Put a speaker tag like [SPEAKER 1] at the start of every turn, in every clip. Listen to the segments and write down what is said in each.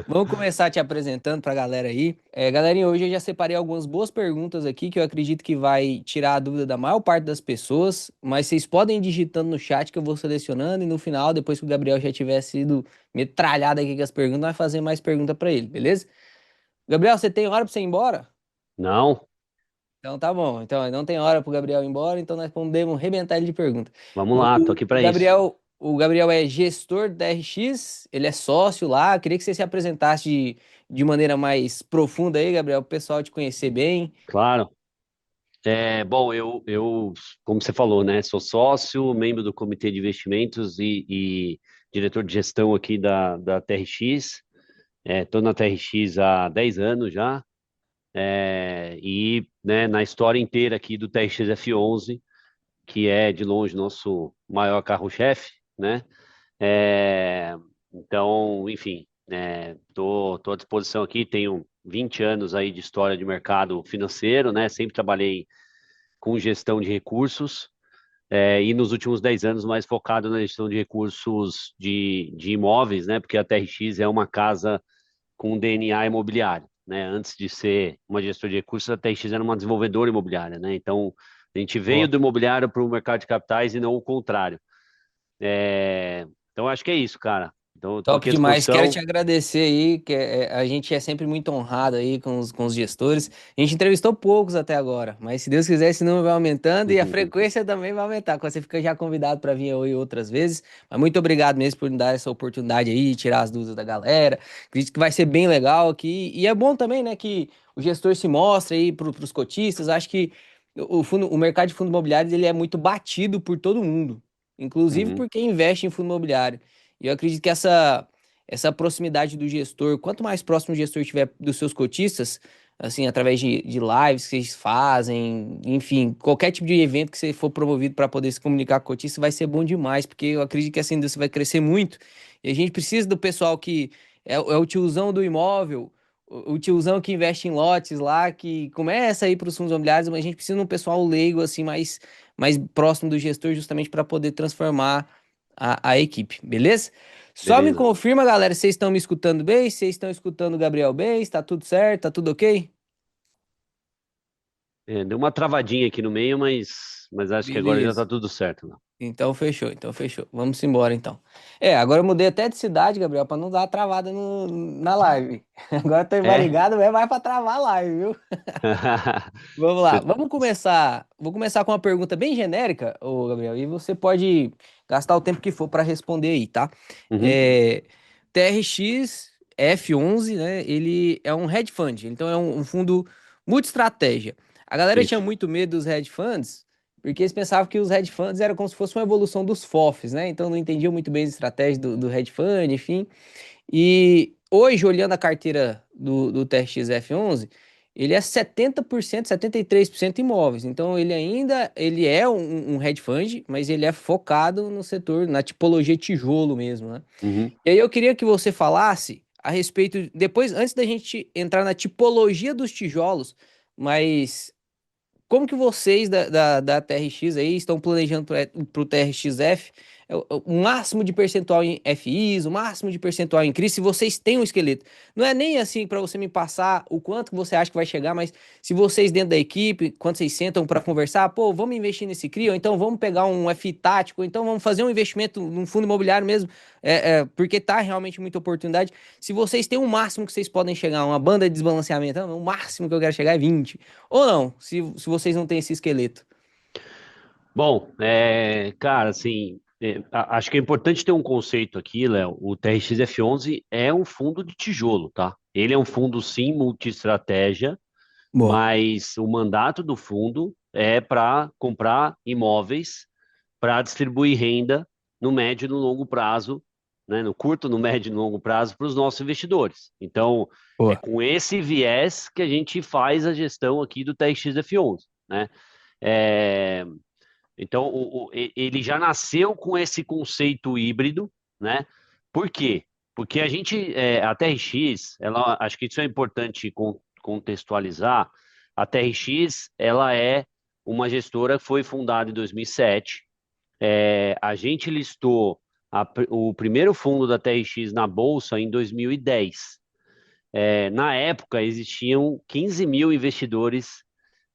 [SPEAKER 1] Vamos começar te apresentando para a galera aí. Galerinha, hoje eu já separei algumas boas perguntas aqui que eu acredito que vai tirar a dúvida da maior parte das pessoas, mas vocês podem ir digitando no chat que eu vou selecionando e no final, depois que o Gabriel já tiver sido metralhado aqui com as perguntas, vai fazer mais pergunta para ele, beleza? Gabriel, você tem hora para você ir embora?
[SPEAKER 2] Não,
[SPEAKER 1] Então tá bom. Então não tem hora pro Gabriel ir embora, então nós podemos arrebentar ele de pergunta.
[SPEAKER 2] vamos
[SPEAKER 1] O,
[SPEAKER 2] lá, tô
[SPEAKER 1] o-
[SPEAKER 2] aqui
[SPEAKER 1] o
[SPEAKER 2] para isso.
[SPEAKER 1] Gabriel, o Gabriel é gestor da RX, ele é sócio lá. Queria que você se apresentasse de maneira mais profunda aí, Gabriel, para o pessoal te conhecer bem.
[SPEAKER 2] Claro. Bom, como você falou, né, sou sócio, membro do Comitê de Investimentos e diretor de gestão aqui da TRX. Estou na TRX há 10 anos já, né, na história inteira aqui do TRX F11, que é de longe nosso maior carro-chefe, né? É, então, enfim, tô à disposição aqui, tenho 20 anos aí de história de mercado financeiro, né? Sempre trabalhei com gestão de recursos, e nos últimos 10 anos mais focado na gestão de recursos de imóveis, né? Porque a TRX é uma casa com DNA imobiliário, né? Antes de ser uma gestora de recursos, a TRX era uma desenvolvedora imobiliária, né? Então, a gente veio
[SPEAKER 1] Ó.
[SPEAKER 2] do imobiliário para o mercado de capitais e não o contrário. Então, acho que é isso, cara. Então, eu tô
[SPEAKER 1] Top
[SPEAKER 2] aqui à
[SPEAKER 1] demais. Quero te
[SPEAKER 2] disposição.
[SPEAKER 1] agradecer aí, a gente é sempre muito honrado aí com os gestores. A gente entrevistou poucos até agora, mas se Deus quiser, esse número vai aumentando e a frequência também vai aumentar, quando você fica já convidado para vir aí outras vezes. Mas muito obrigado mesmo por me dar essa oportunidade aí, tirar as dúvidas da galera. Acredito que vai ser bem legal aqui. E é bom também, né, que o gestor se mostre aí para os cotistas. Acho que o mercado de fundo imobiliário ele é muito batido por todo mundo, inclusive
[SPEAKER 2] Uhum,
[SPEAKER 1] por quem investe em fundo imobiliário. E eu acredito que essa proximidade do gestor, quanto mais próximo o gestor estiver dos seus cotistas, assim, através de lives que vocês fazem, enfim, qualquer tipo de evento que você for promovido para poder se comunicar com o cotista, vai ser bom demais, porque eu acredito que essa indústria vai crescer muito. E a gente precisa do pessoal que é o tiozão do imóvel, o tiozão que investe em lotes lá, que começa a ir para os fundos imobiliários, mas a gente precisa de um pessoal leigo, assim, mais próximo do gestor, justamente para poder transformar a equipe, beleza? Só me
[SPEAKER 2] beleza.
[SPEAKER 1] confirma, galera, vocês estão me escutando bem? Vocês estão escutando o Gabriel bem? Está tudo certo? Tá tudo ok?
[SPEAKER 2] Deu uma travadinha aqui no meio, mas acho que agora já tá
[SPEAKER 1] Beleza.
[SPEAKER 2] tudo certo, né?
[SPEAKER 1] Então fechou, então fechou. Vamos embora então. Agora eu mudei até de cidade, Gabriel, para não dar travada na live. Agora eu tô
[SPEAKER 2] É?
[SPEAKER 1] embarigado, mas vai para travar a live, viu? Vamos lá,
[SPEAKER 2] Você-
[SPEAKER 1] vamos começar. Vou começar com uma pergunta bem genérica, ô Gabriel, e você pode gastar o tempo que for para responder aí, tá?
[SPEAKER 2] Uhum,
[SPEAKER 1] É, TRX F11, né? Ele é um hedge fund, então é um fundo multi-estratégia. A galera tinha
[SPEAKER 2] isso.
[SPEAKER 1] muito medo dos hedge funds, porque eles pensavam que os hedge funds eram como se fosse uma evolução dos FOFs, né? Então não entendiam muito bem as estratégias do hedge fund, enfim. E hoje, olhando a carteira do TRX F11, ele é 70%, 73% imóveis. Então, ele é um hedge fund, mas ele é focado no setor, na tipologia tijolo mesmo, né?
[SPEAKER 2] Uhum.
[SPEAKER 1] E aí eu queria que você falasse a respeito, depois, antes da gente entrar na tipologia dos tijolos, mas como que vocês da TRX aí estão planejando para o TRX-F o máximo de percentual em FIs, o máximo de percentual em CRI, se vocês têm um esqueleto? Não é nem assim para você me passar o quanto que você acha que vai chegar, mas se vocês dentro da equipe, quando vocês sentam para conversar, pô, vamos investir nesse CRI, ou então vamos pegar um FI tático, ou então vamos fazer um investimento num fundo imobiliário mesmo, porque tá realmente muita oportunidade. Se vocês têm o máximo que vocês podem chegar, uma banda de desbalanceamento, o máximo que eu quero chegar é 20. Ou não, se vocês não têm esse esqueleto.
[SPEAKER 2] Bom, cara, assim, acho que é importante ter um conceito aqui, Léo. O TRX F11 é um fundo de tijolo, tá? Ele é um fundo, sim, multi-estratégia,
[SPEAKER 1] Boa.
[SPEAKER 2] mas o mandato do fundo é para comprar imóveis para distribuir renda no médio e no longo prazo, né? No curto, no médio e no longo prazo para os nossos investidores. Então, é
[SPEAKER 1] Boa.
[SPEAKER 2] com esse viés que a gente faz a gestão aqui do TRX F11, né? É, então, ele já nasceu com esse conceito híbrido, né? Por quê? Porque a TRX, ela, acho que isso é importante contextualizar. A TRX, ela é uma gestora que foi fundada em 2007. A gente listou o primeiro fundo da TRX na bolsa em 2010. Na época existiam 15 mil investidores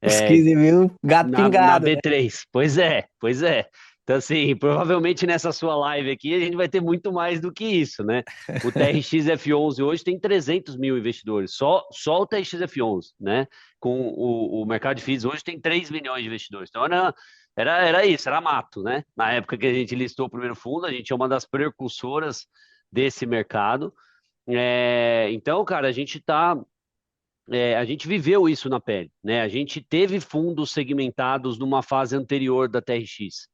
[SPEAKER 1] Os
[SPEAKER 2] é,
[SPEAKER 1] 15 mil, gato
[SPEAKER 2] na
[SPEAKER 1] pingado, né?
[SPEAKER 2] B3. Pois é, pois é. Então, assim, provavelmente nessa sua live aqui a gente vai ter muito mais do que isso, né? O TRX F11 hoje tem 300 mil investidores, só o TRX F11, né? Com o mercado de FIIs hoje tem 3 milhões de investidores. Então, era isso, era mato, né? Na época que a gente listou o primeiro fundo, a gente é uma das precursoras desse mercado. Então, cara, a gente viveu isso na pele, né? A gente teve fundos segmentados numa fase anterior da TRX.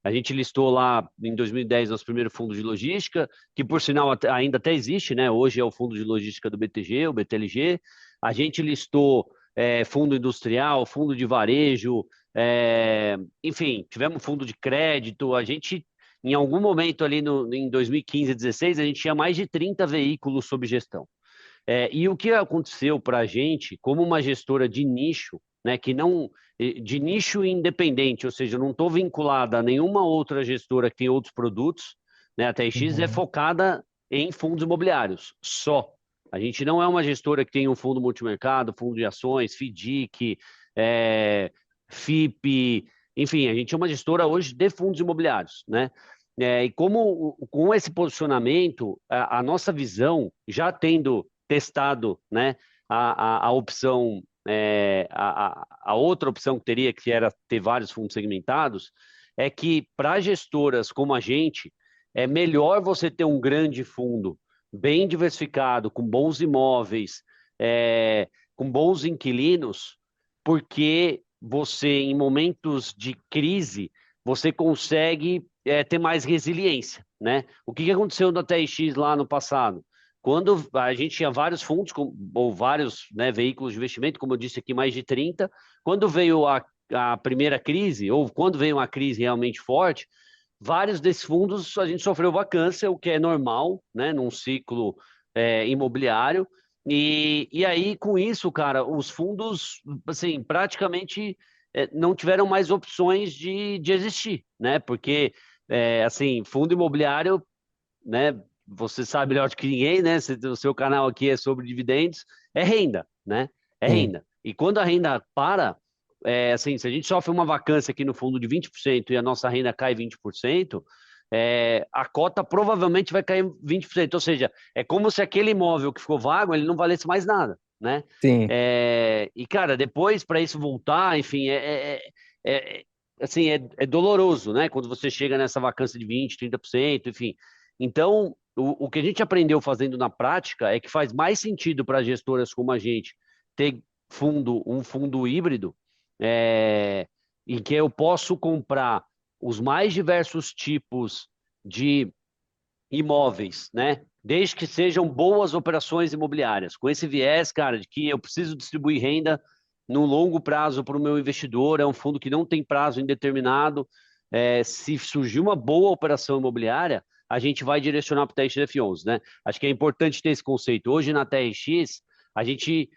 [SPEAKER 2] A gente listou lá em 2010 nosso primeiro fundo de logística, que por sinal ainda até existe, né? Hoje é o fundo de logística do BTG, o BTLG. A gente listou fundo industrial, fundo de varejo, enfim, tivemos fundo de crédito. A gente, em algum momento ali em 2015 e 2016, a gente tinha mais de 30 veículos sob gestão. E o que aconteceu para a gente, como uma gestora de nicho, né, que não de nicho independente, ou seja, eu não estou vinculada a nenhuma outra gestora que tem outros produtos, né? A TX é
[SPEAKER 1] Uhum.
[SPEAKER 2] focada em fundos imobiliários, só. A gente não é uma gestora que tem um fundo multimercado, fundo de ações, FDIC, FIP, enfim, a gente é uma gestora hoje de fundos imobiliários, né? E com esse posicionamento, a nossa visão, já tendo testado, né, a opção, a outra opção que teria, que era ter vários fundos segmentados, é que para gestoras como a gente, é melhor você ter um grande fundo bem diversificado, com bons imóveis, com bons inquilinos, porque você, em momentos de crise, você consegue ter mais resiliência, né? O que aconteceu na TRX lá no passado? Quando a gente tinha vários fundos, ou vários, né, veículos de investimento, como eu disse aqui, mais de 30, quando veio a primeira crise, ou quando veio uma crise realmente forte, vários desses fundos a gente sofreu vacância, o que é normal, né, num ciclo imobiliário. E aí, com isso, cara, os fundos, assim, praticamente não tiveram mais opções de existir, né? Porque, assim, fundo imobiliário, né? Você sabe melhor do que ninguém, né? O seu canal aqui é sobre dividendos, é renda, né? É
[SPEAKER 1] Sim.
[SPEAKER 2] renda. E quando a renda para, assim, se a gente sofre uma vacância aqui no fundo de 20% e a nossa renda cai 20%, a cota provavelmente vai cair 20%. Ou seja, é como se aquele imóvel que ficou vago, ele não valesse mais nada, né?
[SPEAKER 1] Sim.
[SPEAKER 2] E, cara, depois para isso voltar, enfim, é, assim, é doloroso, né? Quando você chega nessa vacância de 20, 30%, enfim. Então, o que a gente aprendeu fazendo na prática é que faz mais sentido para gestoras como a gente ter um fundo híbrido, é, em que eu posso comprar os mais diversos tipos de imóveis, né? Desde que sejam boas operações imobiliárias. Com esse viés, cara, de que eu preciso distribuir renda no longo prazo para o meu investidor, é um fundo que não tem prazo indeterminado. Se surgir uma boa operação imobiliária, a gente vai direcionar para o TRX-F11, né? Acho que é importante ter esse conceito. Hoje na TRX, a gente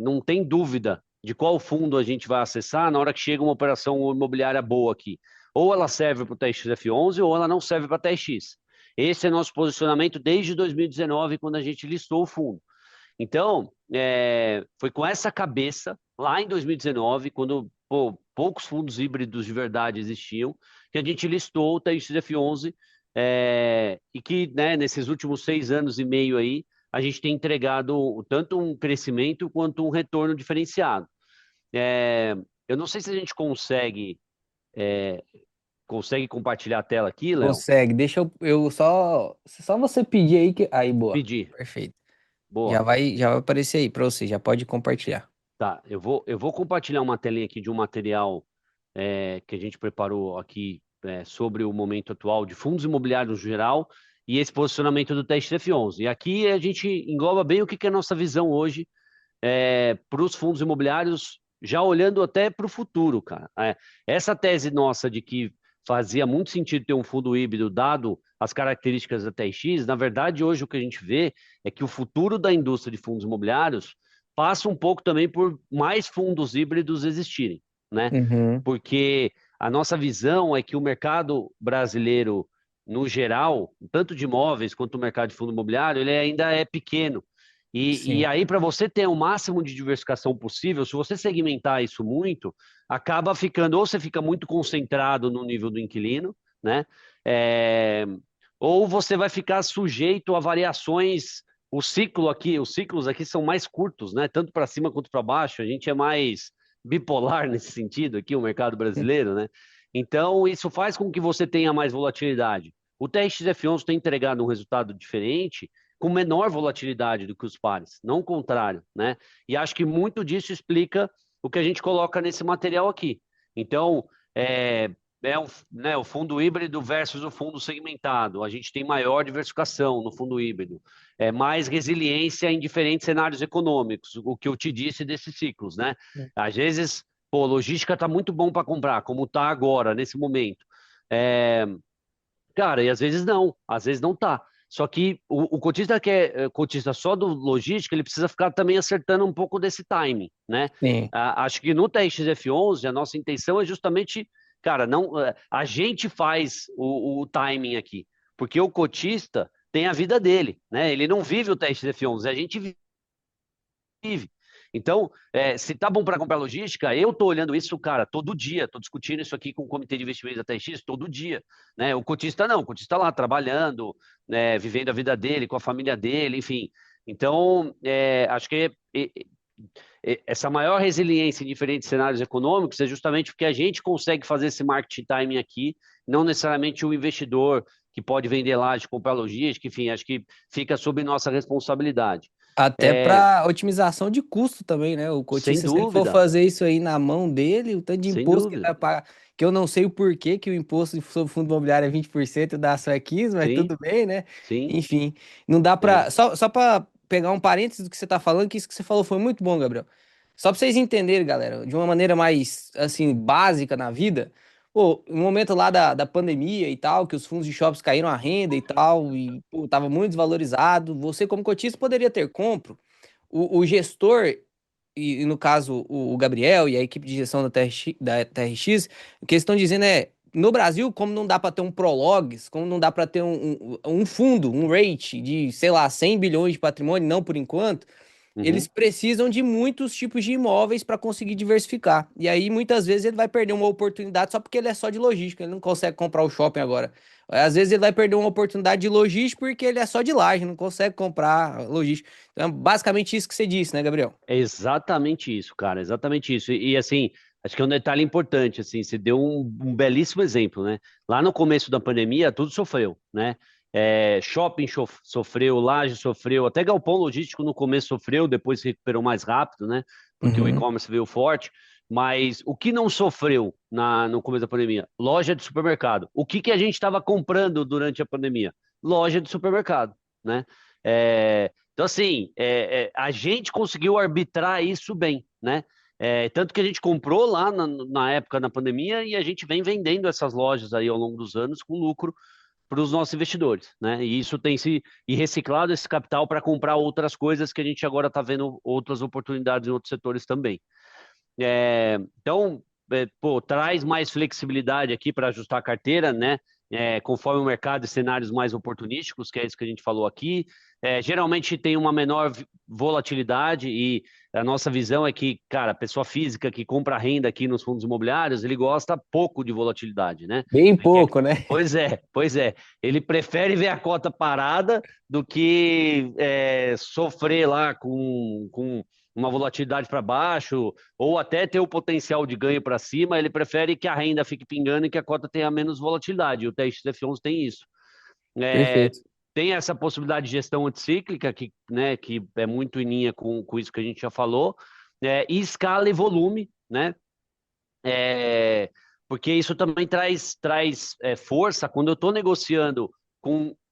[SPEAKER 2] não tem dúvida de qual fundo a gente vai acessar na hora que chega uma operação imobiliária boa aqui. Ou ela serve para o TRX-F11 ou ela não serve para o TRX. Esse é nosso posicionamento desde 2019, quando a gente listou o fundo. Então, foi com essa cabeça, lá em 2019, quando poucos fundos híbridos de verdade existiam, que a gente listou o TXF11, e que, né, nesses últimos 6 anos e meio aí, a gente tem entregado tanto um crescimento quanto um retorno diferenciado. É, eu não sei se a gente consegue compartilhar a tela aqui, Léo.
[SPEAKER 1] Consegue. Deixa eu só você pedir aí que. Aí, boa.
[SPEAKER 2] Pedir.
[SPEAKER 1] Perfeito.
[SPEAKER 2] Boa.
[SPEAKER 1] Já vai aparecer aí pra você. Já pode compartilhar.
[SPEAKER 2] Tá, eu vou compartilhar uma telinha aqui de um material que a gente preparou aqui sobre o momento atual de fundos imobiliários no geral e esse posicionamento do teste F11. E aqui a gente engloba bem o que que é a nossa visão hoje para os fundos imobiliários, já olhando até para o futuro, cara. Essa tese nossa de que fazia muito sentido ter um fundo híbrido, dado as características da TX, na verdade, hoje o que a gente vê é que o futuro da indústria de fundos imobiliários passa um pouco também por mais fundos híbridos existirem, né?
[SPEAKER 1] Uhum.
[SPEAKER 2] Porque a nossa visão é que o mercado brasileiro, no geral, tanto de imóveis quanto o mercado de fundo imobiliário, ele ainda é pequeno E
[SPEAKER 1] Sim.
[SPEAKER 2] aí, para você ter o máximo de diversificação possível, se você segmentar isso muito, acaba ficando, ou você fica muito concentrado no nível do inquilino, né? É, ou você vai ficar sujeito a variações. Os ciclos aqui são mais curtos, né? Tanto para cima quanto para baixo. A gente é mais bipolar nesse sentido aqui, o mercado brasileiro, né? Então, isso faz com que você tenha mais volatilidade. O TRXF11 tem entregado um resultado diferente, com menor volatilidade do que os pares, não o contrário, né? E acho que muito disso explica o que a gente coloca nesse material aqui. Então, o fundo híbrido versus o fundo segmentado. A gente tem maior diversificação no fundo híbrido, mais resiliência em diferentes cenários econômicos, o que eu te disse desses ciclos, né? Às vezes, pô, logística está muito bom para comprar, como está agora, nesse momento. É, Cara, e às vezes não tá. Só que o cotista que é cotista só do logística, ele precisa ficar também acertando um pouco desse timing, né?
[SPEAKER 1] Sim.
[SPEAKER 2] Acho que no TXF11 a nossa intenção é justamente, cara, não, a gente faz o timing aqui, porque o cotista tem a vida dele, né? Ele não vive o TXF11, a gente vive. Então, se tá bom para comprar logística, eu tô olhando isso, cara, todo dia, tô discutindo isso aqui com o comitê de investimentos da TX todo dia, né? O cotista não, o cotista lá trabalhando, né, vivendo a vida dele, com a família dele, enfim. Então, acho que essa maior resiliência em diferentes cenários econômicos é justamente porque a gente consegue fazer esse marketing timing aqui, não necessariamente o investidor que pode vender laje, comprar logística, enfim, acho que fica sob nossa responsabilidade.
[SPEAKER 1] Até
[SPEAKER 2] É,
[SPEAKER 1] para otimização de custo também, né? O
[SPEAKER 2] Sem
[SPEAKER 1] cotista, se ele for
[SPEAKER 2] dúvida,
[SPEAKER 1] fazer isso aí na mão dele, o tanto de
[SPEAKER 2] sem
[SPEAKER 1] imposto que ele
[SPEAKER 2] dúvida.
[SPEAKER 1] vai pagar, que eu não sei o porquê que o imposto sobre fundo imobiliário é 20% e da ação é 15%, mas
[SPEAKER 2] Sim,
[SPEAKER 1] tudo bem, né?
[SPEAKER 2] sim,
[SPEAKER 1] Enfim, não dá
[SPEAKER 2] é.
[SPEAKER 1] para só para pegar um parênteses do que você tá falando, que isso que você falou foi muito bom, Gabriel. Só para vocês entenderem, galera, de uma maneira mais, assim, básica na vida, pô, no momento lá da pandemia e tal, que os fundos de shoppings caíram a renda e tal, e, pô, tava muito desvalorizado, você como cotista poderia ter compro. O gestor, e no caso o Gabriel e a equipe de gestão da TRX, o que eles estão dizendo é, no Brasil, como não dá para ter um Prologues, como não dá para ter um fundo, um rate de, sei lá, 100 bilhões de patrimônio, não por enquanto, eles
[SPEAKER 2] Uhum.
[SPEAKER 1] precisam de muitos tipos de imóveis para conseguir diversificar. E aí, muitas vezes, ele vai perder uma oportunidade só porque ele é só de logística, ele não consegue comprar o shopping agora. Às vezes, ele vai perder uma oportunidade de logística porque ele é só de laje, não consegue comprar logística. Então, é basicamente isso que você disse, né, Gabriel?
[SPEAKER 2] É exatamente isso, cara, exatamente isso. Assim, acho que é um detalhe importante, assim, você deu um belíssimo exemplo, né? Lá no começo da pandemia, tudo sofreu, né? Shopping sofreu, laje sofreu, até galpão logístico no começo sofreu, depois se recuperou mais rápido, né? Porque o
[SPEAKER 1] Uhum.
[SPEAKER 2] e-commerce veio forte. Mas o que não sofreu no começo da pandemia? Loja de supermercado. O que a gente estava comprando durante a pandemia? Loja de supermercado, né? Então, assim, a gente conseguiu arbitrar isso bem, né? Tanto que a gente comprou lá na época da pandemia e a gente vem vendendo essas lojas aí ao longo dos anos com lucro para os nossos investidores, né? E isso tem se e reciclado esse capital para comprar outras coisas que a gente agora está vendo outras oportunidades em outros setores também. Então, pô, traz mais flexibilidade aqui para ajustar a carteira, né? Conforme o mercado e cenários mais oportunísticos, que é isso que a gente falou aqui. Geralmente tem uma menor volatilidade e a nossa visão é que, cara, a pessoa física que compra renda aqui nos fundos imobiliários, ele gosta pouco de volatilidade, né?
[SPEAKER 1] Bem
[SPEAKER 2] Ele quer-
[SPEAKER 1] pouco, né?
[SPEAKER 2] Pois é. Ele prefere ver a cota parada do que sofrer lá com uma volatilidade para baixo ou até ter o potencial de ganho para cima, ele prefere que a renda fique pingando e que a cota tenha menos volatilidade. E o TXF11 tem isso. É,
[SPEAKER 1] Perfeito.
[SPEAKER 2] Tem essa possibilidade de gestão anticíclica, que é muito em linha com isso que a gente já falou, e escala e volume, né? É, Porque isso também traz força quando eu estou negociando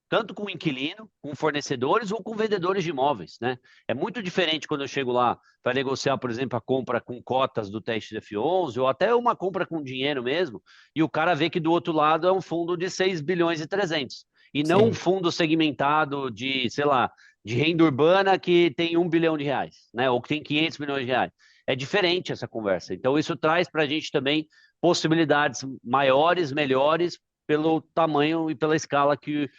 [SPEAKER 2] tanto com o inquilino, com fornecedores ou com vendedores de imóveis, né? É muito diferente quando eu chego lá para negociar, por exemplo, a compra com cotas do teste F11 ou até uma compra com dinheiro mesmo, e o cara vê que do outro lado é um fundo de 6 bilhões e 300 e não um
[SPEAKER 1] Sim,
[SPEAKER 2] fundo segmentado de, sei lá, de renda urbana que tem 1 bilhão de reais, né? Ou que tem 500 milhões de reais. É diferente essa conversa. Então, isso traz para a gente também possibilidades maiores, melhores, pelo tamanho e pela escala que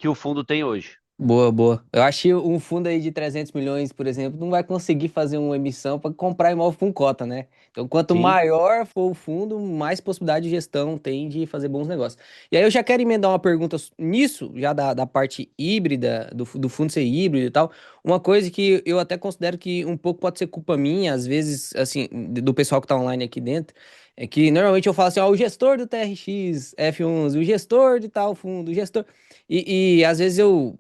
[SPEAKER 2] o fundo tem hoje.
[SPEAKER 1] Boa, boa. Eu acho que um fundo aí de 300 milhões, por exemplo, não vai conseguir fazer uma emissão para comprar imóvel com cota, né? Então, quanto
[SPEAKER 2] Sim.
[SPEAKER 1] maior for o fundo, mais possibilidade de gestão tem de fazer bons negócios. E aí eu já quero emendar uma pergunta nisso, já da parte híbrida, do fundo ser híbrido e tal. Uma coisa que eu até considero que um pouco pode ser culpa minha, às vezes, assim, do pessoal que tá online aqui dentro, é que normalmente eu falo assim, ó, o gestor do TRX F11, o gestor de tal fundo, o gestor. E às vezes eu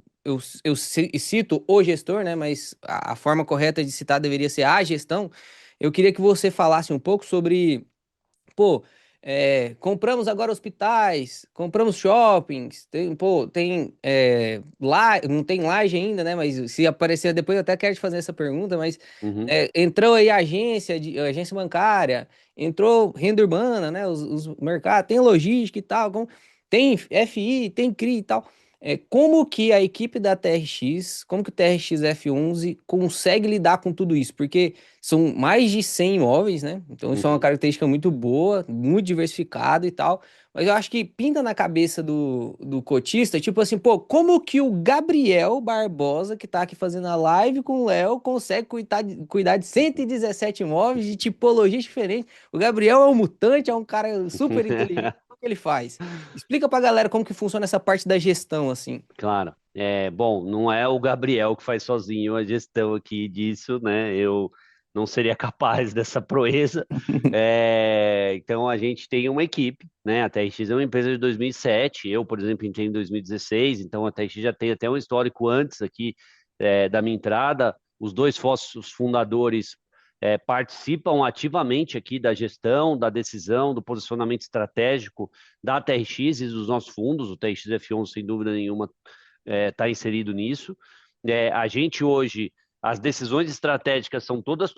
[SPEAKER 1] cito o gestor, né? Mas a forma correta de citar deveria ser a gestão. Eu queria que você falasse um pouco sobre, pô, compramos agora hospitais, compramos shoppings, lá, não tem laje ainda, né? Mas se aparecer depois, eu até quero te fazer essa pergunta, mas
[SPEAKER 2] Uhum.
[SPEAKER 1] entrou aí agência bancária, entrou renda urbana, né? Os mercados, tem logística e tal, tem FI, tem CRI e tal. Como que a equipe da TRX, como que o TRX F11 consegue lidar com tudo isso? Porque são mais de 100 imóveis, né? Então isso é uma
[SPEAKER 2] Uhum.
[SPEAKER 1] característica muito boa, muito diversificado e tal. Mas eu acho que pinta na cabeça do cotista, tipo assim, pô, como que o Gabriel Barbosa, que tá aqui fazendo a live com o Léo, consegue cuidar de 117 imóveis de tipologias diferentes? O Gabriel é um mutante, é um cara super inteligente. Como que ele faz? Explica pra galera como que funciona essa parte da gestão, assim.
[SPEAKER 2] Claro. Bom, não é o Gabriel que faz sozinho a gestão aqui disso, né? Eu não seria capaz dessa proeza. Então a gente tem uma equipe, né? A TRX é uma empresa de 2007. Eu, por exemplo, entrei em 2016, então a TRX já tem até um histórico antes aqui da minha entrada. Os dois sócios fundadores participam ativamente aqui da gestão, da decisão, do posicionamento estratégico da TRX e dos nossos fundos. O TRX F11, sem dúvida nenhuma, está inserido nisso. A gente hoje, as decisões estratégicas são todas,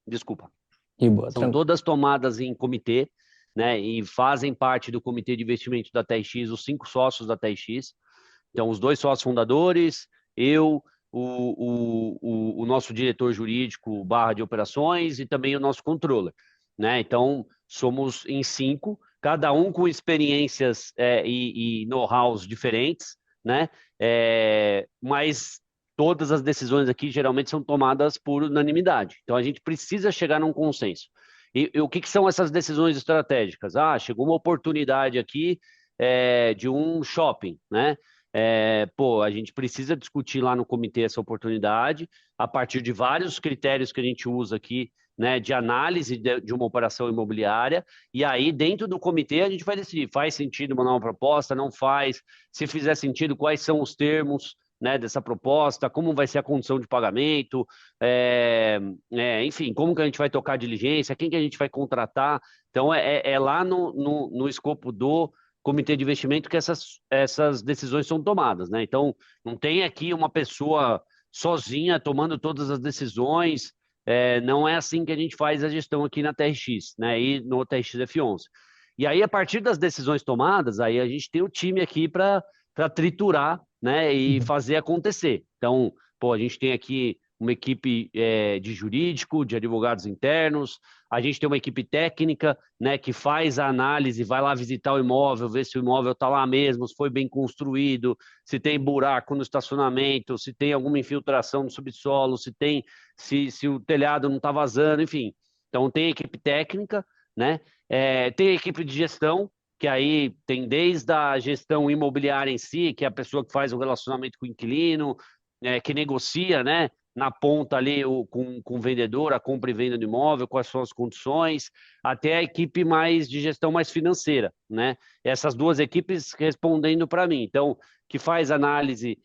[SPEAKER 2] desculpa,
[SPEAKER 1] De boa,
[SPEAKER 2] são
[SPEAKER 1] tranquilo.
[SPEAKER 2] todas tomadas em comitê, né? E fazem parte do comitê de investimento da TRX, os 5 sócios da TRX. Então, os 2 sócios fundadores, eu, o nosso diretor jurídico barra de operações e também o nosso controller, né? Então, somos em 5, cada um com experiências e know-hows diferentes, né? Mas todas as decisões aqui geralmente são tomadas por unanimidade. Então, a gente precisa chegar num consenso. E o que são essas decisões estratégicas? Ah, chegou uma oportunidade aqui de um shopping, né? A gente precisa discutir lá no comitê essa oportunidade a partir de vários critérios que a gente usa aqui, né, de análise de uma operação imobiliária, e aí dentro do comitê a gente vai decidir, faz sentido uma nova proposta, não faz, se fizer sentido, quais são os termos, né, dessa proposta, como vai ser a condição de pagamento, enfim, como que a gente vai tocar a diligência, quem que a gente vai contratar, então é lá no escopo do comitê de investimento que essas decisões são tomadas, né? Então, não tem aqui uma pessoa sozinha tomando todas as decisões, não é assim que a gente faz a gestão aqui na TRX, né? E no TRX F11. E aí, a partir das decisões tomadas, aí a gente tem o time aqui para triturar, né? E fazer acontecer. Então, a gente tem aqui uma equipe de jurídico, de advogados internos, a gente tem uma equipe técnica, né, que faz a análise, vai lá visitar o imóvel, ver se o imóvel está lá mesmo, se foi bem construído, se tem buraco no estacionamento, se tem alguma infiltração no subsolo, se o telhado não está vazando, enfim. Então tem equipe técnica, né? Tem a equipe de gestão, que aí tem desde a gestão imobiliária em si, que é a pessoa que faz o relacionamento com o inquilino, que negocia, né? Na ponta ali com o vendedor, a compra e venda do imóvel, quais são as condições, até a equipe mais de gestão mais financeira, né? Essas duas equipes respondendo para mim. Então, que faz análise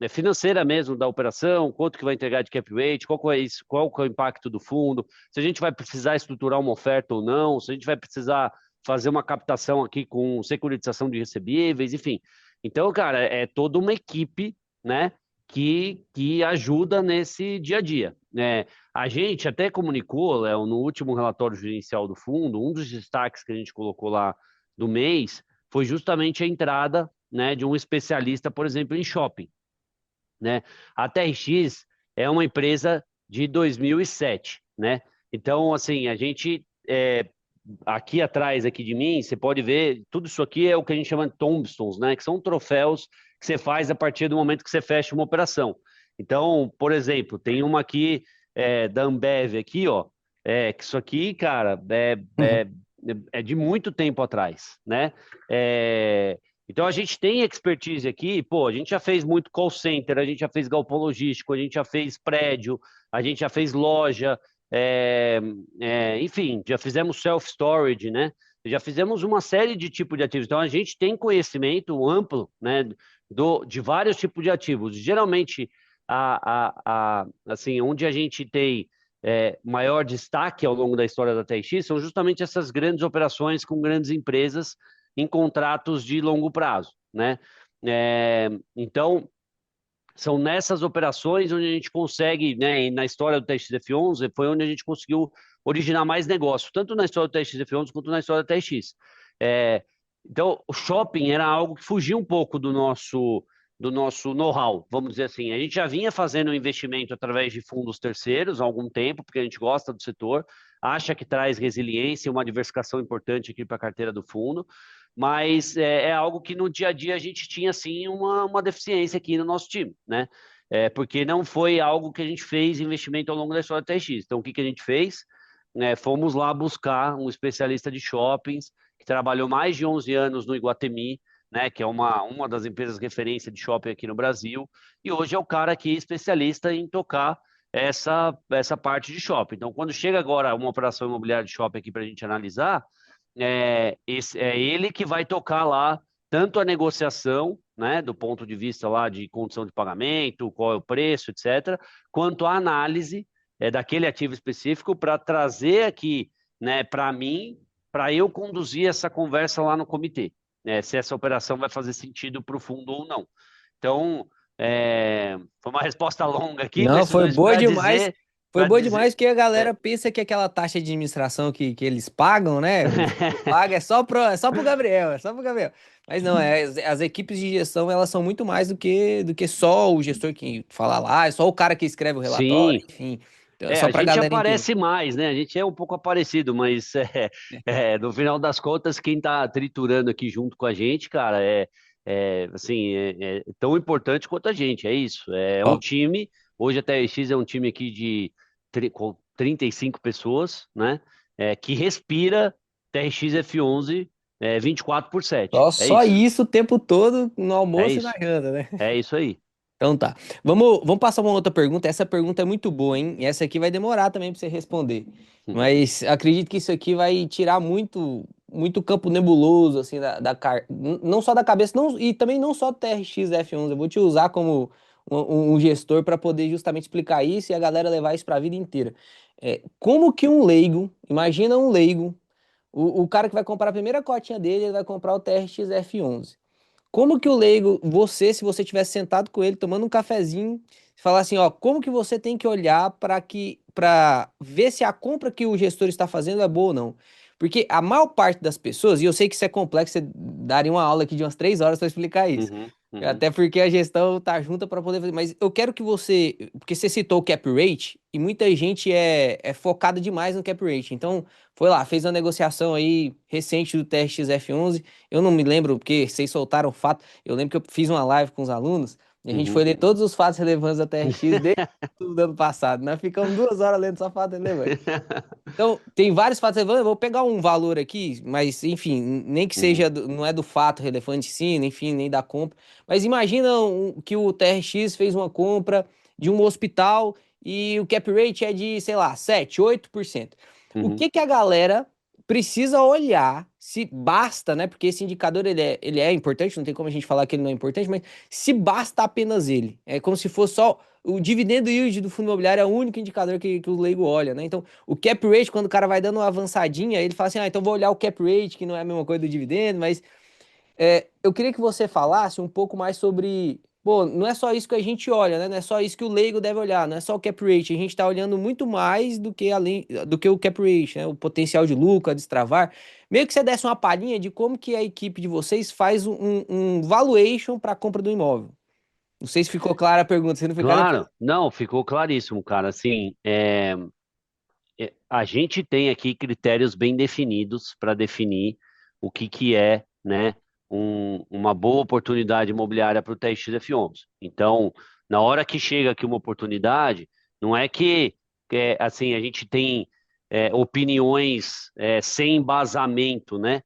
[SPEAKER 2] financeira mesmo da operação, quanto que vai entregar de cap rate, qual que é o impacto do fundo, se a gente vai precisar estruturar uma oferta ou não, se a gente vai precisar fazer uma captação aqui com securitização de recebíveis, enfim. Então, cara, é toda uma equipe, né? Que ajuda nesse dia a dia. A gente até comunicou, Léo, no último relatório gerencial do fundo, um dos destaques que a gente colocou lá do mês foi justamente a entrada, né, de um especialista, por exemplo, em shopping. Né? A TRX é uma empresa de 2007, né? Então, assim, a gente aqui atrás aqui de mim, você pode ver, tudo isso aqui é o que a gente chama de tombstones, né? Que são troféus que você faz a partir do momento que você fecha uma operação. Então, por exemplo, tem uma aqui da Ambev aqui, ó, que isso aqui, cara,
[SPEAKER 1] Uhum.
[SPEAKER 2] é de muito tempo atrás, né? É, então a gente tem expertise aqui, pô, a gente já fez muito call center, a gente já fez galpão logístico, a gente já fez prédio, a gente já fez loja, enfim, já fizemos self-storage, né? Já fizemos uma série de tipos de ativos. Então a gente tem conhecimento amplo, né, de vários tipos de ativos. Geralmente, assim, onde a gente tem maior destaque ao longo da história da TX são justamente essas grandes operações com grandes empresas em contratos de longo prazo, né? Então, são nessas operações onde a gente consegue, né, e na história do TXF11, foi onde a gente conseguiu originar mais negócio, tanto na história do TXF11 quanto na história da TX. É, então, o shopping era algo que fugia um pouco do nosso know-how, vamos dizer assim. A gente já vinha fazendo investimento através de fundos terceiros há algum tempo, porque a gente gosta do setor, acha que traz resiliência e uma diversificação importante aqui para a carteira do fundo, mas é algo que no dia a dia a gente tinha sim uma deficiência aqui no nosso time, né? Porque não foi algo que a gente fez investimento ao longo da história da TX. Então, o que a gente fez? Fomos lá buscar um especialista de shoppings que trabalhou mais de 11 anos no Iguatemi, né, que é uma das empresas referência de shopping aqui no Brasil, e hoje é o cara aqui especialista em tocar essa parte de shopping. Então, quando chega agora uma operação imobiliária de shopping aqui para a gente analisar, é ele que vai tocar lá tanto a negociação, né, do ponto de vista lá de condição de pagamento, qual é o preço, etc., quanto a análise daquele ativo específico para trazer aqui, né, para mim, para eu conduzir essa conversa lá no comitê, né, se essa operação vai fazer sentido para o fundo ou não. Então, foi uma resposta longa aqui,
[SPEAKER 1] Não,
[SPEAKER 2] mas tudo
[SPEAKER 1] foi
[SPEAKER 2] isso
[SPEAKER 1] boa
[SPEAKER 2] para
[SPEAKER 1] demais.
[SPEAKER 2] dizer,
[SPEAKER 1] Foi
[SPEAKER 2] para
[SPEAKER 1] boa
[SPEAKER 2] dizer,
[SPEAKER 1] demais porque a galera
[SPEAKER 2] é,
[SPEAKER 1] pensa que aquela taxa de administração que eles pagam, né? O fundo paga é só pro Gabriel, é só pro Gabriel. Mas não, as equipes de gestão, elas são muito mais do que só o gestor que fala lá, é só o cara que escreve o relatório,
[SPEAKER 2] sim.
[SPEAKER 1] enfim. Então, é só
[SPEAKER 2] A
[SPEAKER 1] pra
[SPEAKER 2] gente
[SPEAKER 1] galera entender.
[SPEAKER 2] aparece mais, né? A gente é um pouco aparecido, mas no final das contas, quem está triturando aqui junto com a gente, cara, assim, é tão importante quanto a gente, é isso. É um
[SPEAKER 1] Ó,
[SPEAKER 2] time, hoje a TRX é um time aqui com 35 pessoas, né? Que respira TRX F11 24/7.
[SPEAKER 1] só,
[SPEAKER 2] É
[SPEAKER 1] só
[SPEAKER 2] isso,
[SPEAKER 1] isso o tempo todo no
[SPEAKER 2] é
[SPEAKER 1] almoço e na
[SPEAKER 2] isso,
[SPEAKER 1] janta, né?
[SPEAKER 2] é isso aí.
[SPEAKER 1] Então tá. Vamos passar uma outra pergunta. Essa pergunta é muito boa, hein? E essa aqui vai demorar também pra você responder. Mas acredito que isso aqui vai tirar muito campo nebuloso, assim, não só da cabeça, não, e também não só do TRX F11. Eu vou te usar como um gestor para poder justamente explicar isso e a galera levar isso para a vida inteira. Como que um leigo, imagina um leigo, o cara que vai comprar a primeira cotinha dele, ele vai comprar o TRX F11. Como que o leigo, se você tivesse sentado com ele tomando um cafezinho, falar assim, ó, como que você tem que olhar para ver se a compra que o gestor está fazendo é boa ou não? Porque a maior parte das pessoas, e eu sei que isso é complexo, você daria uma aula aqui de umas 3 horas para explicar isso.
[SPEAKER 2] Uhum, uhum,
[SPEAKER 1] Até porque a gestão tá junta para poder fazer. Mas eu quero que você. Porque você citou o cap rate, e muita gente é focada demais no cap rate. Então, foi lá, fez uma negociação aí recente do TRX F11. Eu não me lembro, porque vocês soltaram o fato. Eu lembro que eu fiz uma live com os alunos e a gente foi
[SPEAKER 2] uhum.
[SPEAKER 1] ler todos os fatos relevantes da TRX desde o ano passado. Nós ficamos 2 horas lendo só fato relevante. Então, tem vários fatos relevantes. Eu vou pegar um valor aqui, mas enfim, nem que
[SPEAKER 2] Uhum,
[SPEAKER 1] seja, não é do fato relevante sim, enfim, nem da compra. Mas imagina que o TRX fez uma compra de um hospital e o cap rate é de, sei lá, 7, 8%. O
[SPEAKER 2] uhum.
[SPEAKER 1] que que a galera precisa olhar se basta, né? Porque esse indicador ele é importante, não tem como a gente falar que ele não é importante, mas se basta apenas ele. É como se fosse só o dividendo yield do fundo imobiliário é o único indicador que o leigo olha, né? Então, o cap rate, quando o cara vai dando uma avançadinha, ele fala assim: ah, então vou olhar o cap rate, que não é a mesma coisa do dividendo, mas eu queria que você falasse um pouco mais sobre. Pô, não é só isso que a gente olha, né? Não é só isso que o leigo deve olhar, não é só o cap rate. A gente está olhando muito mais do que o cap rate, né? O potencial de lucro, a destravar. Meio que você desse uma palhinha de como que a equipe de vocês faz um valuation para a compra do imóvel. Não sei se ficou clara a pergunta, se não ficar depois.
[SPEAKER 2] Claro, não, ficou claríssimo, cara. Assim, a gente tem aqui critérios bem definidos para definir o que que é, né, uma boa oportunidade imobiliária para o TXF11. Então, na hora que chega aqui uma oportunidade, não é que assim, a gente tem opiniões sem embasamento, né?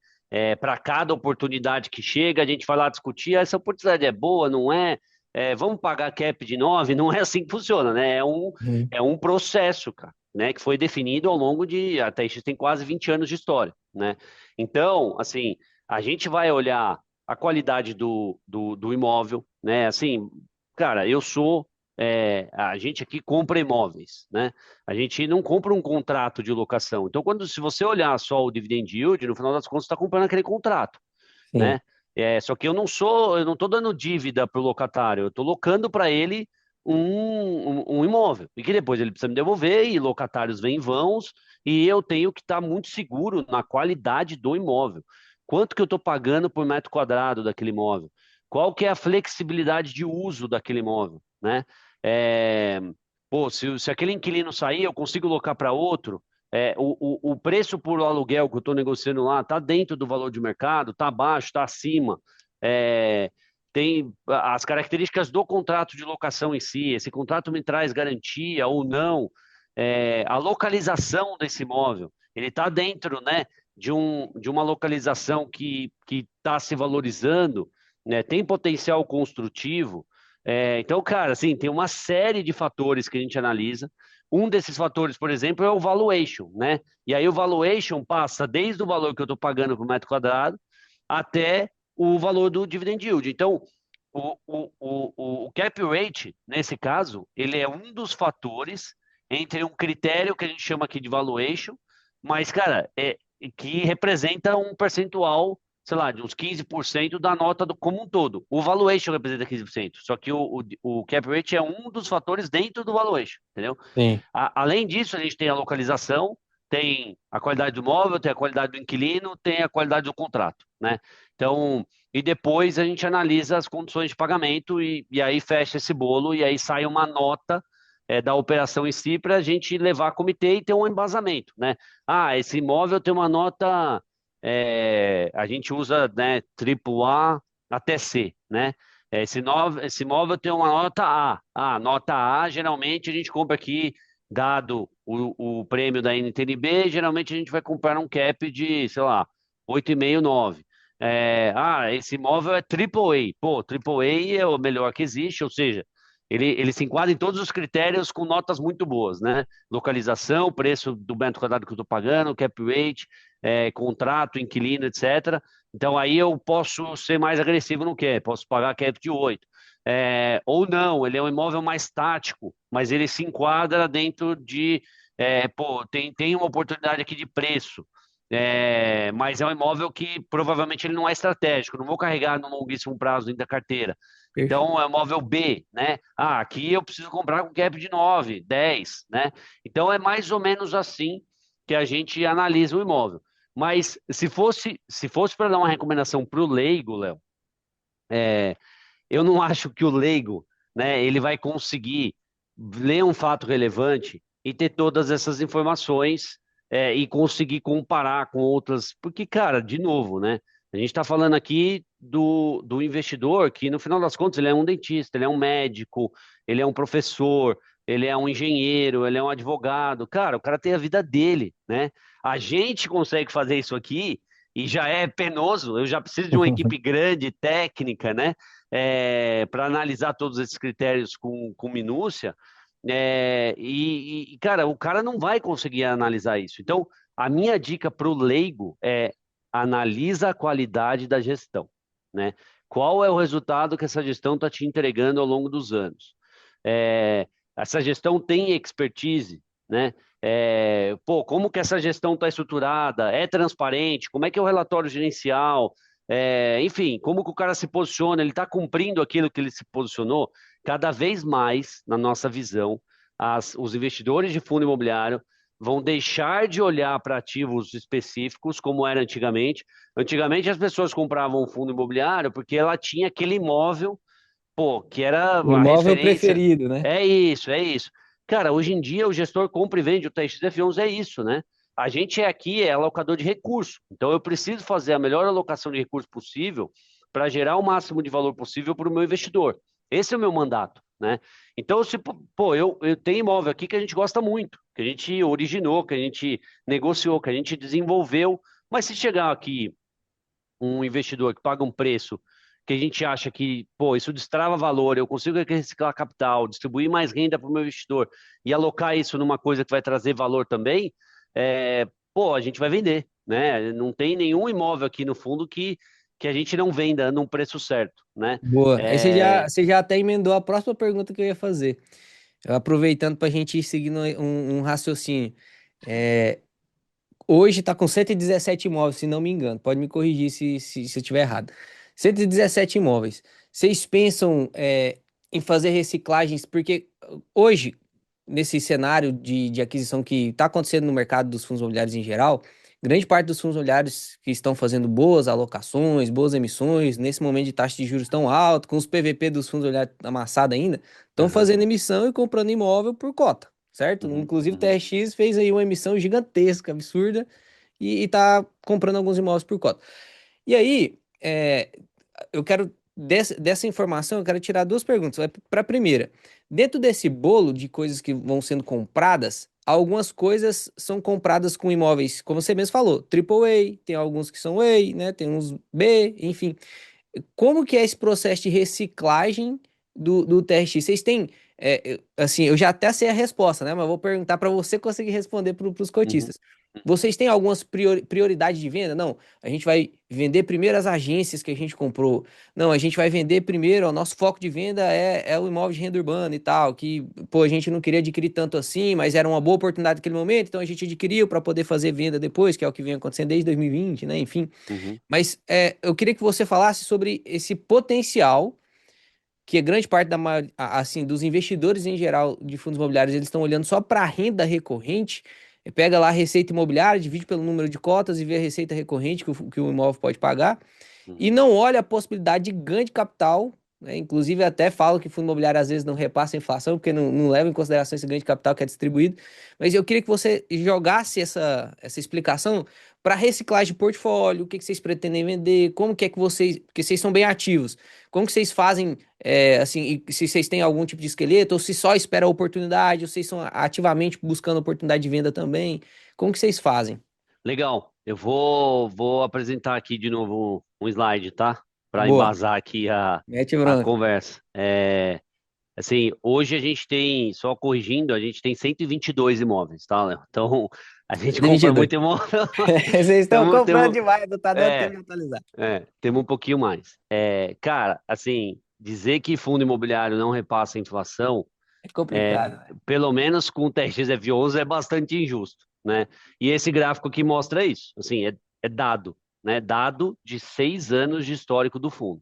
[SPEAKER 2] Para cada oportunidade que chega, a gente vai lá discutir, essa oportunidade é boa, não é? Vamos pagar cap de 9? Não é assim que funciona, né?
[SPEAKER 1] Uhum.
[SPEAKER 2] É um processo, cara, né? Que foi definido ao longo de, a TX tem quase 20 anos de história, né? Então, assim, a gente vai olhar a qualidade do imóvel, né? Assim, cara, a gente aqui compra imóveis, né? A gente não compra um contrato de locação. Então, se você olhar só o dividend yield, no final das contas, você está comprando aquele contrato,
[SPEAKER 1] Sim.
[SPEAKER 2] né? Só que eu não estou dando dívida para o locatário, eu estou locando para ele um imóvel, e que depois ele precisa me devolver, e locatários vêm e vão, e eu tenho que estar muito seguro na qualidade do imóvel. Quanto que eu estou pagando por metro quadrado daquele imóvel? Qual que é a flexibilidade de uso daquele imóvel, né? É, pô, se aquele inquilino sair, eu consigo locar para outro, o preço por aluguel que eu estou negociando lá está dentro do valor de mercado, está abaixo, está acima. É, tem as características do contrato de locação em si, esse contrato me traz garantia ou não, a localização desse imóvel, ele está dentro, né, de uma localização que está se valorizando, né, tem potencial construtivo. Então, cara, assim, tem uma série de fatores que a gente analisa. Um desses fatores, por exemplo, é o valuation, né? E aí o valuation passa desde o valor que eu estou pagando por metro quadrado até o valor do dividend yield. Então, o cap rate, nesse caso, ele é um dos fatores entre um critério que a gente chama aqui de valuation, mas, cara, que representa um percentual, sei lá, de uns 15% da nota como um todo. O valuation representa 15%, só que o cap rate é um dos fatores dentro do valuation, entendeu?
[SPEAKER 1] Sim.
[SPEAKER 2] Além disso, a gente tem a localização, tem a qualidade do móvel, tem a qualidade do inquilino, tem a qualidade do contrato, né? Então, e depois a gente analisa as condições de pagamento e aí fecha esse bolo e aí sai uma nota da operação em si para a gente levar a comitê e ter um embasamento, né? Ah, esse imóvel tem uma nota, a gente usa, né, AAA até C, né? Esse imóvel tem uma nota A. Ah, nota A, geralmente a gente compra aqui, dado o prêmio da NTNB, geralmente a gente vai comprar um cap de, sei lá, 8,5, 9. Esse imóvel é AAA. Pô, AAA é o melhor que existe, ou seja, ele se enquadra em todos os critérios com notas muito boas, né? Localização, preço do metro quadrado que eu estou pagando, cap rate, contrato, inquilino, etc. Então aí eu posso ser mais agressivo no cap, posso pagar cap de 8. Ou não, ele é um imóvel mais tático, mas ele se enquadra dentro de, pô, tem uma oportunidade aqui de preço. Mas é um imóvel que provavelmente ele não é estratégico, não vou carregar no longuíssimo prazo dentro da carteira.
[SPEAKER 1] Perfeito.
[SPEAKER 2] Então, é um imóvel B, né? Ah, aqui eu preciso comprar com cap de 9, 10, né? Então, é mais ou menos assim que a gente analisa o imóvel. Mas se fosse para dar uma recomendação para o leigo, Léo, eu não acho que o leigo, né, ele vai conseguir ler um fato relevante e ter todas essas informações, e conseguir comparar com outras. Porque, cara, de novo, né? A gente está falando aqui do investidor que, no final das contas, ele é um dentista, ele é um médico, ele é um professor, ele é um engenheiro, ele é um advogado. Cara, o cara tem a vida dele, né? A gente consegue fazer isso aqui e já é penoso. Eu já preciso de uma equipe grande, técnica, né? Para analisar todos esses critérios com minúcia. Cara, o cara não vai conseguir analisar isso. Então, a minha dica para o leigo é analisa a qualidade da gestão, né? Qual é o resultado que essa gestão está te entregando ao longo dos anos? É, essa gestão tem expertise, né? Pô, como que essa gestão está estruturada? É transparente? Como é que é o relatório gerencial? Enfim, como que o cara se posiciona? Ele está cumprindo aquilo que ele se posicionou? Cada vez mais, na nossa visão, os investidores de fundo imobiliário vão deixar de olhar para ativos específicos, como era antigamente. Antigamente, as pessoas compravam um fundo imobiliário porque ela tinha aquele imóvel, pô, que era
[SPEAKER 1] O
[SPEAKER 2] a
[SPEAKER 1] imóvel
[SPEAKER 2] referência.
[SPEAKER 1] preferido, né?
[SPEAKER 2] É isso, é isso. Cara, hoje em dia o gestor compra e vende o TXF11, é isso, né? A gente aqui é alocador de recurso, então eu preciso fazer a melhor alocação de recurso possível para gerar o máximo de valor possível para o meu investidor. Esse é o meu mandato, né? Então, se, pô, eu tenho imóvel aqui que a gente gosta muito, que a gente originou, que a gente negociou, que a gente desenvolveu, mas se chegar aqui um investidor que paga um preço que a gente acha que, pô, isso destrava valor, eu consigo reciclar capital, distribuir mais renda para o meu investidor e alocar isso numa coisa que vai trazer valor também, pô, a gente vai vender, né? Não tem nenhum imóvel aqui no fundo que a gente não venda num preço certo, né?
[SPEAKER 1] Boa. Aí
[SPEAKER 2] É,
[SPEAKER 1] você já até emendou a próxima pergunta que eu ia fazer. Aproveitando para a gente ir seguindo um raciocínio. É, hoje está com 117 imóveis, se não me engano. Pode me corrigir se eu estiver errado. 117 imóveis. Vocês pensam em fazer reciclagens? Porque hoje, nesse cenário de aquisição que está acontecendo no mercado dos fundos imobiliários em geral, grande parte dos fundos imobiliários que estão fazendo boas alocações, boas emissões, nesse momento de taxa de juros tão alto, com os PVP dos fundos imobiliários amassado ainda, estão
[SPEAKER 2] aham,
[SPEAKER 1] fazendo emissão e comprando imóvel por cota, certo?
[SPEAKER 2] uhum,
[SPEAKER 1] Inclusive o
[SPEAKER 2] uhum,
[SPEAKER 1] TRX fez aí uma emissão gigantesca, absurda, e tá comprando alguns imóveis por cota. E aí, eu quero, dessa informação, eu quero tirar duas perguntas. Para a primeira, dentro desse bolo de coisas que vão sendo compradas, algumas coisas são compradas com imóveis, como você mesmo falou, AAA, tem alguns que são A, né? Tem uns B, enfim. Como que é esse processo de reciclagem do TRX? Vocês têm, assim, eu já até sei a resposta, né? Mas vou perguntar para você conseguir responder para os
[SPEAKER 2] uhum,
[SPEAKER 1] cotistas. Vocês têm algumas prioridades de venda? Não, a gente vai vender primeiro as agências que a gente comprou. Não, a gente vai vender primeiro, o nosso foco de venda é o imóvel de renda urbana e tal, que, pô, a gente não queria adquirir tanto assim, mas era uma boa oportunidade naquele momento, então a gente adquiriu para poder fazer venda depois, que é o que vem acontecendo desde 2020, né? Enfim.
[SPEAKER 2] uhum.
[SPEAKER 1] Mas eu queria que você falasse sobre esse potencial que a grande parte assim, dos investidores em geral de fundos imobiliários, eles estão olhando só para a renda recorrente. Pega lá a receita imobiliária, divide pelo número de cotas e vê a receita recorrente que o imóvel pode pagar e
[SPEAKER 2] Uhum,
[SPEAKER 1] não olha a possibilidade de ganho de capital, né? Inclusive, até falo que fundo imobiliário às vezes não repassa a inflação, porque não leva em consideração esse ganho de capital que é distribuído. Mas eu queria que você jogasse essa explicação para reciclagem de portfólio, o que que vocês pretendem vender, como que é que vocês, porque vocês são bem ativos, como que vocês fazem, assim, e se vocês têm algum tipo de esqueleto, ou se só espera a oportunidade, ou vocês são ativamente buscando oportunidade de venda também, como que vocês fazem?
[SPEAKER 2] legal. Eu vou apresentar aqui de novo um slide, tá? Para
[SPEAKER 1] Boa,
[SPEAKER 2] embasar aqui
[SPEAKER 1] mete
[SPEAKER 2] a
[SPEAKER 1] bronca.
[SPEAKER 2] conversa. Assim, hoje a gente tem, só corrigindo, a gente tem 122 imóveis, tá, Léo? Então, a gente compra
[SPEAKER 1] 122.
[SPEAKER 2] muito imóvel.
[SPEAKER 1] Vocês estão
[SPEAKER 2] temos,
[SPEAKER 1] comprando
[SPEAKER 2] temos,
[SPEAKER 1] demais, não tá dando tempo
[SPEAKER 2] é,
[SPEAKER 1] de atualizar.
[SPEAKER 2] temos um pouquinho mais. Cara, assim, dizer que fundo imobiliário não repassa a inflação,
[SPEAKER 1] É
[SPEAKER 2] é,
[SPEAKER 1] complicado, né?
[SPEAKER 2] pelo menos com o TXF11 é bastante injusto, né? E esse gráfico aqui mostra isso, assim, é dado, né? Dado de 6 anos de histórico do fundo.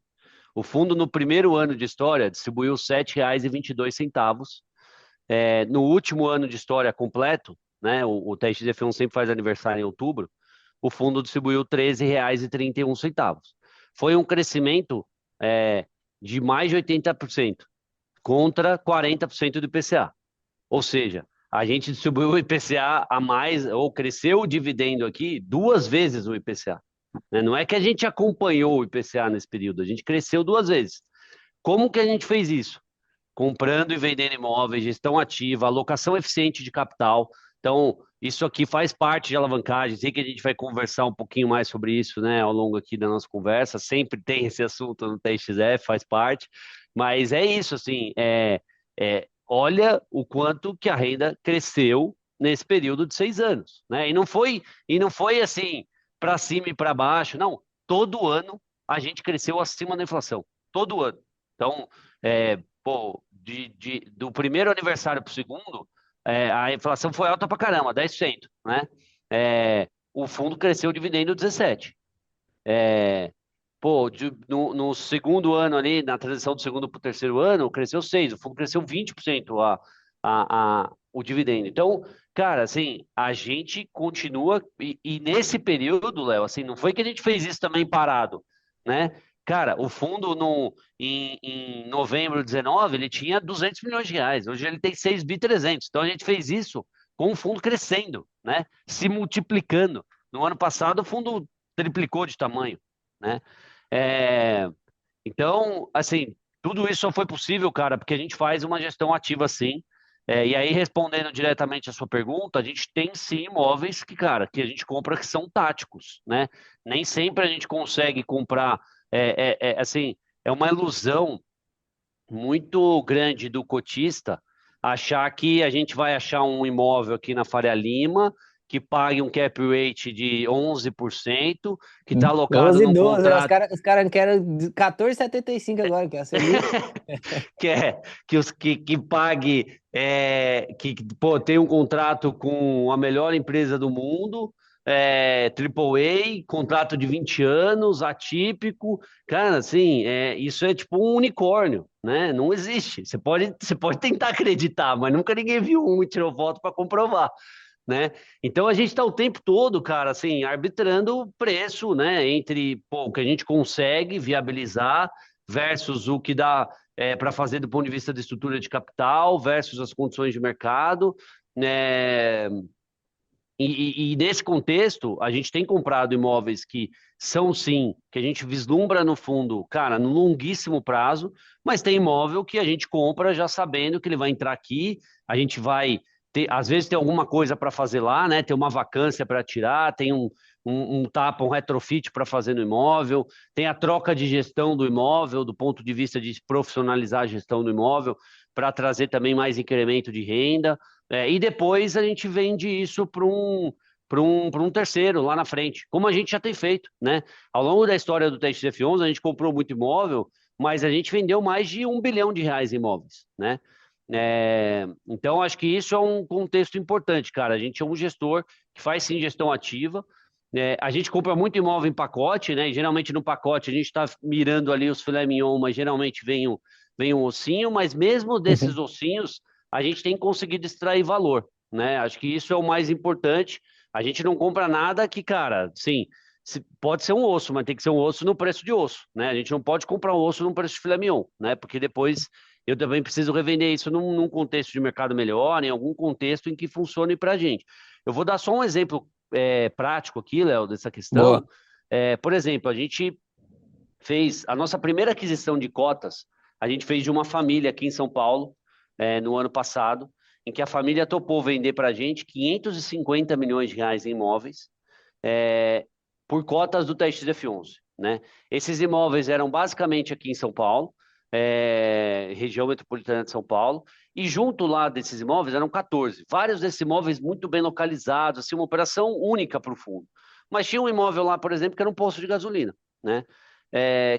[SPEAKER 2] O fundo, no primeiro ano de história, distribuiu R$ 7,22. No último ano de história completo, né, o TXF1 sempre faz aniversário em outubro, o fundo distribuiu R$ 13,31. Foi um crescimento de mais de 80% contra 40% do IPCA. Ou seja, a gente distribuiu o IPCA a mais, ou cresceu o dividendo aqui 2 vezes o IPCA. Né? Não é que a gente acompanhou o IPCA nesse período, a gente cresceu 2 vezes. Como que a gente fez isso? Comprando e vendendo imóveis, gestão ativa, alocação eficiente de capital. Então, isso aqui faz parte de alavancagem. Sei que a gente vai conversar um pouquinho mais sobre isso, né, ao longo aqui da nossa conversa. Sempre tem esse assunto no TXF, faz parte. Mas é isso, assim, olha o quanto que a renda cresceu nesse período de 6 anos, né? E não foi assim para cima e para baixo, não. Todo ano a gente cresceu acima da inflação, todo ano. Então, pô, do primeiro aniversário para o segundo, a inflação foi alta pra caramba, 10%, né? O fundo cresceu o dividendo 17%. É, pô, no segundo ano ali, na transição do segundo para o terceiro ano, cresceu 6%, o fundo cresceu 20% o dividendo. Então, cara, assim, a gente continua, e nesse período, Léo, assim, não foi que a gente fez isso também parado, né? Cara, o fundo em novembro de 19, ele tinha R$ 200 milhões, hoje ele tem 6.300. Então a gente fez isso com o fundo crescendo, né? Se multiplicando. No ano passado o fundo triplicou de tamanho, né? É, Então, assim, tudo isso só foi possível, cara, porque a gente faz uma gestão ativa sim. E aí, respondendo diretamente a sua pergunta, a gente tem sim imóveis que, cara, que a gente compra que são táticos, né? Nem sempre a gente consegue comprar, assim, é uma ilusão muito grande do cotista achar que a gente vai achar um imóvel aqui na Faria Lima que pague um cap rate de 11%, que está alocado
[SPEAKER 1] 12,
[SPEAKER 2] num
[SPEAKER 1] 12, né? Os
[SPEAKER 2] contrato
[SPEAKER 1] caras os cara querem 14,75 agora, que é a Selic.
[SPEAKER 2] que é que pague pô, tem um contrato com a melhor empresa do mundo, AAA, contrato de 20 anos, atípico, cara, assim, isso é tipo um unicórnio, né? Não existe. Você pode tentar acreditar, mas nunca ninguém viu um e tirou foto para comprovar. Né? Então a gente está o tempo todo, cara, assim, arbitrando o preço, né, entre pô, o que a gente consegue viabilizar versus o que dá para fazer do ponto de vista de estrutura de capital versus as condições de mercado, né? E nesse contexto, a gente tem comprado imóveis que são sim, que a gente vislumbra no fundo, cara, no longuíssimo prazo, mas tem imóvel que a gente compra já sabendo que ele vai entrar aqui, a gente vai ter, às vezes tem alguma coisa para fazer lá, né? Tem uma vacância para tirar, tem um tapa, um retrofit para fazer no imóvel, tem a troca de gestão do imóvel, do ponto de vista de profissionalizar a gestão do imóvel, para trazer também mais incremento de renda. E depois a gente vende isso para um terceiro lá na frente, como a gente já tem feito, né? Ao longo da história do TXF11, a gente comprou muito imóvel, mas a gente vendeu mais de R$ 1 bilhão em imóveis, né? Então, acho que isso é um contexto importante, cara. A gente é um gestor que faz sim gestão ativa. A gente compra muito imóvel em pacote, né? E geralmente no pacote a gente está mirando ali os filé mignon, mas geralmente vem um ossinho, mas mesmo desses ossinhos a gente tem conseguido extrair valor, né? Acho que isso é o mais importante. A gente não compra nada que, cara, sim, pode ser um osso, mas tem que ser um osso no preço de osso, né? A gente não pode comprar um osso no preço de filé mignon, né? Porque depois eu também preciso revender isso num contexto de mercado melhor, em algum contexto em que funcione para a gente. Eu vou dar só um exemplo prático aqui, Léo, dessa
[SPEAKER 1] Boa.
[SPEAKER 2] questão. Por exemplo, a gente fez a nossa primeira aquisição de cotas, a gente fez de uma família aqui em São Paulo, no ano passado, em que a família topou vender para a gente 550 milhões de reais em imóveis, é, por cotas do TXF11, né? Esses imóveis eram basicamente aqui em São Paulo, região metropolitana de São Paulo, e junto lá desses imóveis eram 14. Vários desses imóveis muito bem localizados, assim, uma operação única para o fundo. Mas tinha um imóvel lá, por exemplo, que era um posto de gasolina, né?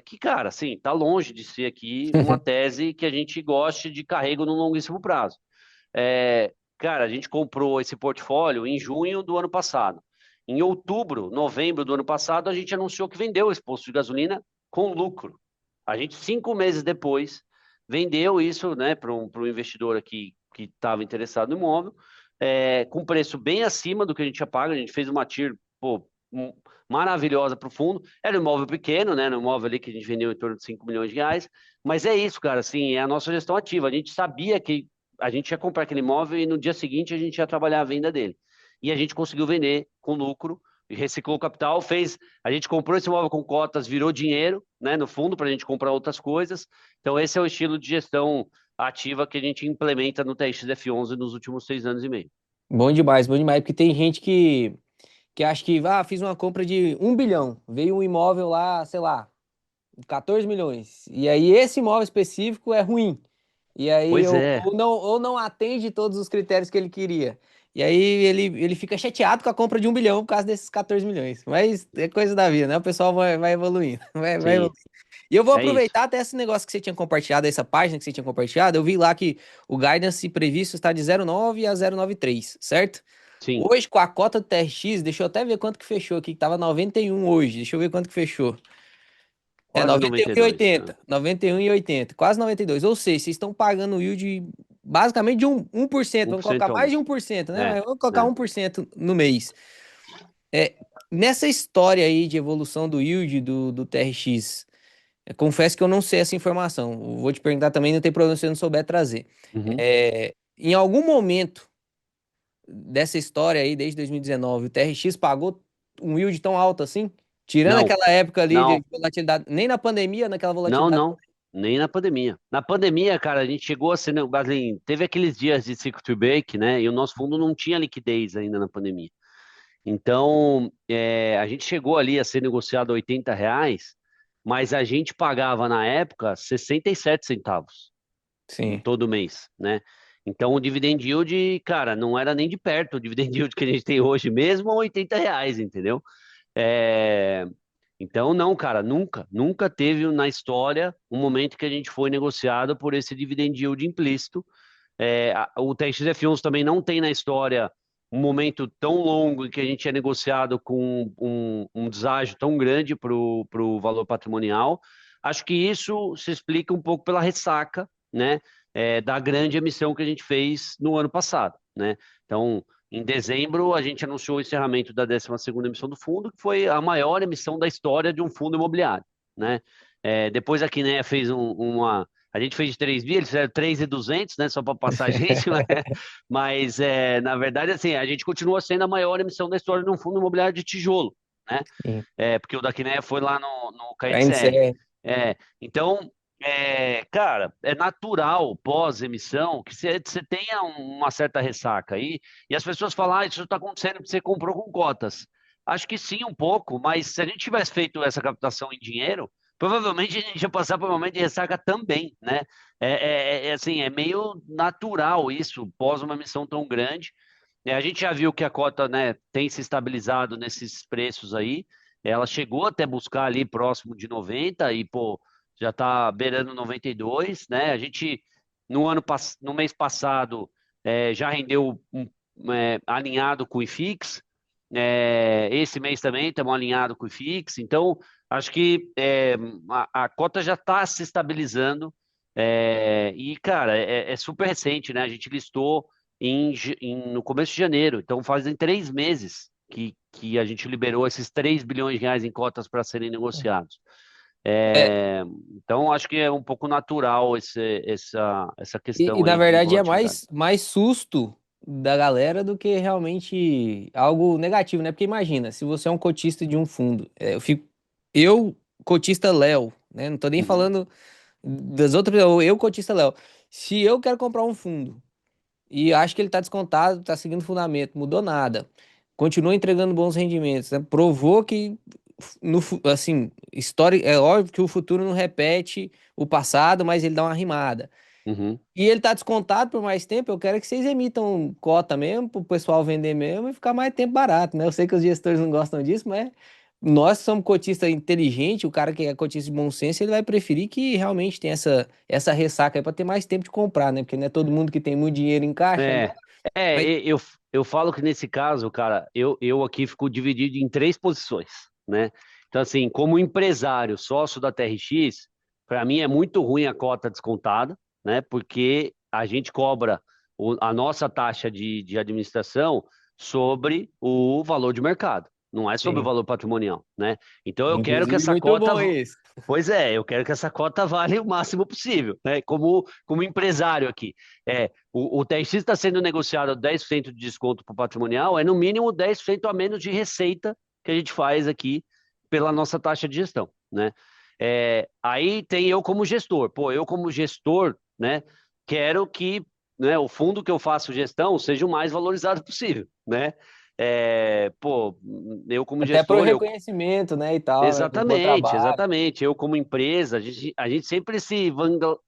[SPEAKER 2] Que, cara, assim, tá longe de ser aqui uma tese que a gente goste de carrego no longuíssimo prazo. Cara, a gente comprou esse portfólio em junho do ano passado. Em outubro, novembro do ano passado, a gente anunciou que vendeu esse posto de gasolina com lucro. A gente, 5 meses depois, vendeu isso, né, para um investidor aqui que estava interessado no imóvel, com preço bem acima do que a gente já paga. A gente fez uma TIR, pô, maravilhosa para o fundo. Era um imóvel pequeno, né? Um imóvel ali que a gente vendeu em torno de 5 milhões de reais. Mas é isso, cara, assim, é a nossa gestão ativa. A gente sabia que a gente ia comprar aquele imóvel e no dia seguinte a gente ia trabalhar a venda dele. E a gente conseguiu vender com lucro, reciclou o capital, a gente comprou esse imóvel com cotas, virou dinheiro, né, no fundo para a gente comprar outras coisas. Então esse é o estilo de gestão ativa que a gente implementa no TXF11 nos últimos 6 anos e meio.
[SPEAKER 1] Bom demais, porque tem gente que acha que, fiz uma compra de 1 bilhão, veio um imóvel lá, sei lá, 14 milhões, e aí esse imóvel específico é ruim, e aí
[SPEAKER 2] Pois é,
[SPEAKER 1] ou não atende todos os critérios que ele queria, e aí ele fica chateado com a compra de 1 bilhão por causa desses 14 milhões, mas é coisa da vida, né? O pessoal vai evoluindo, vai
[SPEAKER 2] sim,
[SPEAKER 1] evoluindo. E eu vou
[SPEAKER 2] é isso.
[SPEAKER 1] aproveitar até esse negócio que você tinha compartilhado, essa página que você tinha compartilhado, eu vi lá que o guidance previsto está de 0,9 a 0,93, certo?
[SPEAKER 2] Sim,
[SPEAKER 1] Hoje, com a cota do TRX, deixa eu até ver quanto que fechou aqui, que tava 91 hoje. Deixa eu ver quanto que fechou. É
[SPEAKER 2] quase 92.
[SPEAKER 1] 91,80. 91,80. Quase 92. Ou seja, vocês estão pagando yield basicamente de 1%.
[SPEAKER 2] um
[SPEAKER 1] Vamos
[SPEAKER 2] por cento
[SPEAKER 1] colocar
[SPEAKER 2] ao
[SPEAKER 1] mais de
[SPEAKER 2] ano.
[SPEAKER 1] 1%, né?
[SPEAKER 2] É,
[SPEAKER 1] Mas vamos colocar
[SPEAKER 2] é.
[SPEAKER 1] 1% no mês. É, nessa história aí de evolução do yield do TRX, confesso que eu não sei essa informação. Eu vou te perguntar também, não tem problema se você não souber trazer.
[SPEAKER 2] Uhum.
[SPEAKER 1] Em algum momento dessa história aí, desde 2019, o TRX pagou um yield tão alto assim? Tirando
[SPEAKER 2] Não,
[SPEAKER 1] aquela época ali de
[SPEAKER 2] não,
[SPEAKER 1] volatilidade, nem na pandemia, naquela
[SPEAKER 2] não,
[SPEAKER 1] volatilidade.
[SPEAKER 2] não, nem na pandemia. Na pandemia, cara, a gente chegou a ser, assim, teve aqueles dias de circuit break, né? E o nosso fundo não tinha liquidez ainda na pandemia. Então, a gente chegou ali a ser negociado a R$ 80, mas a gente pagava na época 67 centavos em
[SPEAKER 1] Sim.
[SPEAKER 2] todo mês, né? Então, o dividend yield, cara, não era nem de perto o dividend yield que a gente tem hoje, mesmo a R$ 80, entendeu? É, Então, não, cara, nunca teve na história um momento que a gente foi negociado por esse dividend yield implícito. O TXF11 também não tem na história um momento tão longo em que a gente é negociado com um deságio tão grande para o valor patrimonial. Acho que isso se explica um pouco pela ressaca, né, da grande emissão que a gente fez no ano passado, né? Então, em dezembro, a gente anunciou o encerramento da 12ª emissão do fundo, que foi a maior emissão da história de um fundo imobiliário, né? Depois a Kinea fez uma a gente fez de 3 bi, eles fizeram 3.200, né? Só para passar a gente, né? Mas na verdade, assim, a gente continua sendo a maior emissão da história de um fundo imobiliário de tijolo, né?
[SPEAKER 1] Sim.
[SPEAKER 2] Porque o da Kinea foi lá no KNCR.
[SPEAKER 1] KNCR.
[SPEAKER 2] Então, cara, é natural pós-emissão que você tenha uma certa ressaca aí, e as pessoas falam, isso está acontecendo porque você comprou com cotas. Acho que sim, um pouco, mas se a gente tivesse feito essa captação em dinheiro, provavelmente a gente ia passar por um momento de ressaca também, né? Assim, é meio natural isso, pós uma emissão tão grande. A gente já viu que a cota, né, tem se estabilizado nesses preços aí. Ela chegou até buscar ali próximo de 90 e, pô, já está beirando 92, né? A gente, no mês passado, já rendeu alinhado com o IFIX. Esse mês também estamos alinhado com o IFIX. Então, acho que a cota já está se estabilizando. E, cara, é super recente, né? A gente listou no começo de janeiro. Então, fazem 3 meses que a gente liberou esses R$ 3 bilhões em cotas para serem negociados.
[SPEAKER 1] É,
[SPEAKER 2] É, então, acho que é um pouco natural essa
[SPEAKER 1] e,
[SPEAKER 2] questão
[SPEAKER 1] na
[SPEAKER 2] aí de
[SPEAKER 1] verdade é
[SPEAKER 2] volatilidade.
[SPEAKER 1] mais susto da galera do que realmente algo negativo, né? Porque imagina, se você é um cotista de um fundo, eu, cotista Léo, né? Não tô nem
[SPEAKER 2] Uhum,
[SPEAKER 1] falando das outras, eu cotista Léo. Se eu quero comprar um fundo e acho que ele tá descontado, tá seguindo fundamento, mudou nada, continua entregando bons rendimentos, né? Provou que assim, história, é óbvio que o futuro não repete o passado, mas ele dá uma rimada.
[SPEAKER 2] uhum.
[SPEAKER 1] E ele tá descontado por mais tempo, eu quero que vocês emitam cota mesmo, pro pessoal vender mesmo e ficar mais tempo barato, né? Eu sei que os gestores não gostam disso, mas nós que somos cotista inteligente, o cara que é cotista de bom senso, ele vai preferir que realmente tenha essa ressaca aí pra ter mais tempo de comprar, né? Porque não é todo mundo que tem muito dinheiro em caixa, né?
[SPEAKER 2] É,
[SPEAKER 1] Mas,
[SPEAKER 2] eu falo que nesse caso, cara, eu aqui fico dividido em três posições, né? Então, assim, como empresário, sócio da TRX, para mim é muito ruim a cota descontada, né? Porque a gente cobra a nossa taxa de administração sobre o valor de mercado, não é sobre o
[SPEAKER 1] sim.
[SPEAKER 2] valor patrimonial, né? Então, eu quero que
[SPEAKER 1] Inclusive,
[SPEAKER 2] essa
[SPEAKER 1] muito
[SPEAKER 2] cota
[SPEAKER 1] bom isso.
[SPEAKER 2] Pois é, eu quero que essa cota valha o máximo possível, né? Como empresário aqui. O TRX está sendo negociado 10% de desconto para o patrimonial, é no mínimo 10% a menos de receita que a gente faz aqui pela nossa taxa de gestão, né? Aí tem eu como gestor. Pô, eu como gestor, né, quero que, né, o fundo que eu faço gestão seja o mais valorizado possível, né? Pô, eu como
[SPEAKER 1] Até pro
[SPEAKER 2] gestor, eu
[SPEAKER 1] reconhecimento, né, e tal, né, pelo bom
[SPEAKER 2] Exatamente,
[SPEAKER 1] trabalho.
[SPEAKER 2] exatamente. Eu, como empresa, a gente sempre se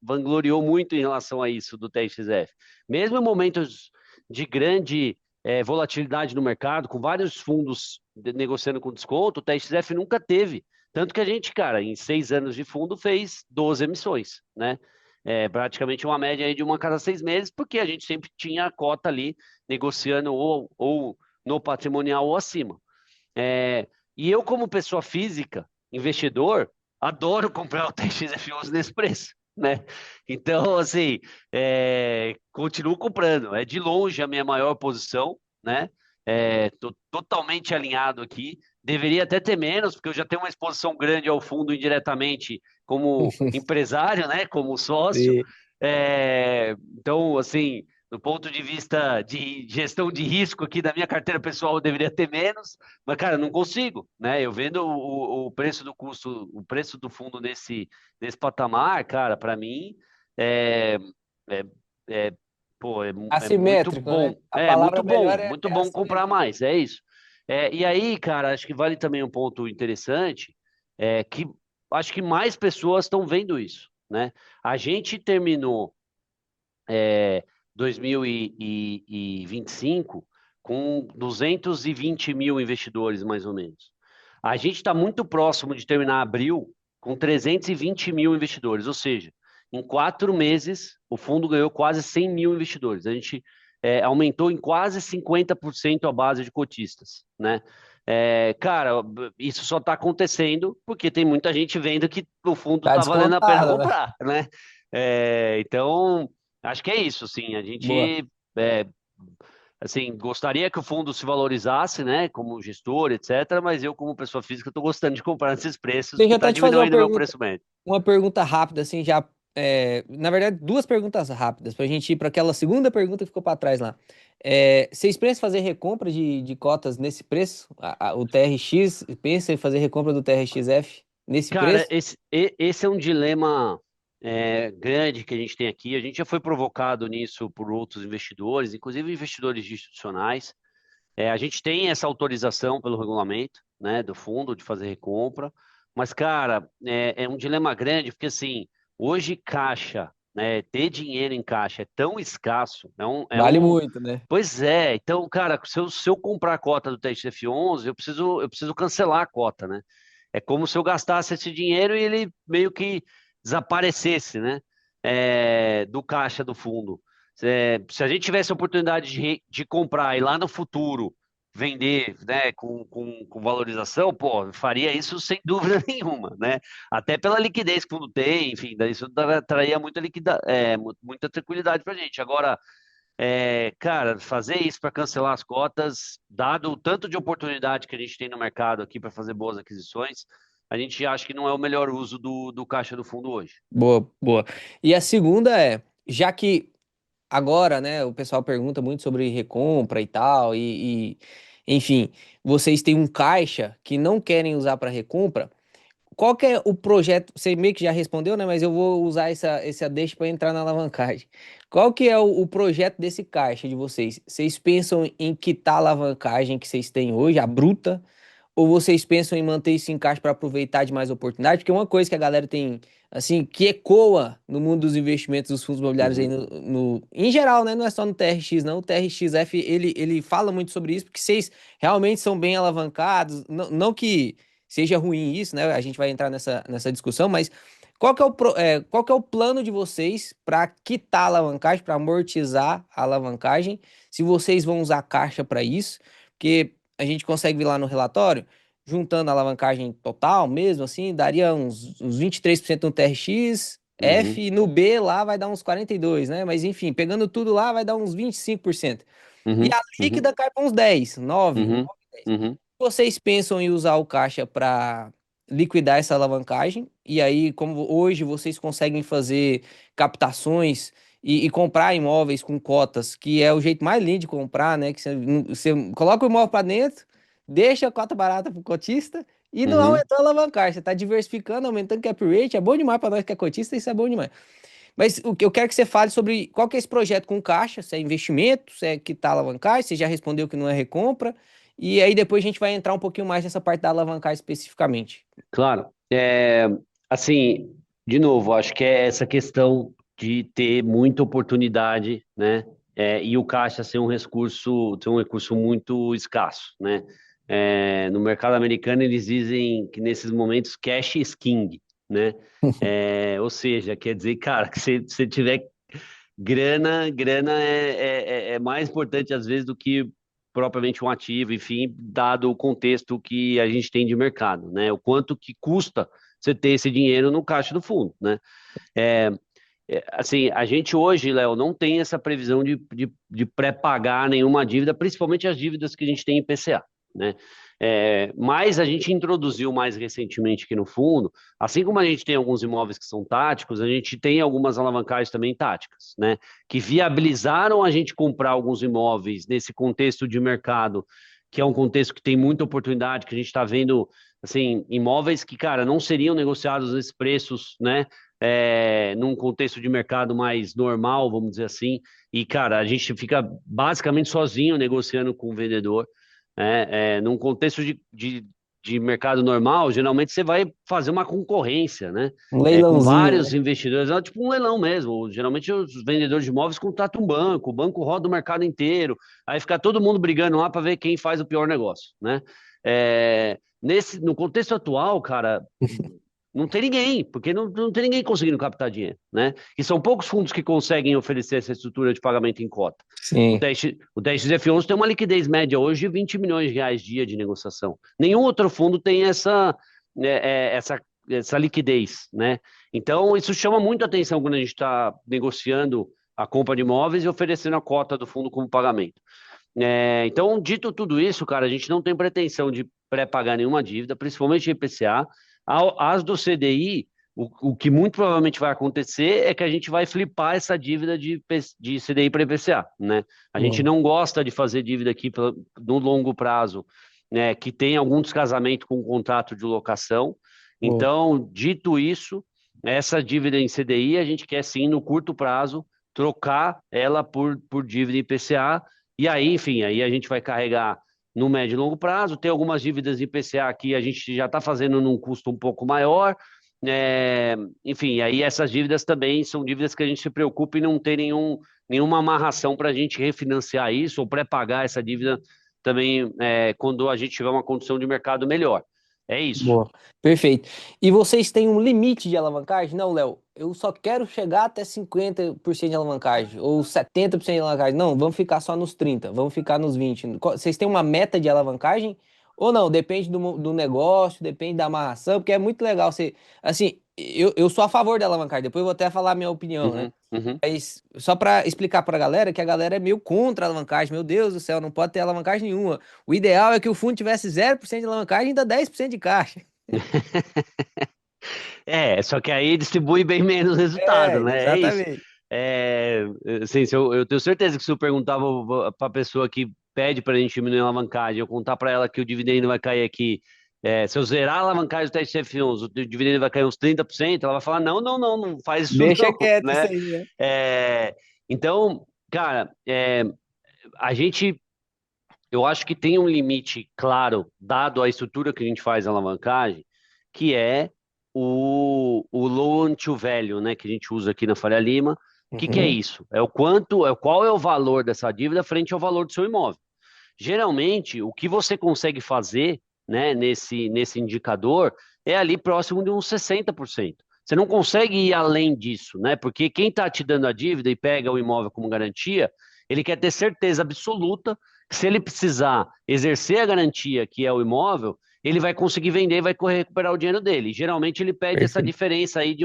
[SPEAKER 2] vangloriou muito em relação a isso do TXF. Mesmo em momentos de grande volatilidade no mercado, com vários fundos negociando com desconto, o TXF nunca teve. Tanto que a gente, cara, em 6 anos de fundo, fez 12 emissões, né? Praticamente uma média aí de uma a cada 6 meses, porque a gente sempre tinha a cota ali negociando ou no patrimonial ou acima. É, e eu, como pessoa física, investidor, adoro comprar o TXF11 nesse preço, né? Então, assim, continuo comprando. É de longe a minha maior posição, né? Tô totalmente alinhado aqui. Deveria até ter menos, porque eu já tenho uma exposição grande ao fundo indiretamente como empresário, né? Como sócio.
[SPEAKER 1] Sim.
[SPEAKER 2] Então, assim, do ponto de vista de gestão de risco aqui da minha carteira pessoal, eu deveria ter menos, mas, cara, não consigo, né? Eu vendo o preço do custo, o preço do fundo nesse patamar, cara, para mim é, é, é, pô, é
[SPEAKER 1] Assimétrico, né? A palavra melhor
[SPEAKER 2] muito
[SPEAKER 1] é
[SPEAKER 2] bom comprar
[SPEAKER 1] assimetria.
[SPEAKER 2] mais, é isso. E aí, cara, acho que vale também um ponto interessante, que acho que mais pessoas estão vendo isso, né? A gente terminou é, 2025 com 220 mil investidores, mais ou menos. A gente está muito próximo de terminar abril com 320 mil investidores, ou seja, em 4 meses o fundo ganhou quase 100 mil investidores. A gente aumentou em quase 50% a base de cotistas, né? Cara, isso só está acontecendo porque tem muita gente vendo que o fundo
[SPEAKER 1] Tá
[SPEAKER 2] está valendo a pena
[SPEAKER 1] descontado, né?
[SPEAKER 2] comprar, né? Então, acho que é isso, assim, a
[SPEAKER 1] Boa.
[SPEAKER 2] gente é, assim, gostaria que o fundo se valorizasse, né, como gestor, etc., mas eu, como pessoa física, estou gostando de comprar nesses preços,
[SPEAKER 1] Deixa
[SPEAKER 2] que
[SPEAKER 1] eu
[SPEAKER 2] está
[SPEAKER 1] até te fazer
[SPEAKER 2] diminuindo o meu preço médio.
[SPEAKER 1] uma pergunta rápida, assim, já. Na verdade, duas perguntas rápidas, pra gente ir para aquela segunda pergunta que ficou para trás lá. Vocês pensam em fazer recompra de cotas nesse preço? O TRX, pensa em fazer recompra do TRXF nesse
[SPEAKER 2] Cara,
[SPEAKER 1] preço?
[SPEAKER 2] esse é um dilema grande que a gente tem aqui. A gente já foi provocado nisso por outros investidores, inclusive investidores institucionais. A gente tem essa autorização pelo regulamento, né, do fundo de fazer recompra, mas, cara, é um dilema grande, porque, assim, hoje caixa, né, ter dinheiro em caixa é tão escasso,
[SPEAKER 1] Vale muito, né?
[SPEAKER 2] Pois é, então, cara, se eu comprar a cota do TXF11, eu preciso cancelar a cota, né? É como se eu gastasse esse dinheiro e ele meio que desaparecesse, né? Do caixa do fundo. Se a gente tivesse a oportunidade de comprar e lá no futuro vender, né, com valorização, pô, faria isso sem dúvida nenhuma, né? Até pela liquidez que o fundo tem, enfim, daí isso traria muita tranquilidade para a gente. Agora, cara, fazer isso para cancelar as cotas, dado o tanto de oportunidade que a gente tem no mercado aqui para fazer boas aquisições, a gente acha que não é o melhor uso do caixa do fundo hoje.
[SPEAKER 1] Boa, boa. E a segunda já que agora, né, o pessoal pergunta muito sobre recompra e tal, enfim, vocês têm um caixa que não querem usar para recompra. Qual que é o projeto? Você meio que já respondeu, né? Mas eu vou usar essa deixa para entrar na alavancagem. Qual que é o projeto desse caixa de vocês? Vocês pensam em quitar a alavancagem que vocês têm hoje, a bruta? Ou vocês pensam em manter isso em caixa para aproveitar de mais oportunidade? Porque uma coisa que a galera tem, assim, que ecoa no mundo dos investimentos dos fundos imobiliários aí
[SPEAKER 2] Uhum,
[SPEAKER 1] em geral, né? Não é só no TRX, não. O TRXF, ele fala muito sobre isso, porque vocês realmente são bem alavancados. Não, não que seja ruim isso, né? A gente vai entrar nessa discussão, mas qual que é o plano de vocês para quitar a alavancagem, para amortizar a alavancagem? Se vocês vão usar caixa para isso, porque a gente consegue ver lá no relatório, juntando a alavancagem total mesmo, assim, daria uns 23% no TRX, F,
[SPEAKER 2] uhum,
[SPEAKER 1] e no B lá vai dar uns 42%, né? Mas enfim, pegando tudo lá vai dar uns 25%. E
[SPEAKER 2] uhum,
[SPEAKER 1] a
[SPEAKER 2] uhum,
[SPEAKER 1] líquida cai para uns 10, 9,
[SPEAKER 2] uhum,
[SPEAKER 1] 9, 10.
[SPEAKER 2] uhum,
[SPEAKER 1] Vocês pensam em usar o caixa para liquidar essa alavancagem? E aí, como hoje vocês conseguem fazer captações e comprar imóveis com cotas, que é o jeito mais lindo de comprar, né? Que você coloca o imóvel para dentro, deixa a cota barata pro cotista e não
[SPEAKER 2] uhum.
[SPEAKER 1] aumentou a alavancagem. Você está diversificando, aumentando cap rate, é bom demais para nós que é cotista, isso é bom demais. Mas o que eu quero que você fale sobre qual que é esse projeto com caixa, se é investimento, se é quitar alavancagem, você já respondeu que não é recompra, e aí depois a gente vai entrar um pouquinho mais nessa parte da alavancagem especificamente.
[SPEAKER 2] Claro. Assim, de novo, acho que é essa questão de ter muita oportunidade, né? E o caixa ser um recurso muito escasso, né? No mercado americano, eles dizem que nesses momentos cash is king, né? Ou seja, quer dizer, cara, que se você tiver grana é mais importante às vezes do que propriamente um ativo, enfim, dado o contexto que a gente tem de mercado, né? O quanto que custa você ter esse dinheiro no caixa do fundo, né? É, assim, a gente hoje, Léo, não tem essa previsão de pré-pagar nenhuma dívida, principalmente as dívidas que a gente tem em PCA, né? Mas a gente introduziu mais recentemente aqui no fundo, assim como a gente tem alguns imóveis que são táticos, a gente tem algumas alavancagens também táticas, né? Que viabilizaram a gente comprar alguns imóveis nesse contexto de mercado, que é um contexto que tem muita oportunidade, que a gente está vendo, assim, imóveis que, cara, não seriam negociados nesses preços, né? Num contexto de mercado mais normal, vamos dizer assim, e, cara, a gente fica basicamente sozinho negociando com o vendedor. Num contexto de mercado normal, geralmente você vai fazer uma concorrência, né?
[SPEAKER 1] Um
[SPEAKER 2] Com
[SPEAKER 1] leilãozinho,
[SPEAKER 2] vários
[SPEAKER 1] né?
[SPEAKER 2] investidores, é tipo um leilão mesmo. Geralmente os vendedores de imóveis contratam um banco, o banco roda o mercado inteiro, aí fica todo mundo brigando lá para ver quem faz o pior negócio, né? No contexto atual, cara, não tem ninguém, porque não tem ninguém conseguindo captar dinheiro, né? E são poucos fundos que conseguem oferecer essa estrutura de pagamento em cota. O
[SPEAKER 1] Sim.
[SPEAKER 2] 10, o 10XF11 tem uma liquidez média hoje de 20 milhões de reais dia de negociação. Nenhum outro fundo tem essa liquidez, né? Então, isso chama muito atenção quando a gente está negociando a compra de imóveis e oferecendo a cota do fundo como pagamento. Então, dito tudo isso, cara, a gente não tem pretensão de pré-pagar nenhuma dívida, principalmente IPCA. As do CDI, o que muito provavelmente vai acontecer é que a gente vai flipar essa dívida de CDI para IPCA, né? A gente
[SPEAKER 1] Boa,
[SPEAKER 2] não gosta de fazer dívida aqui no longo prazo, né, que tem algum descasamento com o contrato de locação.
[SPEAKER 1] boa.
[SPEAKER 2] Então, dito isso, essa dívida em CDI, a gente quer sim, no curto prazo, trocar ela por dívida IPCA, e aí, enfim, aí a gente vai carregar no médio e longo prazo. Tem algumas dívidas de IPCA que a gente já está fazendo num custo um pouco maior. Enfim, aí essas dívidas também são dívidas que a gente se preocupa em não ter nenhuma amarração para a gente refinanciar isso ou pré-pagar essa dívida também quando a gente tiver uma condição de mercado melhor. É isso.
[SPEAKER 1] Boa, perfeito. E vocês têm um limite de alavancagem? Não, Léo, eu só quero chegar até 50% de alavancagem, ou 70% de alavancagem. Não, vamos ficar só nos 30, vamos ficar nos 20. Vocês têm uma meta de alavancagem? Ou não? Depende do negócio, depende da amarração, porque é muito legal você. Assim, eu sou a favor da alavancagem, depois eu vou até falar a minha opinião, né?
[SPEAKER 2] Uhum, uhum.
[SPEAKER 1] Mas só para explicar para a galera que a galera é meio contra a alavancagem. Meu Deus do céu, não pode ter alavancagem nenhuma. O ideal é que o fundo tivesse 0% de alavancagem e ainda 10% de caixa.
[SPEAKER 2] Só que aí distribui bem menos resultado,
[SPEAKER 1] É,
[SPEAKER 2] né? É isso.
[SPEAKER 1] exatamente.
[SPEAKER 2] É, assim, se eu tenho certeza que se eu perguntar para a pessoa que pede para a gente diminuir a alavancagem, eu contar para ela que o dividendo vai cair aqui, se eu zerar a alavancagem do TSF11, o dividendo vai cair uns 30%, ela vai falar, não, não, não, não faz isso
[SPEAKER 1] Deixa
[SPEAKER 2] não,
[SPEAKER 1] quieto isso
[SPEAKER 2] né?
[SPEAKER 1] aí, né?
[SPEAKER 2] É, então, cara, a gente, eu acho que tem um limite claro, dado a estrutura que a gente faz a alavancagem, que é o loan to value, né, que a gente usa aqui na Faria Lima. O que é
[SPEAKER 1] Uhum,
[SPEAKER 2] isso? É o quanto, qual é o valor dessa dívida frente ao valor do seu imóvel. Geralmente, o que você consegue fazer, né, nesse indicador é ali próximo de uns 60%. Você não consegue ir além disso, né? Porque quem está te dando a dívida e pega o imóvel como garantia, ele quer ter certeza absoluta que se ele precisar exercer a garantia, que é o imóvel, ele vai conseguir vender e vai recuperar o dinheiro dele. Geralmente ele pede essa
[SPEAKER 1] perfeito.
[SPEAKER 2] diferença aí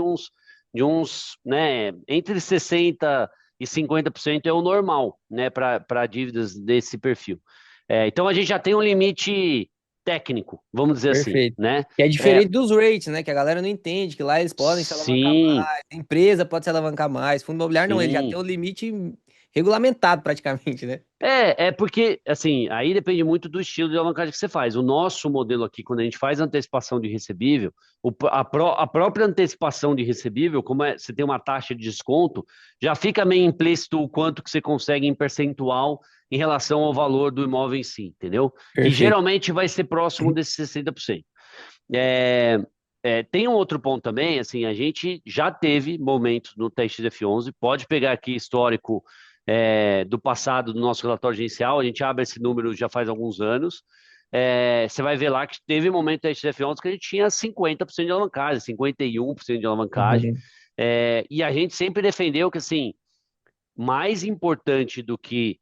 [SPEAKER 2] né, entre 60 e 50% é o normal, né, para dívidas desse perfil. Então a gente já tem um limite técnico, vamos dizer assim,
[SPEAKER 1] Perfeito.
[SPEAKER 2] né?
[SPEAKER 1] Que é
[SPEAKER 2] É,
[SPEAKER 1] diferente dos rates, né? Que a galera não entende, que lá eles podem se alavancar
[SPEAKER 2] sim,
[SPEAKER 1] mais, a empresa pode se alavancar mais, fundo imobiliário não, ele já tem
[SPEAKER 2] sim.
[SPEAKER 1] o limite regulamentado praticamente, né?
[SPEAKER 2] É porque, assim, aí depende muito do estilo de alavancagem que você faz. O nosso modelo aqui, quando a gente faz antecipação de recebível, a própria antecipação de recebível, como você tem uma taxa de desconto, já fica meio implícito o quanto que você consegue em percentual em relação ao valor do imóvel em si, entendeu? Que
[SPEAKER 1] Perfeito.
[SPEAKER 2] geralmente vai ser próximo desses 60%. É, tem um outro ponto também, assim, a gente já teve momentos no TXF11, pode pegar aqui histórico do passado do nosso relatório gerencial, a gente abre esse número já faz alguns anos, você vai ver lá que teve momento no TXF11 que a gente tinha 50% de alavancagem, 51% de alavancagem,
[SPEAKER 1] Uhum.
[SPEAKER 2] e a gente sempre defendeu que, assim, mais importante do que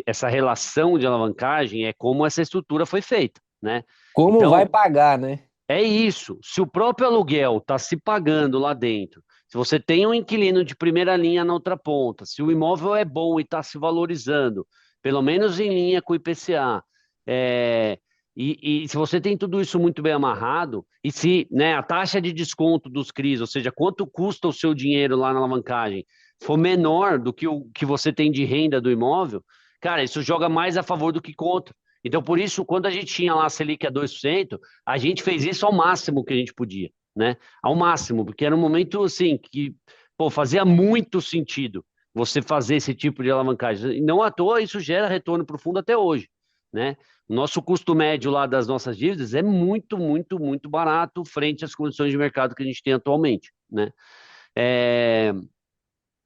[SPEAKER 2] essa relação de alavancagem é como essa estrutura foi feita, né?
[SPEAKER 1] Como vai
[SPEAKER 2] Então,
[SPEAKER 1] pagar, né?
[SPEAKER 2] é isso. Se o próprio aluguel está se pagando lá dentro, se você tem um inquilino de primeira linha na outra ponta, se o imóvel é bom e está se valorizando, pelo menos em linha com o IPCA, É, e se você tem tudo isso muito bem amarrado, e se, né, a taxa de desconto dos CRIs, ou seja, quanto custa o seu dinheiro lá na alavancagem, for menor do que o que você tem de renda do imóvel, cara, isso joga mais a favor do que contra. Então, por isso, quando a gente tinha lá a Selic a 2%, a gente fez isso ao máximo que a gente podia, né? Ao máximo, porque era um momento, assim, que, pô, fazia muito sentido você fazer esse tipo de alavancagem. E não à toa, isso gera retorno para o fundo até hoje, né? O nosso custo médio lá das nossas dívidas é muito, muito, muito barato frente às condições de mercado que a gente tem atualmente, né? É,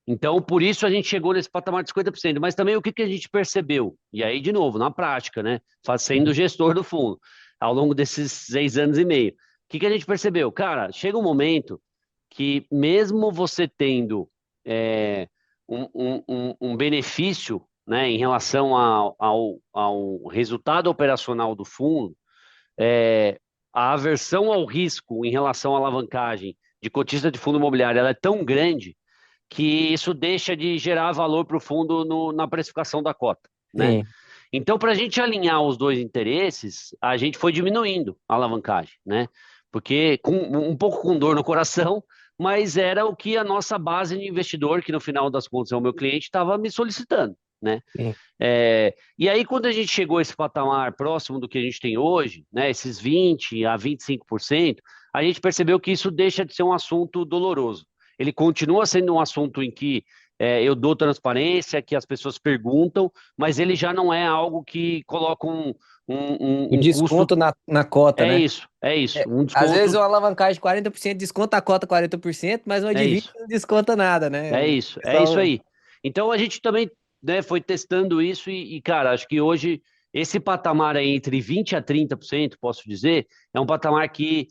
[SPEAKER 2] então, por isso a gente chegou nesse patamar de 50%. Mas também o que que a gente percebeu? E aí, de novo, na prática, né? Sendo gestor do fundo, ao longo desses 6 anos e meio. O que que a gente percebeu? Cara, chega um momento que mesmo você tendo é, um benefício, né, em relação ao resultado operacional do fundo, é, a aversão ao risco em relação à alavancagem de cotista de fundo imobiliário ela é tão grande que isso deixa de gerar valor para o fundo na precificação da cota, né?
[SPEAKER 1] Sim.
[SPEAKER 2] Então, para a gente alinhar os dois interesses, a gente foi diminuindo a alavancagem, né? Porque com um pouco com dor no coração, mas era o que a nossa base de investidor, que no final das contas é o meu cliente, estava me solicitando, né?
[SPEAKER 1] Sim.
[SPEAKER 2] E aí, quando a gente chegou a esse patamar próximo do que a gente tem hoje, né, esses 20 a 25%, a gente percebeu que isso deixa de ser um assunto doloroso. Ele continua sendo um assunto em que eu dou transparência, que as pessoas perguntam, mas ele já não é algo que coloca
[SPEAKER 1] O
[SPEAKER 2] um custo.
[SPEAKER 1] desconto na cota, né?
[SPEAKER 2] É isso,
[SPEAKER 1] É,
[SPEAKER 2] um
[SPEAKER 1] às vezes
[SPEAKER 2] desconto,
[SPEAKER 1] uma alavancagem de 40% desconta a cota 40%, mas uma
[SPEAKER 2] é
[SPEAKER 1] de 20
[SPEAKER 2] isso.
[SPEAKER 1] não desconta nada, né? O
[SPEAKER 2] É isso
[SPEAKER 1] pessoal.
[SPEAKER 2] aí. Então a gente também, né, foi testando isso cara, acho que hoje esse patamar aí entre 20 a 30%, posso dizer, é um patamar que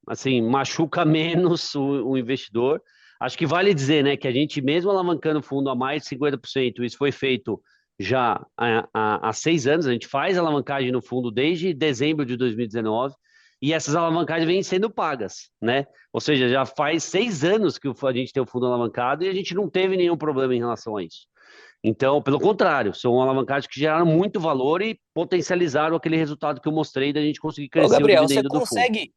[SPEAKER 2] assim, machuca menos o investidor. Acho que vale dizer, né, que a gente mesmo alavancando o fundo a mais de 50%, isso foi feito já há 6 anos, a gente faz alavancagem no fundo desde dezembro de 2019, e essas alavancagens vêm sendo pagas, né? Ou seja, já faz 6 anos que a gente tem o fundo alavancado e a gente não teve nenhum problema em relação a isso. Então, pelo contrário, são alavancagens que geraram muito valor e potencializaram aquele resultado que eu mostrei da gente conseguir
[SPEAKER 1] Ô,
[SPEAKER 2] crescer o
[SPEAKER 1] Gabriel, você
[SPEAKER 2] dividendo do fundo.
[SPEAKER 1] consegue.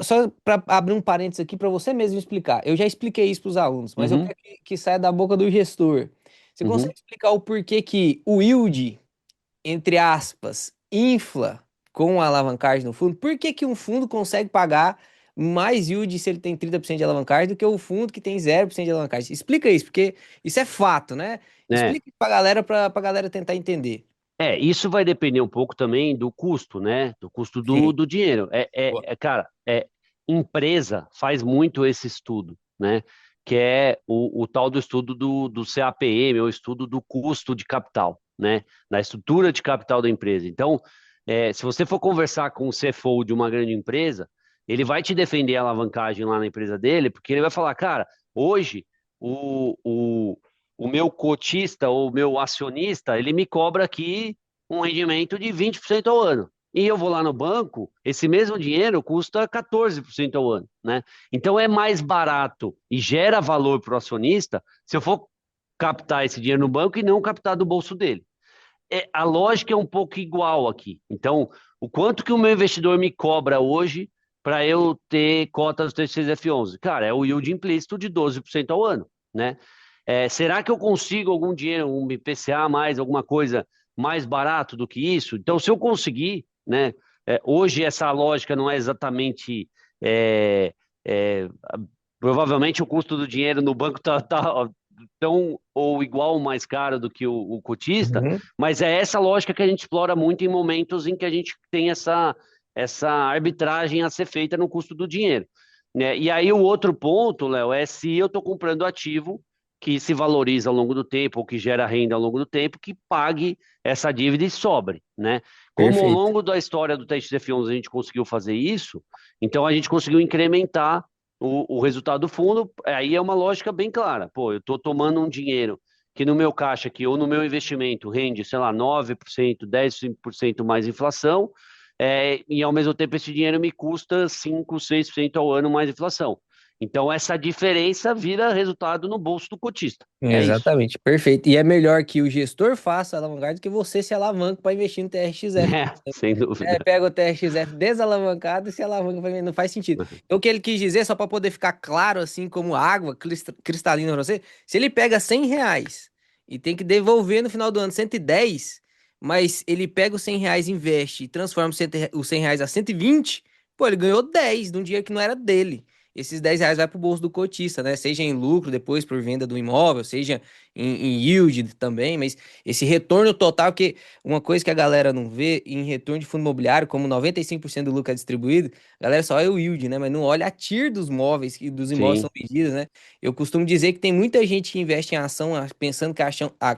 [SPEAKER 1] Só para abrir um parênteses aqui para você mesmo explicar. Eu já expliquei isso para os alunos, mas eu
[SPEAKER 2] Uhum,
[SPEAKER 1] quero que saia da boca do gestor. Você consegue
[SPEAKER 2] uhum.
[SPEAKER 1] explicar o porquê que o yield, entre aspas, infla com a alavancagem no fundo? Por que que um fundo consegue pagar mais yield se ele tem 30% de alavancagem do que o fundo que tem 0% de alavancagem? Explica isso, porque isso é fato, né?
[SPEAKER 2] É,
[SPEAKER 1] Explica pra galera, pra galera tentar entender.
[SPEAKER 2] isso vai depender um pouco também do custo, né? Do custo
[SPEAKER 1] Sim.
[SPEAKER 2] do dinheiro.
[SPEAKER 1] Boa.
[SPEAKER 2] Cara, empresa faz muito esse estudo, né? Que é o tal do estudo do CAPM, ou estudo do custo de capital, né? Da estrutura de capital da empresa. Então, se você for conversar com o CFO de uma grande empresa, ele vai te defender a alavancagem lá na empresa dele, porque ele vai falar, cara, hoje o, o, o meu cotista ou o meu acionista, ele me cobra aqui um rendimento de 20% ao ano. E eu vou lá no banco, esse mesmo dinheiro custa 14% ao ano, né? Então é mais barato e gera valor para o acionista se eu for captar esse dinheiro no banco e não captar do bolso dele. A lógica é um pouco igual aqui. Então, o quanto que o meu investidor me cobra hoje para eu ter cotas do TXF11? Cara, é o yield implícito de 12% ao ano, né? Será que eu consigo algum dinheiro, um IPCA a mais, alguma coisa mais barato do que isso? Então, se eu conseguir, né? Hoje essa lógica não é exatamente é, é, provavelmente o custo do dinheiro no banco tá tão ou igual ou mais caro do que o cotista,
[SPEAKER 1] Uhum.
[SPEAKER 2] mas é essa lógica que a gente explora muito em momentos em que a gente tem essa arbitragem a ser feita no custo do dinheiro, né? E aí o outro ponto, Léo, é se eu estou comprando ativo que se valoriza ao longo do tempo ou que gera renda ao longo do tempo, que pague essa dívida e sobre, né? Como ao
[SPEAKER 1] Perfeito.
[SPEAKER 2] longo da história do TXF11 a gente conseguiu fazer isso, então a gente conseguiu incrementar o resultado do fundo, aí é uma lógica bem clara. Pô, eu estou tomando um dinheiro que no meu caixa aqui, ou no meu investimento rende, sei lá, 9%, 10% mais inflação, e ao mesmo tempo esse dinheiro me custa 5, 6% ao ano mais inflação. Então, essa diferença vira resultado no bolso do cotista. É isso.
[SPEAKER 1] Exatamente, perfeito. E é melhor que o gestor faça a alavancagem do que você se alavanque para investir no TRXF.
[SPEAKER 2] É, sem
[SPEAKER 1] É,
[SPEAKER 2] dúvida.
[SPEAKER 1] pega o TRXF desalavancado e se alavanca pra mim, não faz sentido. Então, o que ele quis dizer, só para poder ficar claro, assim como água cristalina pra você, se ele pega R$ 100 e tem que devolver no final do ano 110, mas ele pega os R$ 100, investe e transforma os R$ 100 a 120, pô, ele ganhou 10 de um dia que não era dele. Esses R$ 10 vai pro bolso do cotista, né? Seja em lucro depois por venda do imóvel, seja em yield também, mas esse retorno total que uma coisa que a galera não vê em retorno de fundo imobiliário, como 95% do lucro é distribuído, a galera só olha o yield, né? Mas não olha a TIR dos móveis, que dos imóveis
[SPEAKER 2] Sim,
[SPEAKER 1] são vendidos, né? Eu costumo dizer que tem muita gente que investe em ação pensando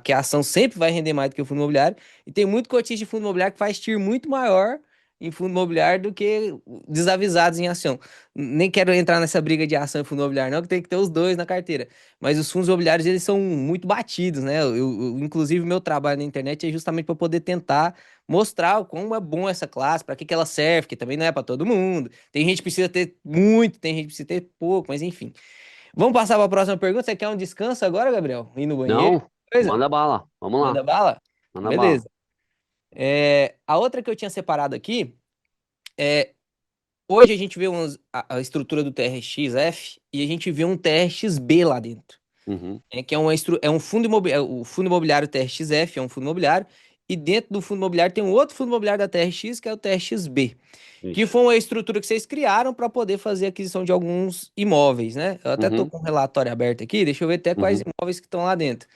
[SPEAKER 1] que a ação sempre vai render mais do que o fundo imobiliário, e tem muito cotista de fundo imobiliário que faz TIR muito maior em fundo imobiliário do que desavisados em ação. Nem quero entrar nessa briga de ação e fundo imobiliário, não, que tem que ter os dois na carteira. Mas os fundos imobiliários, eles são muito batidos, né? Inclusive, o meu trabalho na internet é justamente para poder tentar mostrar o quão é bom essa classe, para que que ela serve, que também não é para todo mundo. Tem gente que precisa ter muito, tem gente que precisa ter pouco, mas enfim. Vamos passar para a próxima pergunta. Você quer um descanso agora, Gabriel? Ir no banheiro?
[SPEAKER 2] não,
[SPEAKER 1] Coisa?
[SPEAKER 2] manda bala. Vamos lá,
[SPEAKER 1] Manda bala?
[SPEAKER 2] manda bala.
[SPEAKER 1] Beleza. A outra que eu tinha separado aqui é. Hoje a gente vê a estrutura do TRX-F e a gente vê um TRX-B lá dentro.
[SPEAKER 2] Uhum,
[SPEAKER 1] Que é, é um fundo imobiliário, o fundo imobiliário TRX-F é um fundo imobiliário, e dentro do fundo imobiliário tem um outro fundo imobiliário da TRX, que é o TRX-B, que
[SPEAKER 2] isso.
[SPEAKER 1] foi uma estrutura que vocês criaram para poder fazer aquisição de alguns imóveis, né? Eu até tô
[SPEAKER 2] Uhum,
[SPEAKER 1] com um relatório aberto aqui, deixa eu ver até quais
[SPEAKER 2] uhum.
[SPEAKER 1] imóveis que estão lá dentro.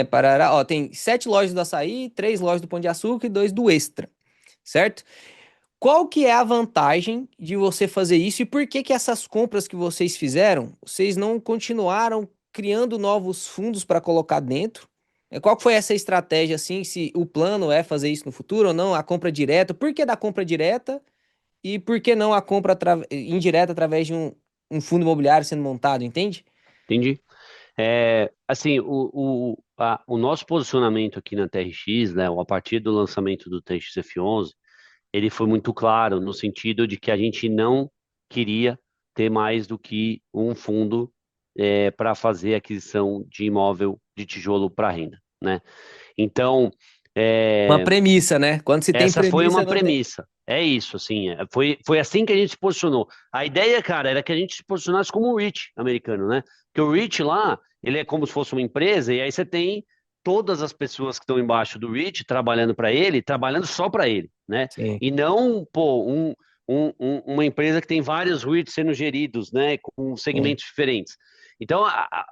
[SPEAKER 1] Parará, ó, tem 7 lojas do Açaí, 3 lojas do Pão de Açúcar e 2 do Extra, certo? Qual que é a vantagem de você fazer isso e por que que essas compras que vocês fizeram, vocês não continuaram criando novos fundos para colocar dentro? Qual que foi essa estratégia assim, se o plano é fazer isso no futuro ou não, a compra direta? Por que da compra direta e por que não a compra indireta através de um fundo imobiliário sendo montado, entende?
[SPEAKER 2] Entendi. Assim, o nosso posicionamento aqui na TRX, né, a partir do lançamento do TRX F11, ele foi muito claro no sentido de que a gente não queria ter mais do que um fundo para fazer aquisição de imóvel de tijolo para renda, né? Então,
[SPEAKER 1] Uma
[SPEAKER 2] é,
[SPEAKER 1] premissa, né? Quando se tem
[SPEAKER 2] essa foi
[SPEAKER 1] premissa,
[SPEAKER 2] uma
[SPEAKER 1] não tem.
[SPEAKER 2] premissa. É isso, assim, foi assim que a gente se posicionou. A ideia, cara, era que a gente se posicionasse como o REIT americano, né? Porque o REIT lá, ele é como se fosse uma empresa, e aí você tem todas as pessoas que estão embaixo do REIT trabalhando para ele, trabalhando só para ele, né?
[SPEAKER 1] Sim.
[SPEAKER 2] E não, pô, uma empresa que tem vários REITs sendo geridos, né, com
[SPEAKER 1] Sim.
[SPEAKER 2] segmentos diferentes. Então,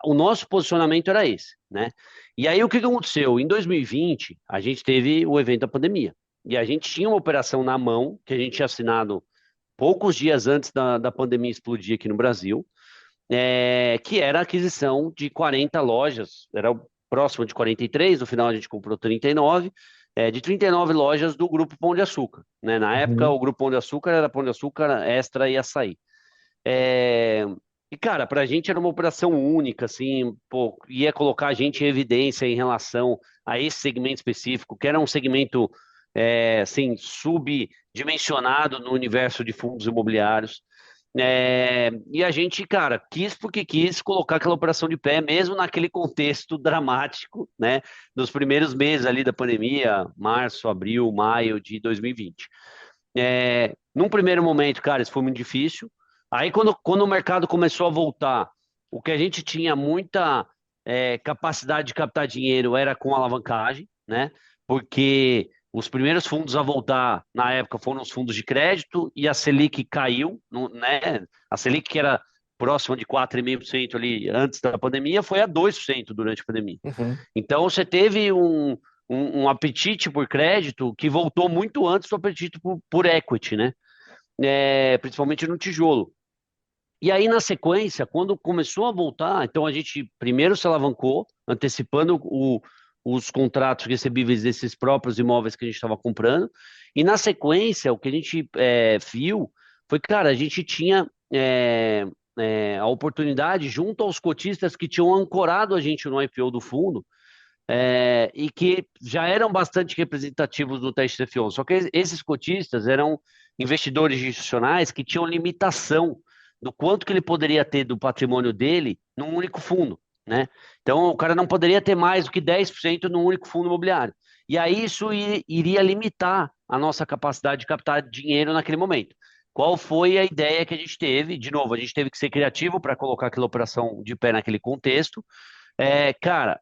[SPEAKER 2] o nosso posicionamento era esse, né? E aí, o que que aconteceu? Em 2020, a gente teve o evento da pandemia. E a gente tinha uma operação na mão, que a gente tinha assinado poucos dias antes da pandemia explodir aqui no Brasil, que era a aquisição de 40 lojas, era próximo de 43, no final a gente comprou 39, de 39 lojas do Grupo Pão de Açúcar. Né? Na época,
[SPEAKER 1] Uhum.
[SPEAKER 2] o Grupo Pão de Açúcar era Pão de Açúcar, Extra e Açaí. É, E, cara, para a gente era uma operação única, assim, pô, ia colocar a gente em evidência em relação a esse segmento específico, que era um segmento, assim, subdimensionado no universo de fundos imobiliários. E a gente, cara, quis porque quis colocar aquela operação de pé, mesmo naquele contexto dramático, né, dos primeiros meses ali da pandemia, março, abril, maio de 2020. Num primeiro momento, cara, isso foi muito difícil. Aí, quando o mercado começou a voltar, o que a gente tinha muita capacidade de captar dinheiro era com alavancagem, né? Porque os primeiros fundos a voltar na época foram os fundos de crédito e a Selic caiu, né? A Selic, que era próxima de 4,5% ali antes da pandemia, foi a 2% durante a pandemia.
[SPEAKER 1] Uhum.
[SPEAKER 2] Então, você teve um apetite por crédito que voltou muito antes do apetite por equity, né? Principalmente no tijolo. E aí, na sequência, quando começou a voltar, então a gente primeiro se alavancou, antecipando os contratos recebíveis desses próprios imóveis que a gente estava comprando. E na sequência, o que a gente viu foi que, cara, a gente tinha a oportunidade, junto aos cotistas que tinham ancorado a gente no IPO do fundo, e que já eram bastante representativos do teste TFO. Só que esses cotistas eram investidores institucionais que tinham limitação do quanto que ele poderia ter do patrimônio dele num único fundo, né? Então, o cara não poderia ter mais do que 10% num único fundo imobiliário. E aí isso iria limitar a nossa capacidade de captar dinheiro naquele momento. Qual foi a ideia que a gente teve? De novo, a gente teve que ser criativo para colocar aquela operação de pé naquele contexto. Cara,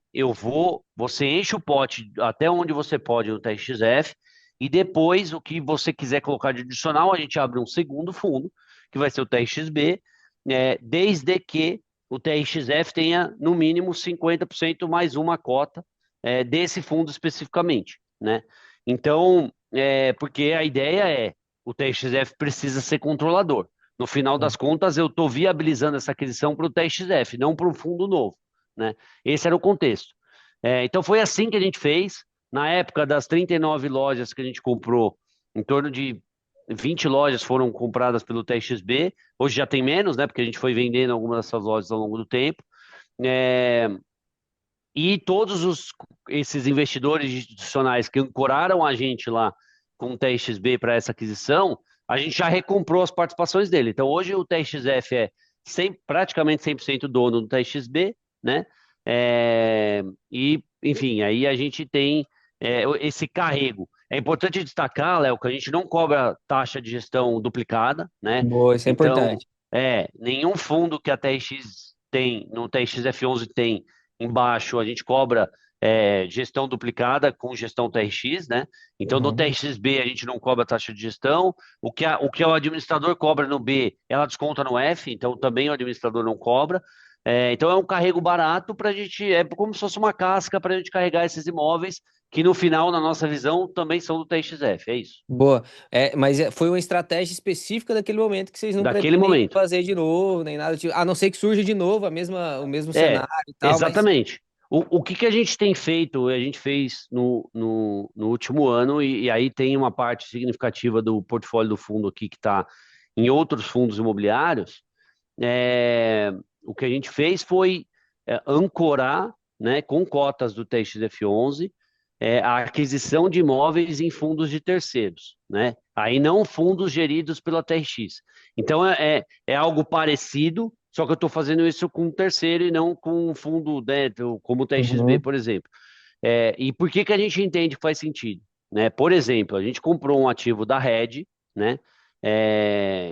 [SPEAKER 2] você enche o pote até onde você pode no TXF e depois o que você quiser colocar de adicional, a gente abre um segundo fundo, que vai ser o TXB, desde que o TXF tenha no mínimo 50% mais uma cota desse fundo especificamente, né? Então, porque a ideia o TXF precisa ser controlador. No final das contas, eu estou viabilizando essa aquisição para o TXF, não para um fundo novo, né? Esse era o contexto. Então foi assim que a gente fez. Na época das 39 lojas que a gente comprou, em torno de 20 lojas foram compradas pelo TXB. Hoje já tem menos, né? Porque a gente foi vendendo algumas dessas lojas ao longo do tempo. É, e esses investidores institucionais que ancoraram a gente lá com o TXB para essa aquisição, a gente já recomprou as participações dele. Então hoje o TXF é praticamente 100% dono do TXB, né? É, enfim, aí a gente tem esse carrego. É importante destacar, Léo, que a gente não cobra taxa de gestão duplicada, né?
[SPEAKER 1] Boa, isso é
[SPEAKER 2] Então,
[SPEAKER 1] importante.
[SPEAKER 2] nenhum fundo que a TRX tem, no TXF11 tem embaixo, a gente cobra gestão duplicada com gestão TRX, né? Então, no
[SPEAKER 1] Uhum.
[SPEAKER 2] TRXB a gente não cobra taxa de gestão. O que o administrador cobra no B, ela desconta no F, então também o administrador não cobra. Então, é um carrego barato para a gente, é como se fosse uma casca para a gente carregar esses imóveis, que no final, na nossa visão, também são do TXF, é isso.
[SPEAKER 1] Boa. Mas foi uma estratégia específica daquele momento que vocês não
[SPEAKER 2] Daquele
[SPEAKER 1] pretendem
[SPEAKER 2] momento.
[SPEAKER 1] fazer de novo, nem nada, a não ser que surja de novo o mesmo
[SPEAKER 2] É,
[SPEAKER 1] cenário e tal, mas.
[SPEAKER 2] exatamente. O que que a gente tem feito, a gente fez no último ano, e aí tem uma parte significativa do portfólio do fundo aqui que está em outros fundos imobiliários. O que a gente fez foi ancorar, né, com cotas do TXF11, a aquisição de imóveis em fundos de terceiros, né? Aí não fundos geridos pela TRX. Então é algo parecido, só que eu estou fazendo isso com um terceiro e não com um fundo, né, como o TXB,
[SPEAKER 1] Uhum.
[SPEAKER 2] por exemplo. E por que que a gente entende que faz sentido? Né? Por exemplo, a gente comprou um ativo da Red, né?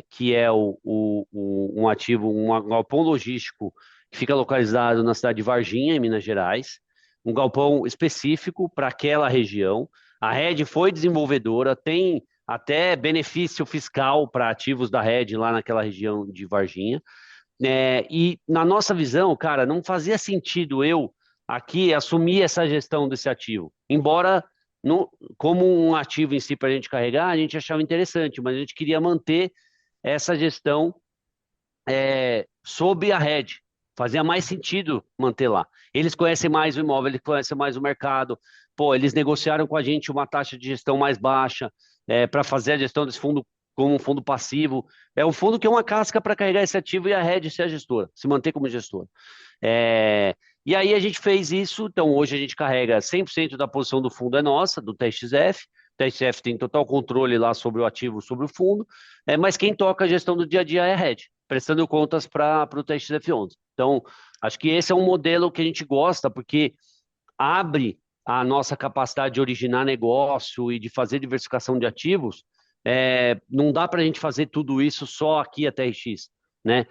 [SPEAKER 2] Que é um ativo, um galpão logístico que fica localizado na cidade de Varginha, em Minas Gerais, um galpão específico para aquela região. A Red foi desenvolvedora, tem até benefício fiscal para ativos da Red lá naquela região de Varginha. E na nossa visão, cara, não fazia sentido eu aqui assumir essa gestão desse ativo. Embora, como um ativo em si para a gente carregar, a gente achava interessante, mas a gente queria manter essa gestão sob a rede. Fazia mais sentido manter lá. Eles conhecem mais o imóvel, eles conhecem mais o mercado. Pô, eles negociaram com a gente uma taxa de gestão mais baixa para fazer a gestão desse fundo como um fundo passivo. É um fundo que é uma casca para carregar esse ativo e a rede ser a gestora, se manter como gestora. É, e aí a gente fez isso, então hoje a gente carrega 100% da posição do fundo é nossa, do TXF. O TXF tem total controle lá sobre o ativo, sobre o fundo, mas quem toca a gestão do dia a dia é a rede, prestando contas para o TXF11. Então, acho que esse é um modelo que a gente gosta, porque abre a nossa capacidade de originar negócio e de fazer diversificação de ativos. Não dá para a gente fazer tudo isso só aqui a TRX, né?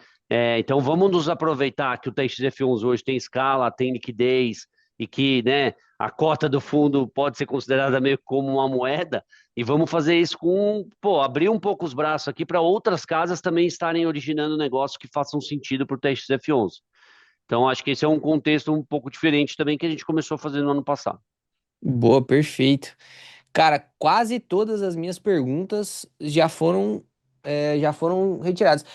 [SPEAKER 2] Então vamos nos aproveitar que o TXF11 hoje tem escala, tem liquidez e que, né, a cota do fundo pode ser considerada meio como uma moeda e vamos fazer isso abrir um pouco os braços aqui para outras casas também estarem originando negócios que façam sentido para o TXF11. Então, acho que esse é um contexto um pouco diferente também que a gente começou a fazer no ano passado.
[SPEAKER 1] Boa, perfeito. Cara, quase todas as minhas perguntas já foram retiradas.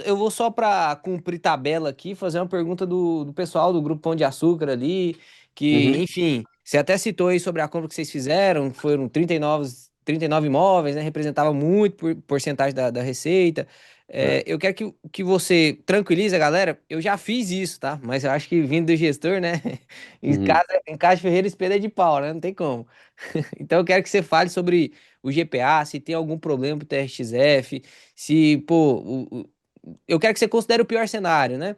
[SPEAKER 1] Eu vou só para cumprir tabela aqui, fazer uma pergunta do pessoal do Grupo Pão de Açúcar ali, que,
[SPEAKER 2] Uhum,
[SPEAKER 1] enfim, você até citou aí sobre a compra que vocês fizeram, foram 39 imóveis, né? Representava muito porcentagem da receita. Eu quero que você tranquilize a galera. Eu já fiz isso, tá? Mas eu acho que vindo do gestor, né?
[SPEAKER 2] uhum.
[SPEAKER 1] Em casa de ferreiro, espelho é de pau, né? Não tem como. Então eu quero que você fale sobre o GPA, se tem algum problema pro TRXF, se, pô, eu quero que você considere o pior cenário, né?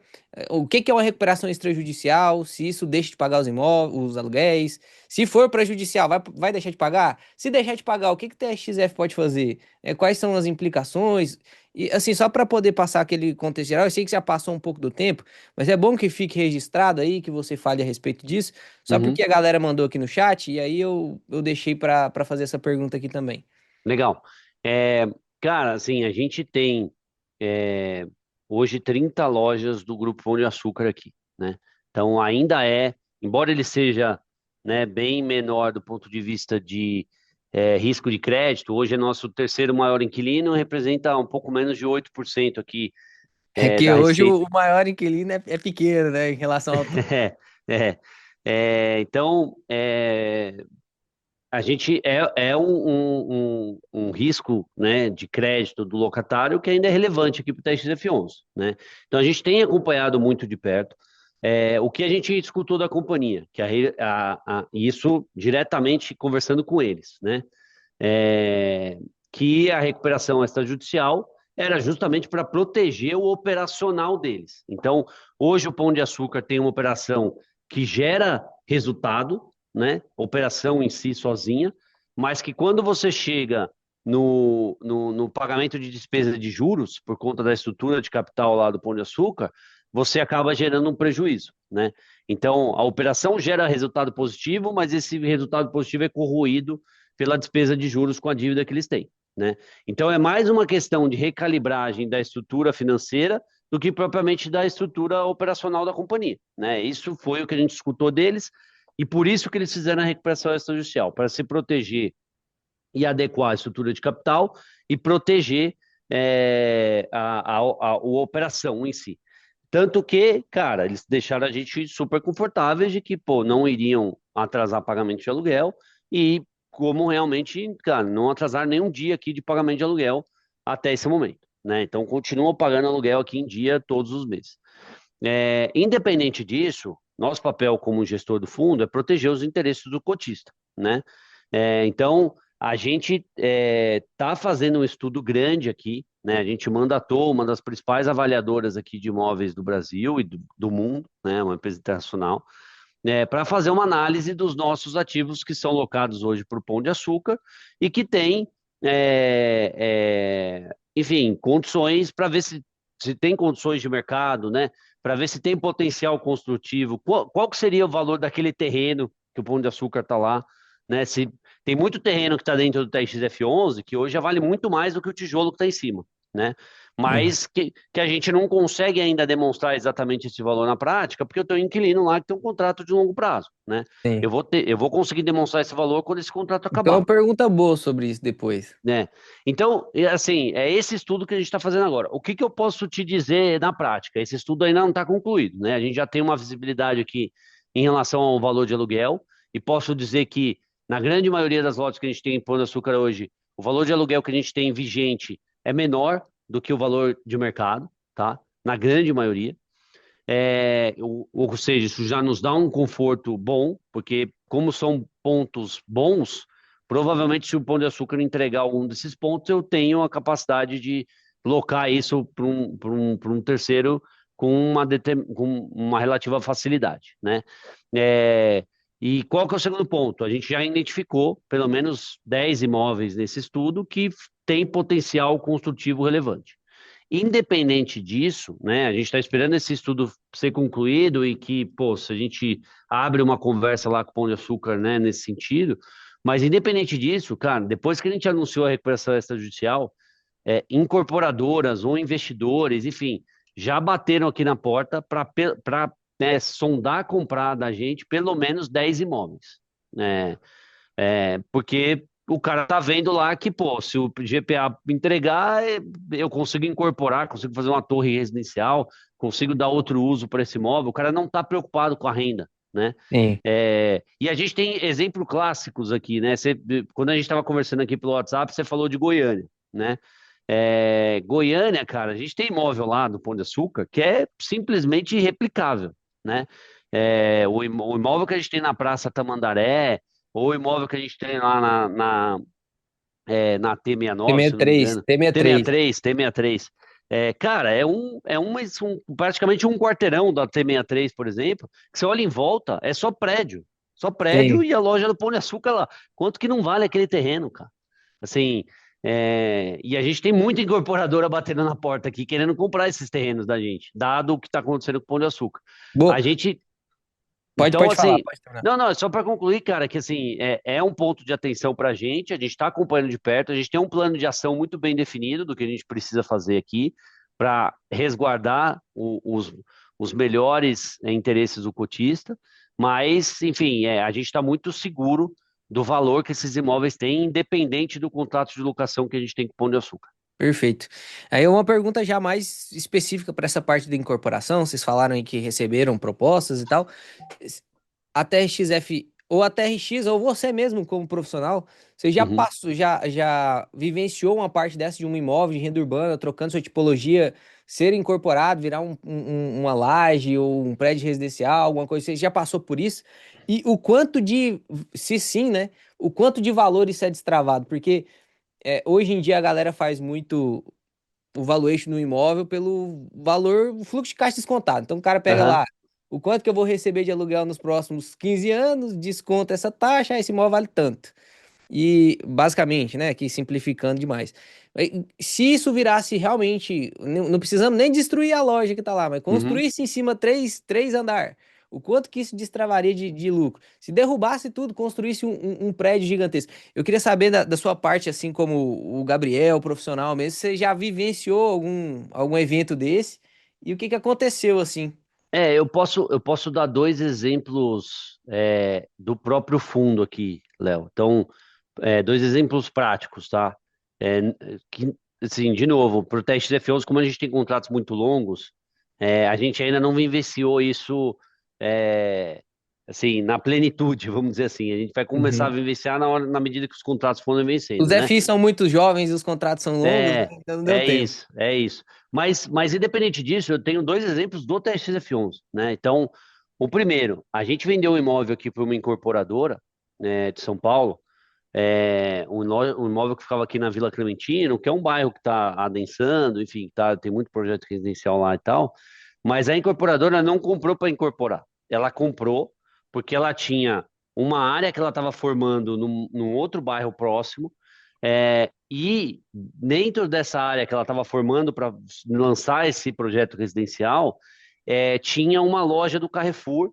[SPEAKER 1] O que que é uma recuperação extrajudicial? Se isso deixa de pagar os imóveis, os aluguéis? Se for prejudicial, vai deixar de pagar? Se deixar de pagar, o que que o TSXF pode fazer? Quais são as implicações? E assim, só para poder passar aquele contexto geral, eu sei que já passou um pouco do tempo, mas é bom que fique registrado aí, que você fale a respeito disso, só
[SPEAKER 2] Uhum,
[SPEAKER 1] porque a galera mandou aqui no chat, e aí eu deixei para fazer essa pergunta aqui também.
[SPEAKER 2] legal. É, cara, assim, a gente tem é, hoje 30 lojas do Grupo Pão de Açúcar aqui, né? Então ainda embora ele seja, né, bem menor do ponto de vista de risco de crédito, hoje é nosso terceiro maior inquilino, representa um pouco menos de 8% aqui
[SPEAKER 1] É que
[SPEAKER 2] da
[SPEAKER 1] hoje
[SPEAKER 2] receita.
[SPEAKER 1] o maior inquilino é pequeno, né, em relação ao todo.
[SPEAKER 2] É, então, a gente um risco, né, de crédito do locatário que ainda é relevante aqui para o TXF11, né? Então a gente tem acompanhado muito de perto o que a gente escutou da companhia, que isso diretamente conversando com eles, né? É, que a recuperação extrajudicial era justamente para proteger o operacional deles. Então, hoje o Pão de Açúcar tem uma operação que gera resultado, né? Operação em si sozinha, mas que quando você chega no pagamento de despesa de juros, por conta da estrutura de capital lá do Pão de Açúcar, você acaba gerando um prejuízo, né? Então, a operação gera resultado positivo, mas esse resultado positivo é corroído pela despesa de juros com a dívida que eles têm, né? Então, é mais uma questão de recalibragem da estrutura financeira do que propriamente da estrutura operacional da companhia, né? Isso foi o que a gente escutou deles e por isso que eles fizeram a recuperação extrajudicial, para se proteger e adequar a estrutura de capital e proteger a operação em si. Tanto que, cara, eles deixaram a gente super confortáveis de que, pô, não iriam atrasar pagamento de aluguel e como realmente, cara, não atrasaram nenhum dia aqui de pagamento de aluguel até esse momento, né? Então, continuam pagando aluguel aqui em dia todos os meses. Independente disso, nosso papel como gestor do fundo é proteger os interesses do cotista, né? Então, a gente está fazendo um estudo grande aqui, né? A gente mandatou uma das principais avaliadoras aqui de imóveis do Brasil e do mundo, né? Uma empresa internacional, para fazer uma análise dos nossos ativos que são locados hoje para o Pão de Açúcar e que tem, enfim, condições para ver se tem condições de mercado, né? Para ver se tem potencial construtivo, qual que seria o valor daquele terreno que o Pão de Açúcar está lá, né? Se tem muito terreno que está dentro do TXF11 que hoje já vale muito mais do que o tijolo que está em cima, né?
[SPEAKER 1] Sim,
[SPEAKER 2] Mas que a gente não consegue ainda demonstrar exatamente esse valor na prática, porque eu tenho um inquilino lá que tem um contrato de longo prazo, né?
[SPEAKER 1] sim.
[SPEAKER 2] Eu vou conseguir demonstrar esse valor quando esse contrato
[SPEAKER 1] Então,
[SPEAKER 2] acabar,
[SPEAKER 1] uma pergunta boa sobre isso depois.
[SPEAKER 2] né? Então, assim, é esse estudo que a gente está fazendo agora. O que que eu posso te dizer na prática? Esse estudo ainda não está concluído, né? A gente já tem uma visibilidade aqui em relação ao valor de aluguel e posso dizer que na grande maioria das lotes que a gente tem em Pão de Açúcar hoje, o valor de aluguel que a gente tem vigente é menor do que o valor de mercado, tá? Na grande maioria. Ou seja, isso já nos dá um conforto bom, porque como são pontos bons, provavelmente se o Pão de Açúcar entregar algum desses pontos, eu tenho a capacidade de locar isso para um terceiro com uma relativa facilidade, né? É, e qual que é o segundo ponto? A gente já identificou pelo menos 10 imóveis nesse estudo que têm potencial construtivo relevante. Independente disso, né, a gente está esperando esse estudo ser concluído e que, pô, se a gente abre uma conversa lá com o Pão de Açúcar, né, nesse sentido, mas independente disso, cara, depois que a gente anunciou a recuperação extrajudicial, incorporadoras ou investidores, enfim, já bateram aqui na porta para sondar comprar da gente pelo menos 10 imóveis, né? Porque o cara tá vendo lá que, pô, se o GPA entregar, eu consigo incorporar, consigo fazer uma torre residencial, consigo dar outro uso para esse imóvel. O cara não está preocupado com a renda, né?
[SPEAKER 1] Sim.
[SPEAKER 2] E a gente tem exemplos clássicos aqui, né? Quando a gente estava conversando aqui pelo WhatsApp, você falou de Goiânia, né? Goiânia, cara, a gente tem imóvel lá do Pão de Açúcar que é simplesmente irreplicável, né? O imóvel que a gente tem na Praça Tamandaré, ou o imóvel que a gente tem lá na T69, se eu não me
[SPEAKER 1] T63,
[SPEAKER 2] engano,
[SPEAKER 1] T63.
[SPEAKER 2] T63, T63. Cara, praticamente um quarteirão da T63, por exemplo, que você olha em volta, é só prédio. Só prédio
[SPEAKER 1] Sim.
[SPEAKER 2] e a loja do Pão de Açúcar lá. Quanto que não vale aquele terreno, cara? Assim, e a gente tem muita incorporadora batendo na porta aqui, querendo comprar esses terrenos da gente, dado o que está acontecendo com o Pão de Açúcar. A
[SPEAKER 1] Boa.
[SPEAKER 2] gente
[SPEAKER 1] Pode,
[SPEAKER 2] então,
[SPEAKER 1] pode falar,
[SPEAKER 2] assim,
[SPEAKER 1] pode terminar.
[SPEAKER 2] não, é só para concluir, cara, que assim, é um ponto de atenção para a gente está acompanhando de perto, a gente tem um plano de ação muito bem definido do que a gente precisa fazer aqui para resguardar os melhores interesses do cotista, mas, enfim, a gente está muito seguro do valor que esses imóveis têm, independente do contrato de locação que a gente tem com o Pão de Açúcar.
[SPEAKER 1] Perfeito. Aí uma pergunta já mais específica para essa parte da incorporação. Vocês falaram aí que receberam propostas e tal. A TRXF ou a TRX ou você mesmo como profissional, você já
[SPEAKER 2] Uhum.
[SPEAKER 1] passou, já vivenciou uma parte dessa de um imóvel de renda urbana, trocando sua tipologia, ser incorporado, virar uma laje ou um prédio residencial, alguma coisa, você já passou por isso? E o quanto de, se sim, né? O quanto de valor isso é destravado? Porque hoje em dia a galera faz muito o valuation no imóvel pelo valor, o fluxo de caixa descontado. Então o cara pega
[SPEAKER 2] Aham.
[SPEAKER 1] lá o quanto que eu vou receber de aluguel nos próximos 15 anos, desconta essa taxa, esse imóvel vale tanto. E basicamente, né, aqui simplificando demais. Se isso virasse realmente, não precisamos nem destruir a loja que tá lá, mas
[SPEAKER 2] Uhum.
[SPEAKER 1] construísse em cima três andar, o quanto que isso destravaria de lucro? Se derrubasse tudo, construísse um prédio gigantesco. Eu queria saber da sua parte, assim como o Gabriel, profissional mesmo, você já vivenciou algum evento desse? E o que que aconteceu, assim?
[SPEAKER 2] Eu posso dar dois exemplos do próprio fundo aqui, Léo. Então, dois exemplos práticos, tá? É, que, assim, de novo, para o teste de F11, como a gente tem contratos muito longos, a gente ainda não vivenciou isso, é, assim, na plenitude, vamos dizer assim. A gente vai começar a
[SPEAKER 1] Uhum.
[SPEAKER 2] vivenciar na medida que os contratos forem
[SPEAKER 1] Os
[SPEAKER 2] vencendo, né?
[SPEAKER 1] FIs são muito jovens e os contratos são longos, né?
[SPEAKER 2] É,
[SPEAKER 1] Então não deu
[SPEAKER 2] é
[SPEAKER 1] tempo.
[SPEAKER 2] isso, é isso. Mas independente disso, eu tenho dois exemplos do TXF11, né? Então, o primeiro, a gente vendeu um imóvel aqui para uma incorporadora, né, de São Paulo, um imóvel que ficava aqui na Vila Clementino, que é um bairro que está adensando, enfim, tem muito projeto residencial lá e tal, mas a incorporadora não comprou para incorporar. Ela comprou porque ela tinha uma área que ela estava formando num outro bairro próximo, e dentro dessa área que ela estava formando para lançar esse projeto residencial, tinha uma loja do Carrefour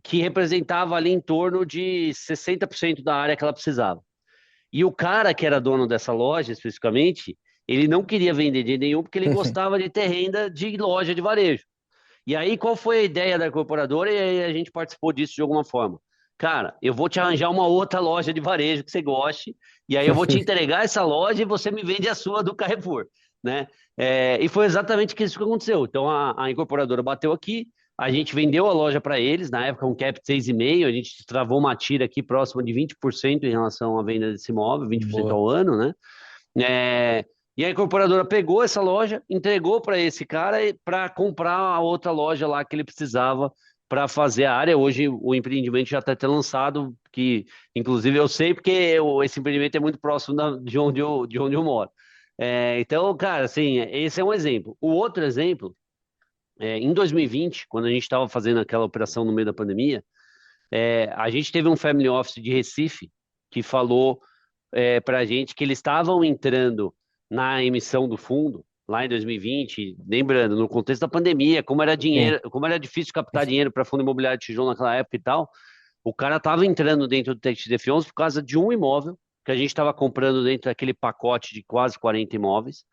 [SPEAKER 2] que representava ali em torno de 60% da área que ela precisava. E o cara que era dono dessa loja, especificamente, ele não queria vender de nenhum porque ele gostava de ter renda de loja de varejo. E aí, qual foi a ideia da incorporadora? E aí a gente participou disso de alguma forma. Cara, eu vou te arranjar uma outra loja de varejo que você goste, e aí eu vou te entregar essa loja e você me vende a sua do Carrefour, né? E foi exatamente isso que aconteceu. Então a incorporadora bateu aqui, a gente vendeu a loja para eles, na época um cap de 6,5, a gente travou uma tira aqui próxima de 20% em relação à venda desse imóvel, 20%
[SPEAKER 1] Boa.
[SPEAKER 2] ao ano, né? E a incorporadora pegou essa loja, entregou para esse cara para comprar a outra loja lá que ele precisava para fazer a área. Hoje o empreendimento já está até lançado, que inclusive eu sei porque esse empreendimento é muito próximo de onde eu moro. Então, cara, assim, esse é um exemplo. O outro exemplo, em 2020, quando a gente estava fazendo aquela operação no meio da pandemia, a gente teve um family office de Recife que falou para a gente que eles estavam entrando na emissão do fundo lá em 2020, lembrando, no contexto da pandemia, como era
[SPEAKER 1] Sim.
[SPEAKER 2] dinheiro, como era difícil captar dinheiro para fundo imobiliário de tijolo naquela época e tal, o cara estava entrando dentro do TXDF11 por causa de um imóvel que a gente estava comprando dentro daquele pacote de quase 40 imóveis,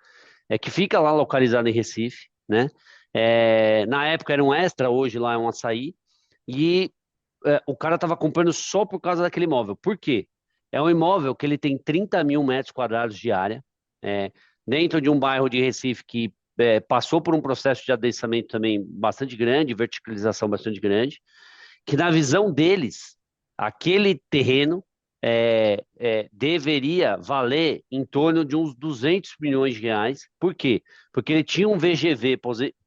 [SPEAKER 2] que fica lá localizado em Recife, né? Na época era um Extra, hoje lá é um Açaí, e o cara estava comprando só por causa daquele imóvel. Por quê? É um imóvel que ele tem 30 mil metros quadrados de área, é, dentro de um bairro de Recife que passou por um processo de adensamento também bastante grande, verticalização bastante grande, que na visão deles, aquele terreno deveria valer em torno de uns 200 milhões de reais. Por quê? Porque ele tinha um VGV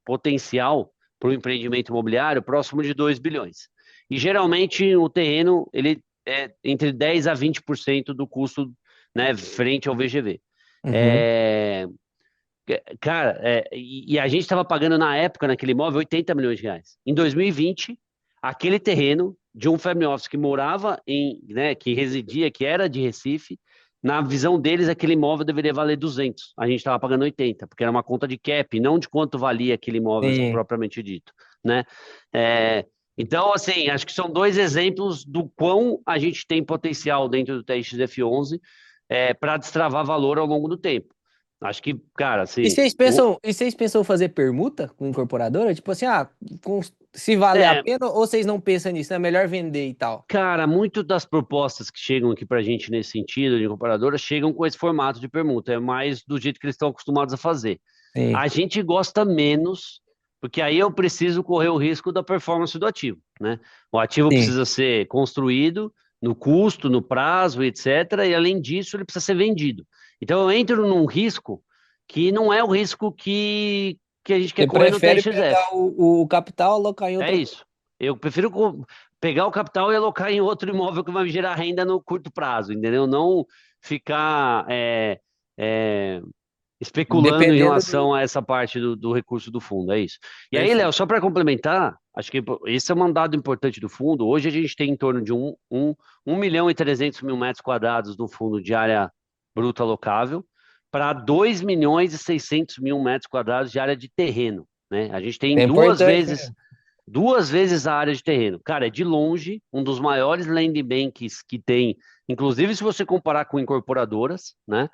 [SPEAKER 2] potencial para o empreendimento imobiliário próximo de 2 bilhões. E geralmente o terreno ele é entre 10 a 20% do custo, né, frente ao VGV.
[SPEAKER 1] Uhum.
[SPEAKER 2] É, Cara, e a gente estava pagando na época, naquele imóvel, 80 milhões de reais. Em 2020, aquele terreno de um family office que morava né, que residia, que era de Recife, na visão deles, aquele imóvel deveria valer 200. A gente estava pagando 80, porque era uma conta de cap, não de quanto valia aquele imóvel
[SPEAKER 1] Sim.
[SPEAKER 2] propriamente dito, né? É, então, assim, acho que são dois exemplos do quão a gente tem potencial dentro do TXF11 para destravar valor ao longo do tempo. Acho que, cara, assim,
[SPEAKER 1] E vocês pensam fazer permuta com incorporadora? Tipo assim, se valer a
[SPEAKER 2] é,
[SPEAKER 1] pena ou vocês não pensam nisso? É melhor vender e tal?
[SPEAKER 2] cara, muito das propostas que chegam aqui pra gente nesse sentido, de incorporadora, chegam com esse formato de permuta, é mais do jeito que eles estão acostumados a fazer.
[SPEAKER 1] Sim,
[SPEAKER 2] A gente gosta menos, porque aí eu preciso correr o risco da performance do ativo, né? O ativo
[SPEAKER 1] sim.
[SPEAKER 2] precisa ser construído no custo, no prazo, etc. E além disso, ele precisa ser vendido. Então eu entro num risco que não é o risco que a gente quer
[SPEAKER 1] Você
[SPEAKER 2] correr no
[SPEAKER 1] prefere pegar
[SPEAKER 2] TXF.
[SPEAKER 1] o capital, alocar em
[SPEAKER 2] É
[SPEAKER 1] outra coisa.
[SPEAKER 2] isso. Eu prefiro pegar o capital e alocar em outro imóvel que vai me gerar renda no curto prazo, entendeu? Não ficar é, especulando em
[SPEAKER 1] Dependendo
[SPEAKER 2] relação
[SPEAKER 1] do.
[SPEAKER 2] a essa parte do recurso do fundo, é isso. E aí, Léo,
[SPEAKER 1] Perfeito.
[SPEAKER 2] só para complementar, acho que esse é um dado importante do fundo. Hoje a gente tem em torno de 1 milhão e 300 mil metros quadrados no fundo de área bruta alocável para 2 milhões e 600 mil metros quadrados de área de terreno, né? A gente tem
[SPEAKER 1] É importante, né?
[SPEAKER 2] duas vezes a área de terreno. Cara, é de longe um dos maiores land banks que tem, inclusive se você comparar com incorporadoras, né?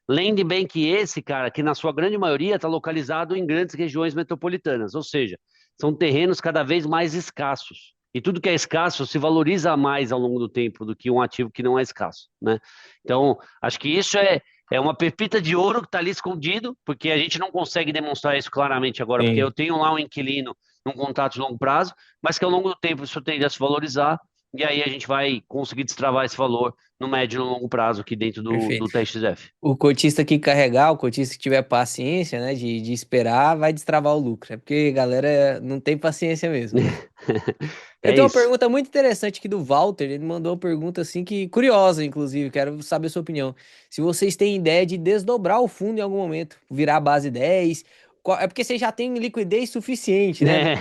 [SPEAKER 2] Land bank esse, cara, que na sua grande maioria está localizado em grandes regiões metropolitanas, ou seja, são terrenos cada vez mais escassos. E tudo que é escasso se valoriza mais ao longo do tempo do que um ativo que não é escasso, né? Então, acho que isso é uma pepita de ouro que está ali escondido, porque a gente não consegue demonstrar isso claramente agora, porque eu
[SPEAKER 1] Sim.
[SPEAKER 2] tenho lá um inquilino num contrato de longo prazo, mas que ao longo do tempo isso tende a se valorizar, e aí a gente vai conseguir destravar esse valor no médio e no longo prazo aqui dentro do
[SPEAKER 1] Perfeito.
[SPEAKER 2] TXF.
[SPEAKER 1] O cotista que carregar, o cotista que tiver paciência, né, de esperar, vai destravar o lucro. É porque a galera não tem paciência mesmo. Eu
[SPEAKER 2] É
[SPEAKER 1] tenho uma
[SPEAKER 2] isso.
[SPEAKER 1] pergunta muito interessante aqui do Walter. Ele mandou uma pergunta assim que curiosa, inclusive. Quero saber a sua opinião. Se vocês têm ideia de desdobrar o fundo em algum momento, virar a base 10, é porque vocês já têm liquidez suficiente, né?
[SPEAKER 2] É,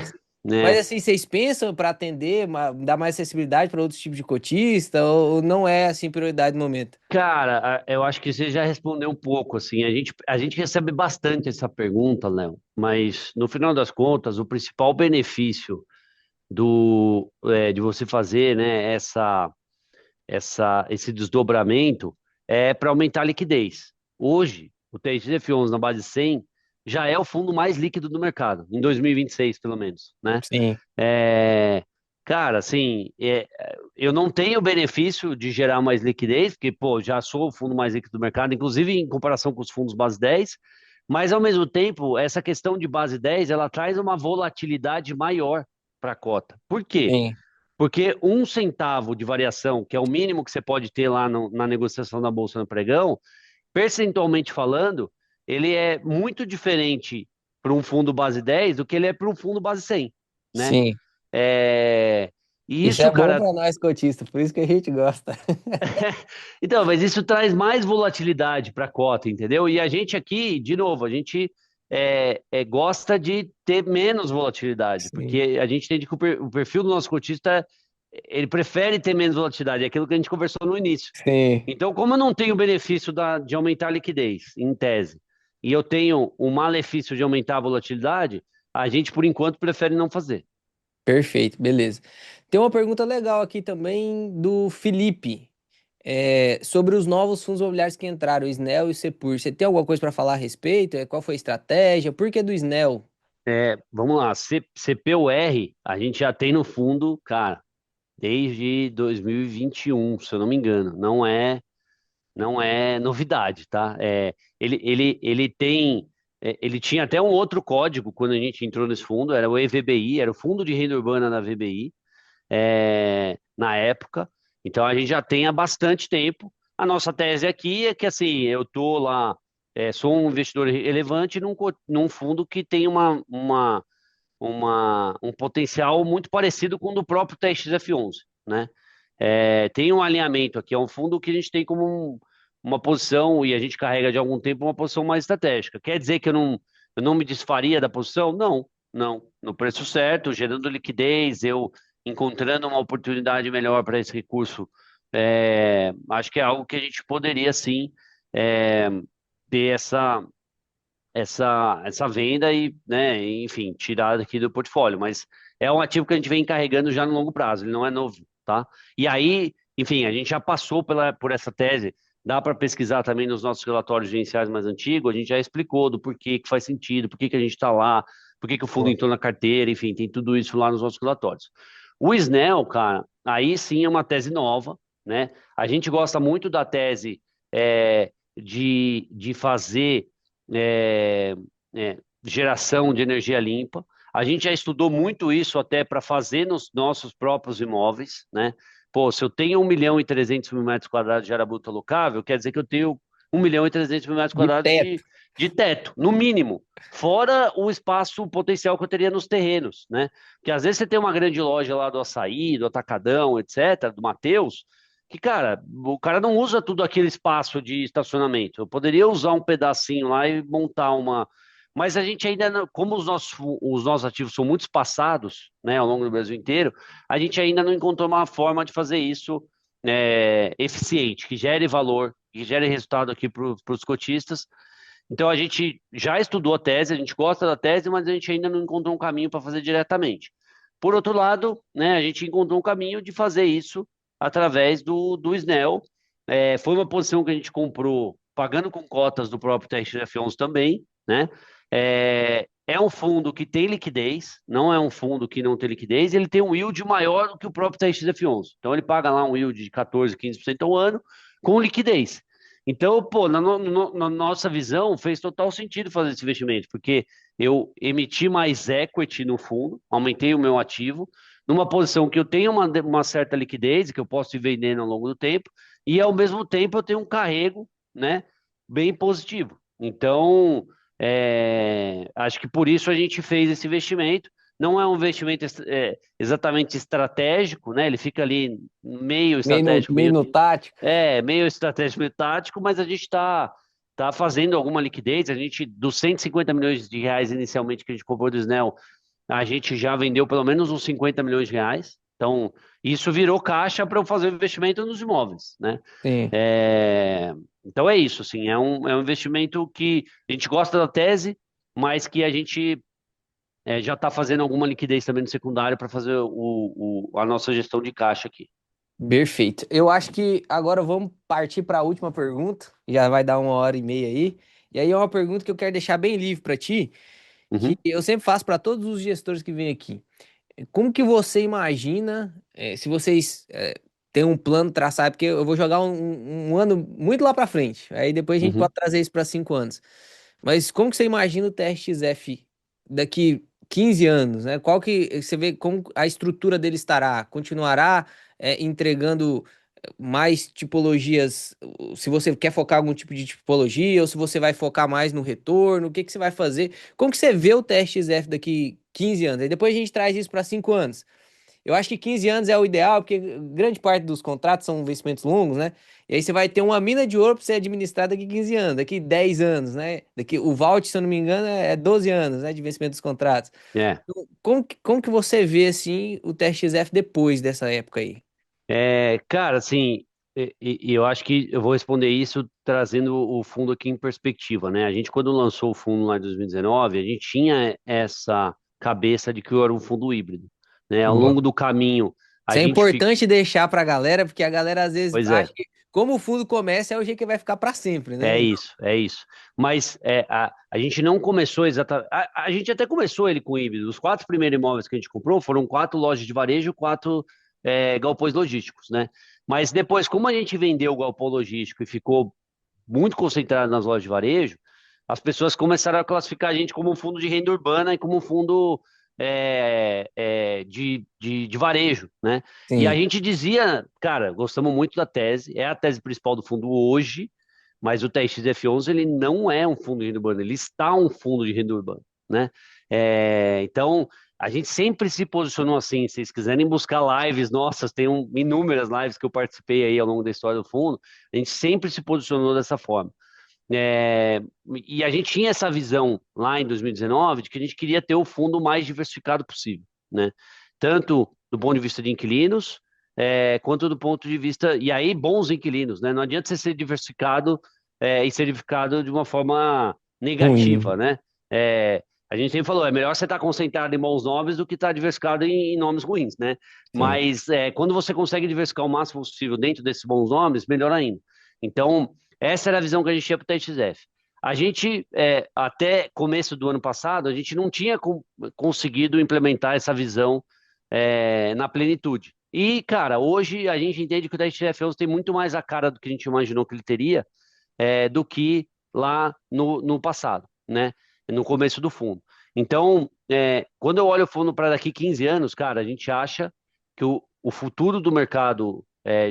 [SPEAKER 1] Mas
[SPEAKER 2] né?
[SPEAKER 1] assim, vocês pensam para atender, dar mais acessibilidade para outros tipos de cotista ou não é assim prioridade no momento?
[SPEAKER 2] Cara, eu acho que você já respondeu um pouco, assim, a gente recebe bastante essa pergunta, Léo, mas no final das contas, o principal benefício de você fazer, né, esse desdobramento é para aumentar a liquidez. Hoje, o TXF11 na base 100 já é o fundo mais líquido do mercado, em 2026, pelo menos, né?
[SPEAKER 1] Sim,
[SPEAKER 2] É, cara, assim, eu não tenho o benefício de gerar mais liquidez, porque, pô, já sou o fundo mais líquido do mercado, inclusive em comparação com os fundos base 10, mas ao mesmo tempo, essa questão de base 10, ela traz uma volatilidade maior para a cota. Por quê?
[SPEAKER 1] sim.
[SPEAKER 2] Porque 1 centavo de variação, que é o mínimo que você pode ter lá na negociação da Bolsa no pregão, percentualmente falando, ele é muito diferente para um fundo base 10 do que ele é para um fundo base 100, né?
[SPEAKER 1] Sim.
[SPEAKER 2] É, E
[SPEAKER 1] Isso é
[SPEAKER 2] isso,
[SPEAKER 1] bom
[SPEAKER 2] cara.
[SPEAKER 1] para nós cotistas, por isso que a gente gosta.
[SPEAKER 2] Então, mas isso traz mais volatilidade para a cota, entendeu? E a gente aqui, de novo, a gente gosta de ter menos volatilidade,
[SPEAKER 1] Sim.
[SPEAKER 2] porque a gente entende que o perfil do nosso cotista, ele prefere ter menos volatilidade, é aquilo que a gente conversou no início.
[SPEAKER 1] Sim.
[SPEAKER 2] Então, como eu não tenho o benefício de aumentar a liquidez, em tese, e eu tenho o malefício de aumentar a volatilidade, a gente, por enquanto, prefere não fazer.
[SPEAKER 1] Perfeito, beleza. Tem uma pergunta legal aqui também do Felipe, sobre os novos fundos imobiliários que entraram, o Snell e o Sepur. Você tem alguma coisa para falar a respeito? Qual foi a estratégia? Por que do Snell?
[SPEAKER 2] Vamos lá, CPUR, a gente já tem no fundo, cara, desde 2021, se eu não me engano. Não é novidade, tá? Ele tinha até um outro código quando a gente entrou nesse fundo, era o EVBI, era o Fundo de Renda Urbana da VBI, na época. Então a gente já tem há bastante tempo. A nossa tese aqui é que assim, eu tô lá, sou um investidor relevante num fundo que tem um potencial muito parecido com o do próprio TXF11, né? Tem um alinhamento aqui, é um fundo que a gente tem como uma posição, e a gente carrega de algum tempo uma posição mais estratégica. Quer dizer que eu não me desfaria da posição? Não, não. No preço certo, gerando liquidez, eu encontrando uma oportunidade melhor para esse recurso, acho que é algo que a gente poderia sim é, ter essa venda e, né, enfim, tirar daqui do portfólio. Mas é um ativo que a gente vem carregando já no longo prazo, ele não é novo, tá? E aí, enfim, a gente já passou por essa tese, dá para pesquisar também nos nossos relatórios gerenciais mais antigos, a gente já explicou do porquê que faz sentido, por que que a gente está lá, por que que o fundo
[SPEAKER 1] Pô,
[SPEAKER 2] entrou na carteira, enfim, tem tudo isso lá nos nossos relatórios. O Snell, cara, aí sim é uma tese nova, né? A gente gosta muito da tese de fazer é, geração de energia limpa. A gente já estudou muito isso até para fazer nos nossos próprios imóveis, né? Pô, se eu tenho 1.300.000 metros quadrados de área bruta locável, quer dizer que eu tenho 1.300.000 metros
[SPEAKER 1] de
[SPEAKER 2] quadrados
[SPEAKER 1] teto.
[SPEAKER 2] de teto, no mínimo. Fora o espaço potencial que eu teria nos terrenos, né? Porque às vezes você tem uma grande loja lá do Açaí, do Atacadão, etc., do Mateus, que, cara, o cara não usa tudo aquele espaço de estacionamento. Eu poderia usar um pedacinho lá e montar uma. Mas a gente ainda, como os nossos ativos são muito espaçados, né, ao longo do Brasil inteiro, a gente ainda não encontrou uma forma de fazer isso eficiente, que gere valor, que gere resultado aqui para os cotistas. Então a gente já estudou a tese, a gente gosta da tese, mas a gente ainda não encontrou um caminho para fazer diretamente. Por outro lado, né, a gente encontrou um caminho de fazer isso através do Snell. Foi uma posição que a gente comprou pagando com cotas do próprio TRF11 também, né? É um fundo que tem liquidez, não é um fundo que não tem liquidez, ele tem um yield maior do que o próprio TRF11. Então ele paga lá um yield de 14, 15% ao ano com liquidez. Então, pô, na nossa visão, fez total sentido fazer esse investimento, porque eu emiti mais equity no fundo, aumentei o meu ativo, numa posição que eu tenho uma certa liquidez, que eu posso ir vendendo ao longo do tempo, e ao mesmo tempo eu tenho um carrego, né, bem positivo. Então, acho que por isso a gente fez esse investimento. Não é um investimento exatamente estratégico, né? Ele fica ali meio estratégico,
[SPEAKER 1] Meio no tático.
[SPEAKER 2] meio estratégico, meio tático, mas a gente tá fazendo alguma liquidez. A gente, dos 150 milhões de reais inicialmente que a gente comprou do Snell, a gente já vendeu pelo menos uns 50 milhões de reais. Então, isso virou caixa para eu fazer o investimento nos imóveis, né?
[SPEAKER 1] Sim.
[SPEAKER 2] É, então é isso, assim, é um investimento que a gente gosta da tese, mas que a gente já está fazendo alguma liquidez também no secundário para fazer a nossa gestão de caixa aqui.
[SPEAKER 1] Perfeito. Eu acho que agora vamos partir para a última pergunta. Já vai dar 1 hora e meia aí. E aí é uma pergunta que eu quero deixar bem livre para ti, que
[SPEAKER 2] Uhum,
[SPEAKER 1] eu sempre faço para todos os gestores que vêm aqui. Como que você imagina, se vocês têm um plano traçado, porque eu vou jogar um ano muito lá para frente, aí depois a gente
[SPEAKER 2] uhum.
[SPEAKER 1] pode trazer isso para 5 anos. Mas como que você imagina o TRXF daqui 15 anos, né? Qual que você vê como a estrutura dele estará? Continuará entregando mais tipologias? Se você quer focar em algum tipo de tipologia ou se você vai focar mais no retorno, o que que você vai fazer? Como que você vê o TRXF daqui 15 anos? Aí depois a gente traz isso para 5 anos. Eu acho que 15 anos é o ideal, porque grande parte dos contratos são investimentos longos, né? E aí você vai ter uma mina de ouro para ser administrada daqui 15 anos, daqui 10 anos, né? O vault, se eu não me engano, é 12 anos, né, de vencimento dos contratos.
[SPEAKER 2] É.
[SPEAKER 1] Então, como que você vê, assim, o TRXF depois dessa época aí?
[SPEAKER 2] Cara, assim, e eu acho que eu vou responder isso trazendo o fundo aqui em perspectiva, né? A gente, quando lançou o fundo lá em 2019, a gente tinha essa cabeça de que era um fundo híbrido, né? Ao
[SPEAKER 1] Boa.
[SPEAKER 2] longo do caminho, a
[SPEAKER 1] Isso é
[SPEAKER 2] gente ficou.
[SPEAKER 1] importante deixar pra galera, porque a galera às vezes
[SPEAKER 2] Pois é,
[SPEAKER 1] acha que como o fundo começa é o jeito que vai ficar pra sempre,
[SPEAKER 2] é
[SPEAKER 1] né?
[SPEAKER 2] isso, é isso. Mas a gente não começou exatamente. A gente até começou ele com híbrido. Os 4 primeiros imóveis que a gente comprou foram 4 lojas de varejo, 4 galpões logísticos, né? Mas depois, como a gente vendeu o galpão logístico e ficou muito concentrado nas lojas de varejo, as pessoas começaram a classificar a gente como um fundo de renda urbana e como um fundo de varejo, né? E a
[SPEAKER 1] Sim.
[SPEAKER 2] gente dizia, cara, gostamos muito da tese, é a tese principal do fundo hoje, mas o TXF11 ele não é um fundo de renda urbana, ele está um fundo de renda urbana, né? Então, a gente sempre se posicionou assim. Se vocês quiserem buscar lives nossas, tem inúmeras lives que eu participei aí ao longo da história do fundo, a gente sempre se posicionou dessa forma. É, e a gente tinha essa visão lá em 2019 de que a gente queria ter o fundo mais diversificado possível, né? Tanto do ponto de vista de inquilinos, quanto do ponto de vista, e aí bons inquilinos, né? Não adianta você ser diversificado e ser diversificado de uma forma negativa,
[SPEAKER 1] Ruim.
[SPEAKER 2] né? A gente sempre falou, é melhor você estar concentrado em bons nomes do que estar diversificado em nomes ruins, né?
[SPEAKER 1] Sim.
[SPEAKER 2] Mas quando você consegue diversificar o máximo possível dentro desses bons nomes, melhor ainda. Então, essa era a visão que a gente tinha para o TXF. A gente, até começo do ano passado, a gente não tinha conseguido implementar essa visão na plenitude. E, cara, hoje a gente entende que o TXF11 tem muito mais a cara do que a gente imaginou que ele teria, do que lá no passado, né? No começo do fundo. Então, quando eu olho o fundo para daqui 15 anos, cara, a gente acha que o futuro do mercado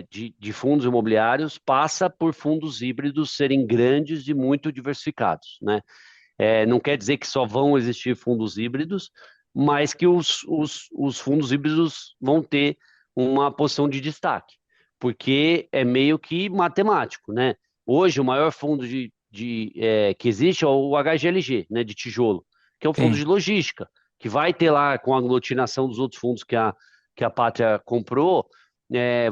[SPEAKER 2] de fundos imobiliários passa por fundos híbridos serem grandes e muito diversificados, né? Não quer dizer que só vão existir fundos híbridos, mas que os fundos híbridos vão ter uma posição de destaque, porque é meio que matemático, né? Hoje, o maior fundo que existe é o HGLG, né, de tijolo, que é um fundo
[SPEAKER 1] Sim.
[SPEAKER 2] de logística, que vai ter lá, com a aglutinação dos outros fundos que a Pátria comprou,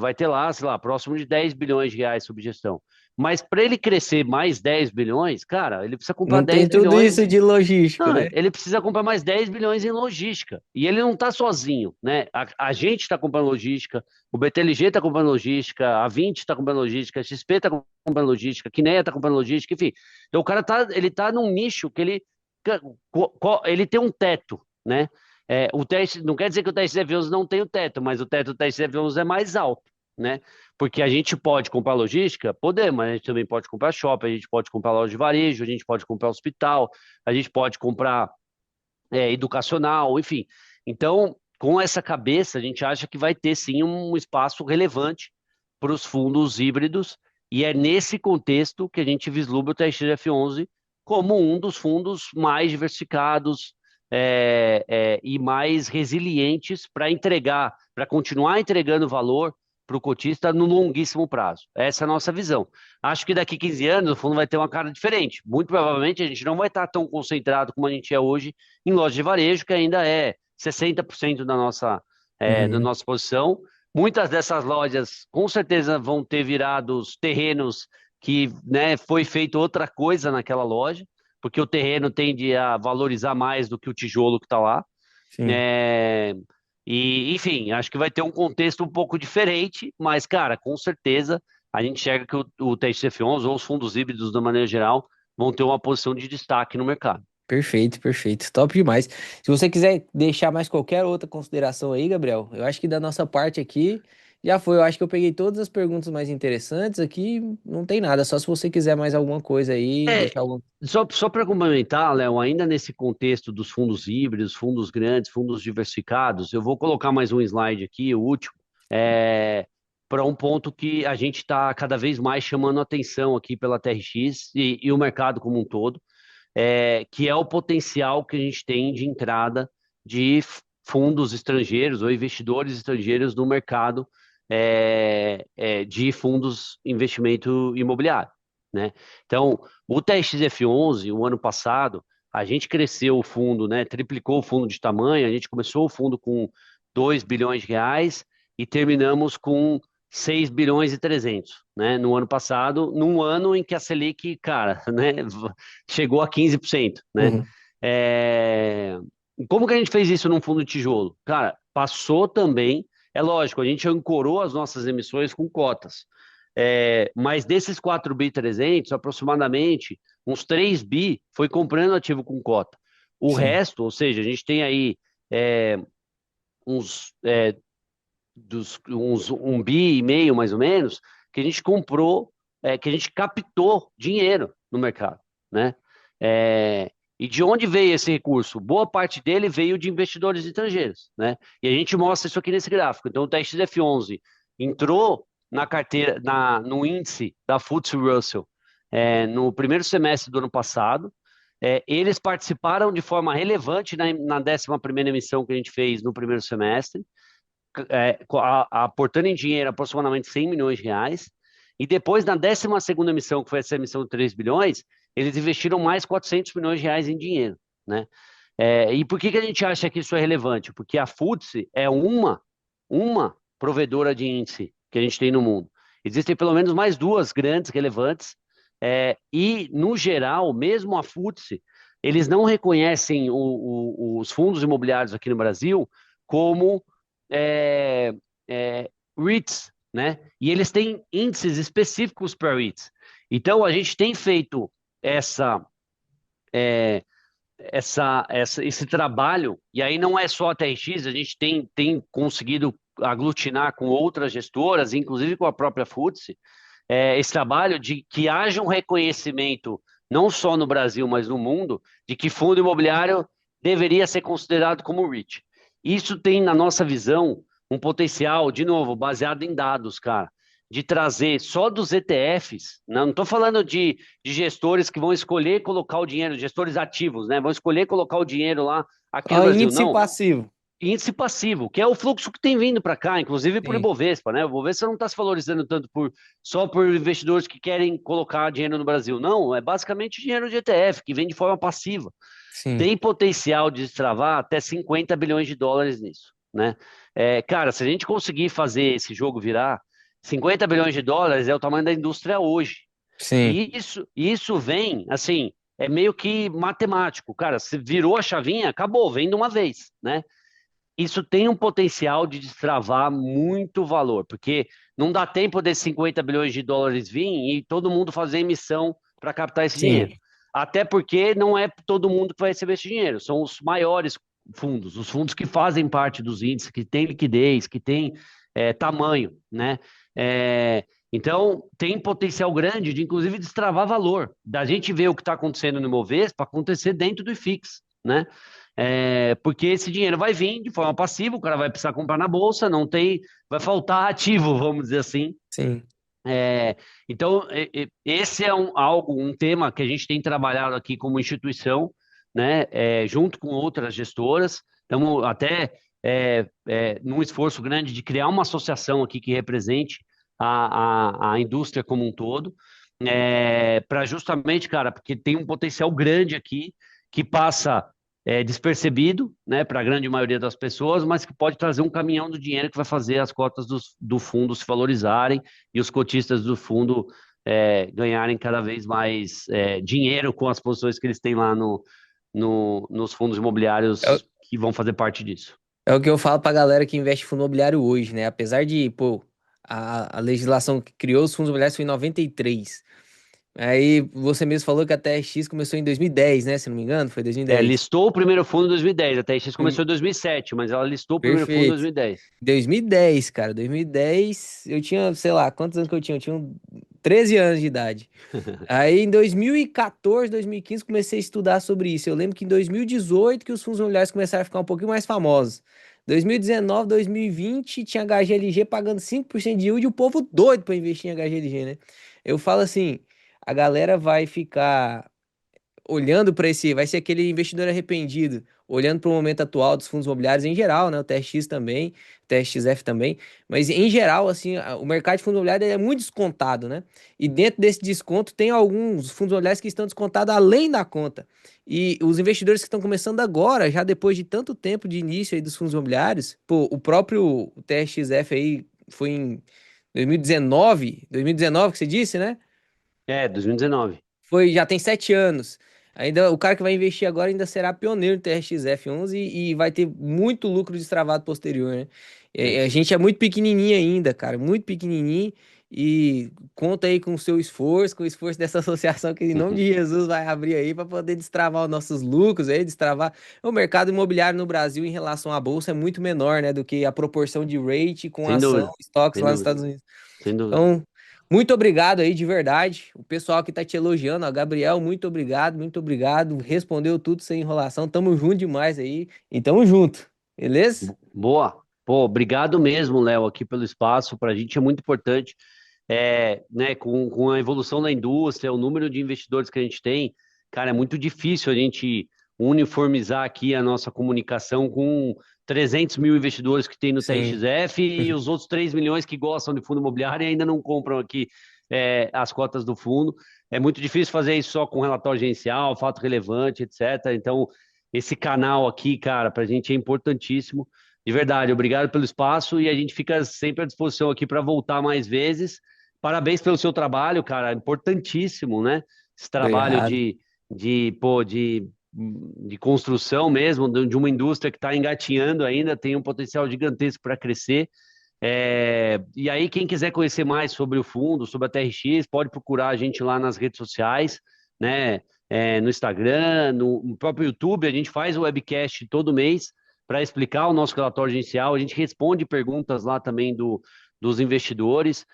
[SPEAKER 2] vai ter lá, sei lá, próximo de 10 bilhões de reais sob gestão. Mas para ele crescer mais 10 bilhões, cara, ele precisa comprar
[SPEAKER 1] Não tem
[SPEAKER 2] 10
[SPEAKER 1] tudo isso
[SPEAKER 2] bilhões.
[SPEAKER 1] de logística,
[SPEAKER 2] Não,
[SPEAKER 1] né?
[SPEAKER 2] ele precisa comprar mais 10 bilhões em logística. E ele não está sozinho, né? A gente está comprando logística, o BTLG está comprando logística, a 20 está comprando logística, a XP está comprando logística, a Quineia está comprando logística, enfim. Então o cara ele tá num nicho que ele tem um teto, né? O teste, não quer dizer que o teste F11 não tem o teto, mas o teto do teste F11 é mais alto, né? Porque a gente pode comprar logística? Podemos, mas a gente também pode comprar shopping, a gente pode comprar loja de varejo, a gente pode comprar hospital, a gente pode comprar educacional, enfim. Então, com essa cabeça, a gente acha que vai ter sim um espaço relevante para os fundos híbridos, e é nesse contexto que a gente vislumbra o TXF11 como um dos fundos mais diversificados e mais resilientes para entregar, para continuar entregando valor para o cotista no longuíssimo prazo. Essa é a nossa visão. Acho que daqui 15 anos o fundo vai ter uma cara diferente. Muito provavelmente a gente não vai estar tão concentrado como a gente é hoje em loja de varejo, que ainda é 60% da
[SPEAKER 1] Uhum.
[SPEAKER 2] nossa posição. Muitas dessas lojas com certeza vão ter virado os terrenos que, né, foi feito outra coisa naquela loja, porque o terreno tende a valorizar mais do que o tijolo que está lá.
[SPEAKER 1] Sim.
[SPEAKER 2] É, e, enfim, acho que vai ter um contexto um pouco diferente, mas, cara, com certeza a gente enxerga que o TXF11 ou os fundos híbridos, de maneira geral, vão ter uma posição de destaque no mercado.
[SPEAKER 1] Perfeito, perfeito. Top demais. Se você quiser deixar mais qualquer outra consideração aí, Gabriel, eu acho que da nossa parte aqui já foi. Eu acho que eu peguei todas as perguntas mais interessantes aqui. Não tem nada. Só se você quiser mais alguma coisa aí,
[SPEAKER 2] É,
[SPEAKER 1] deixar algum.
[SPEAKER 2] só para complementar, Léo, ainda nesse contexto dos fundos híbridos, fundos grandes, fundos diversificados, eu vou colocar mais um slide aqui, o último, para um ponto que a gente está cada vez mais chamando atenção aqui pela TRX e o mercado como um todo, que é o potencial que a gente tem de entrada de fundos estrangeiros ou investidores estrangeiros no mercado de fundos investimento imobiliário, né? Então, o TXF11, o ano passado, a gente cresceu o fundo, né? Triplicou o fundo de tamanho, a gente começou o fundo com 2 bilhões de reais e terminamos com 6 bilhões e 300, né? No ano passado, num ano em que a Selic, cara, né? Chegou a 15%, né?
[SPEAKER 1] Uhum.
[SPEAKER 2] É... Como que a gente fez isso num fundo de tijolo? Cara, passou também, é lógico, a gente ancorou as nossas emissões com cotas. Mas desses 4 bi 300, aproximadamente uns 3 bi foi comprando ativo com cota. O
[SPEAKER 1] Sim.
[SPEAKER 2] resto, ou seja, a gente tem aí é, uns, é, uns 1,5 bi mais ou menos, que a gente comprou, que a gente captou dinheiro no mercado, né? E de onde veio esse recurso? Boa parte dele veio de investidores estrangeiros, né? E a gente mostra isso aqui nesse gráfico. Então, o TXF11 entrou na carteira, no índice da FTSE Russell no primeiro semestre do ano passado, Eles participaram de forma relevante na 11ª emissão que a gente fez no primeiro semestre, aportando em dinheiro aproximadamente 100 milhões de reais. E depois, na 12ª emissão, que foi essa emissão de 3 bilhões, eles investiram mais 400 milhões de reais em dinheiro, né? E por que a gente acha que isso é relevante? Porque a FTSE é uma provedora de índice que a gente tem no mundo. Existem pelo menos mais duas grandes relevantes, e, no geral, mesmo a FTSE, eles não reconhecem os fundos imobiliários aqui no Brasil como é, REITs, né? E eles têm índices específicos para REITs. Então, a gente tem feito essa, é, esse trabalho, e aí não é só a TRX, a gente tem conseguido aglutinar com outras gestoras, inclusive com a própria FTSE, esse trabalho de que haja um reconhecimento, não só no Brasil, mas no mundo, de que fundo imobiliário deveria ser considerado como REIT. Isso tem, na nossa visão, um potencial, de novo, baseado em dados, cara, de trazer só dos ETFs, não estou falando de gestores que vão escolher colocar o dinheiro, gestores ativos, né? Vão escolher colocar o dinheiro lá aqui no
[SPEAKER 1] Ó,
[SPEAKER 2] Brasil.
[SPEAKER 1] índice
[SPEAKER 2] Não,
[SPEAKER 1] passivo.
[SPEAKER 2] índice passivo, que é o fluxo que tem vindo para cá, inclusive por
[SPEAKER 1] Sim,
[SPEAKER 2] Ibovespa, né? O Ibovespa não está se valorizando tanto só por investidores que querem colocar dinheiro no Brasil, não, é basicamente dinheiro de ETF, que vem de forma passiva.
[SPEAKER 1] sim,
[SPEAKER 2] Tem potencial de destravar até 50 bilhões de dólares nisso, né? Cara, se a gente conseguir fazer esse jogo virar, 50 bilhões de dólares é o tamanho da indústria hoje.
[SPEAKER 1] sim,
[SPEAKER 2] E isso vem, assim, é meio que matemático. Cara, se virou a chavinha, acabou, vem de uma vez, né? Isso tem um potencial de destravar muito valor, porque não dá tempo desses 50 bilhões de dólares vir e todo mundo fazer emissão para captar esse dinheiro.
[SPEAKER 1] sim,
[SPEAKER 2] Até porque não é todo mundo que vai receber esse dinheiro, são os maiores fundos, os fundos que fazem parte dos índices, que têm liquidez, que têm tamanho, né? Então, tem potencial grande de, inclusive, destravar valor. Da gente ver o que está acontecendo no Ibovespa acontecer dentro do IFIX, né? Porque esse dinheiro vai vir de forma passiva, o cara vai precisar comprar na bolsa, não tem, vai faltar ativo, vamos dizer assim.
[SPEAKER 1] sim.
[SPEAKER 2] É, então, esse é um tema que a gente tem trabalhado aqui como instituição, né, junto com outras gestoras. Estamos até num esforço grande de criar uma associação aqui que represente a indústria como um todo, para justamente, cara, porque tem um potencial grande aqui que passa despercebido, né, para a grande maioria das pessoas, mas que pode trazer um caminhão do dinheiro que vai fazer as cotas do fundo se valorizarem e os cotistas do fundo ganharem cada vez mais dinheiro com as posições que eles têm lá nos fundos
[SPEAKER 1] É, o
[SPEAKER 2] imobiliários que vão fazer parte disso.
[SPEAKER 1] é o que eu falo pra galera que investe em fundo imobiliário hoje, né? Apesar de, pô, a legislação que criou os fundos imobiliários foi em 93. Aí você mesmo falou que a TRX começou em 2010, né? Se não me engano, foi 2010.
[SPEAKER 2] Listou o primeiro fundo em 2010, a TX
[SPEAKER 1] Hum,
[SPEAKER 2] começou em 2007, mas ela listou o primeiro fundo em
[SPEAKER 1] Perfeito.
[SPEAKER 2] 2010.
[SPEAKER 1] 2010, cara. 2010, eu tinha, sei lá, quantos anos que eu tinha? Eu tinha 13 anos de idade. Aí em 2014, 2015 comecei a estudar sobre isso. Eu lembro que em 2018 que os fundos imobiliários começaram a ficar um pouquinho mais famosos. 2019, 2020 tinha HGLG pagando 5% de yield e o povo doido para investir em HGLG, né? Eu falo assim, a galera vai ficar olhando para esse, vai ser aquele investidor arrependido, olhando para o momento atual dos fundos imobiliários em geral, né? O TRX também, o TRXF também, mas em geral, assim, o mercado de fundos imobiliários é muito descontado, né? E dentro desse desconto tem alguns fundos imobiliários que estão descontados além da conta. E os investidores que estão começando agora, já depois de tanto tempo de início aí dos fundos imobiliários, pô, o próprio TRXF aí foi em 2019 que você disse, né?
[SPEAKER 2] 2019.
[SPEAKER 1] Foi, já tem 7 anos. Ainda o cara que vai investir agora ainda será pioneiro no TRX-F11 e vai ter muito lucro destravado posterior, né?
[SPEAKER 2] É.
[SPEAKER 1] A gente é muito pequenininho ainda, cara, muito pequenininho e conta aí com o seu esforço, com o esforço dessa associação que em nome de Jesus vai abrir aí para poder destravar os nossos lucros aí, destravar o mercado imobiliário no Brasil em relação à bolsa é muito menor, né, do que a proporção de rate com
[SPEAKER 2] Sem
[SPEAKER 1] ação,
[SPEAKER 2] dúvida,
[SPEAKER 1] estoques
[SPEAKER 2] sem
[SPEAKER 1] lá nos
[SPEAKER 2] dúvida,
[SPEAKER 1] Estados Unidos.
[SPEAKER 2] sem dúvida.
[SPEAKER 1] Então, muito obrigado aí de verdade. O pessoal que tá te elogiando, ó, Gabriel, muito obrigado, muito obrigado. Respondeu tudo sem enrolação. Tamo junto demais aí. E tamo junto. Beleza?
[SPEAKER 2] Boa. Pô, obrigado mesmo, Léo, aqui pelo espaço. Para a gente é muito importante, né, com a evolução da indústria, o número de investidores que a gente tem. cara, é muito difícil a gente uniformizar aqui a nossa comunicação com 300 mil investidores que tem no
[SPEAKER 1] Sim.
[SPEAKER 2] TRXF e os outros 3 milhões que gostam de fundo imobiliário e ainda não compram aqui as cotas do fundo. É muito difícil fazer isso só com relatório gerencial, fato relevante, etc. Então, esse canal aqui, cara, para a gente é importantíssimo. De verdade, obrigado pelo espaço e a gente fica sempre à disposição aqui para voltar mais vezes. Parabéns pelo seu trabalho, cara, importantíssimo, né? Esse trabalho
[SPEAKER 1] Obrigado.
[SPEAKER 2] de construção mesmo, de uma indústria que está engatinhando ainda, tem um potencial gigantesco para crescer. E aí, quem quiser conhecer mais sobre o fundo, sobre a TRX, pode procurar a gente lá nas redes sociais, né? No Instagram, no próprio YouTube, a gente faz o webcast todo mês para explicar o nosso relatório gerencial. A gente responde perguntas lá também dos investidores.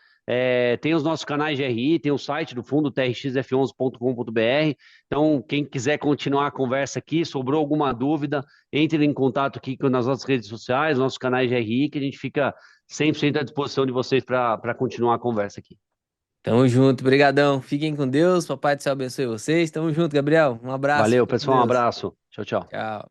[SPEAKER 2] Tem os nossos canais de RI, tem o site do fundo trxf11.com.br. Então, quem quiser continuar a conversa aqui, sobrou alguma dúvida, entre em contato aqui nas nossas redes sociais, nossos canais de RI, que a gente fica 100% à disposição de vocês para continuar a conversa aqui.
[SPEAKER 1] Tamo junto, brigadão. Fiquem com Deus, papai do céu abençoe vocês. Tamo junto, Gabriel. Um abraço,
[SPEAKER 2] Valeu,
[SPEAKER 1] fica com
[SPEAKER 2] pessoal, um
[SPEAKER 1] Deus.
[SPEAKER 2] abraço. Tchau, tchau.
[SPEAKER 1] Tchau.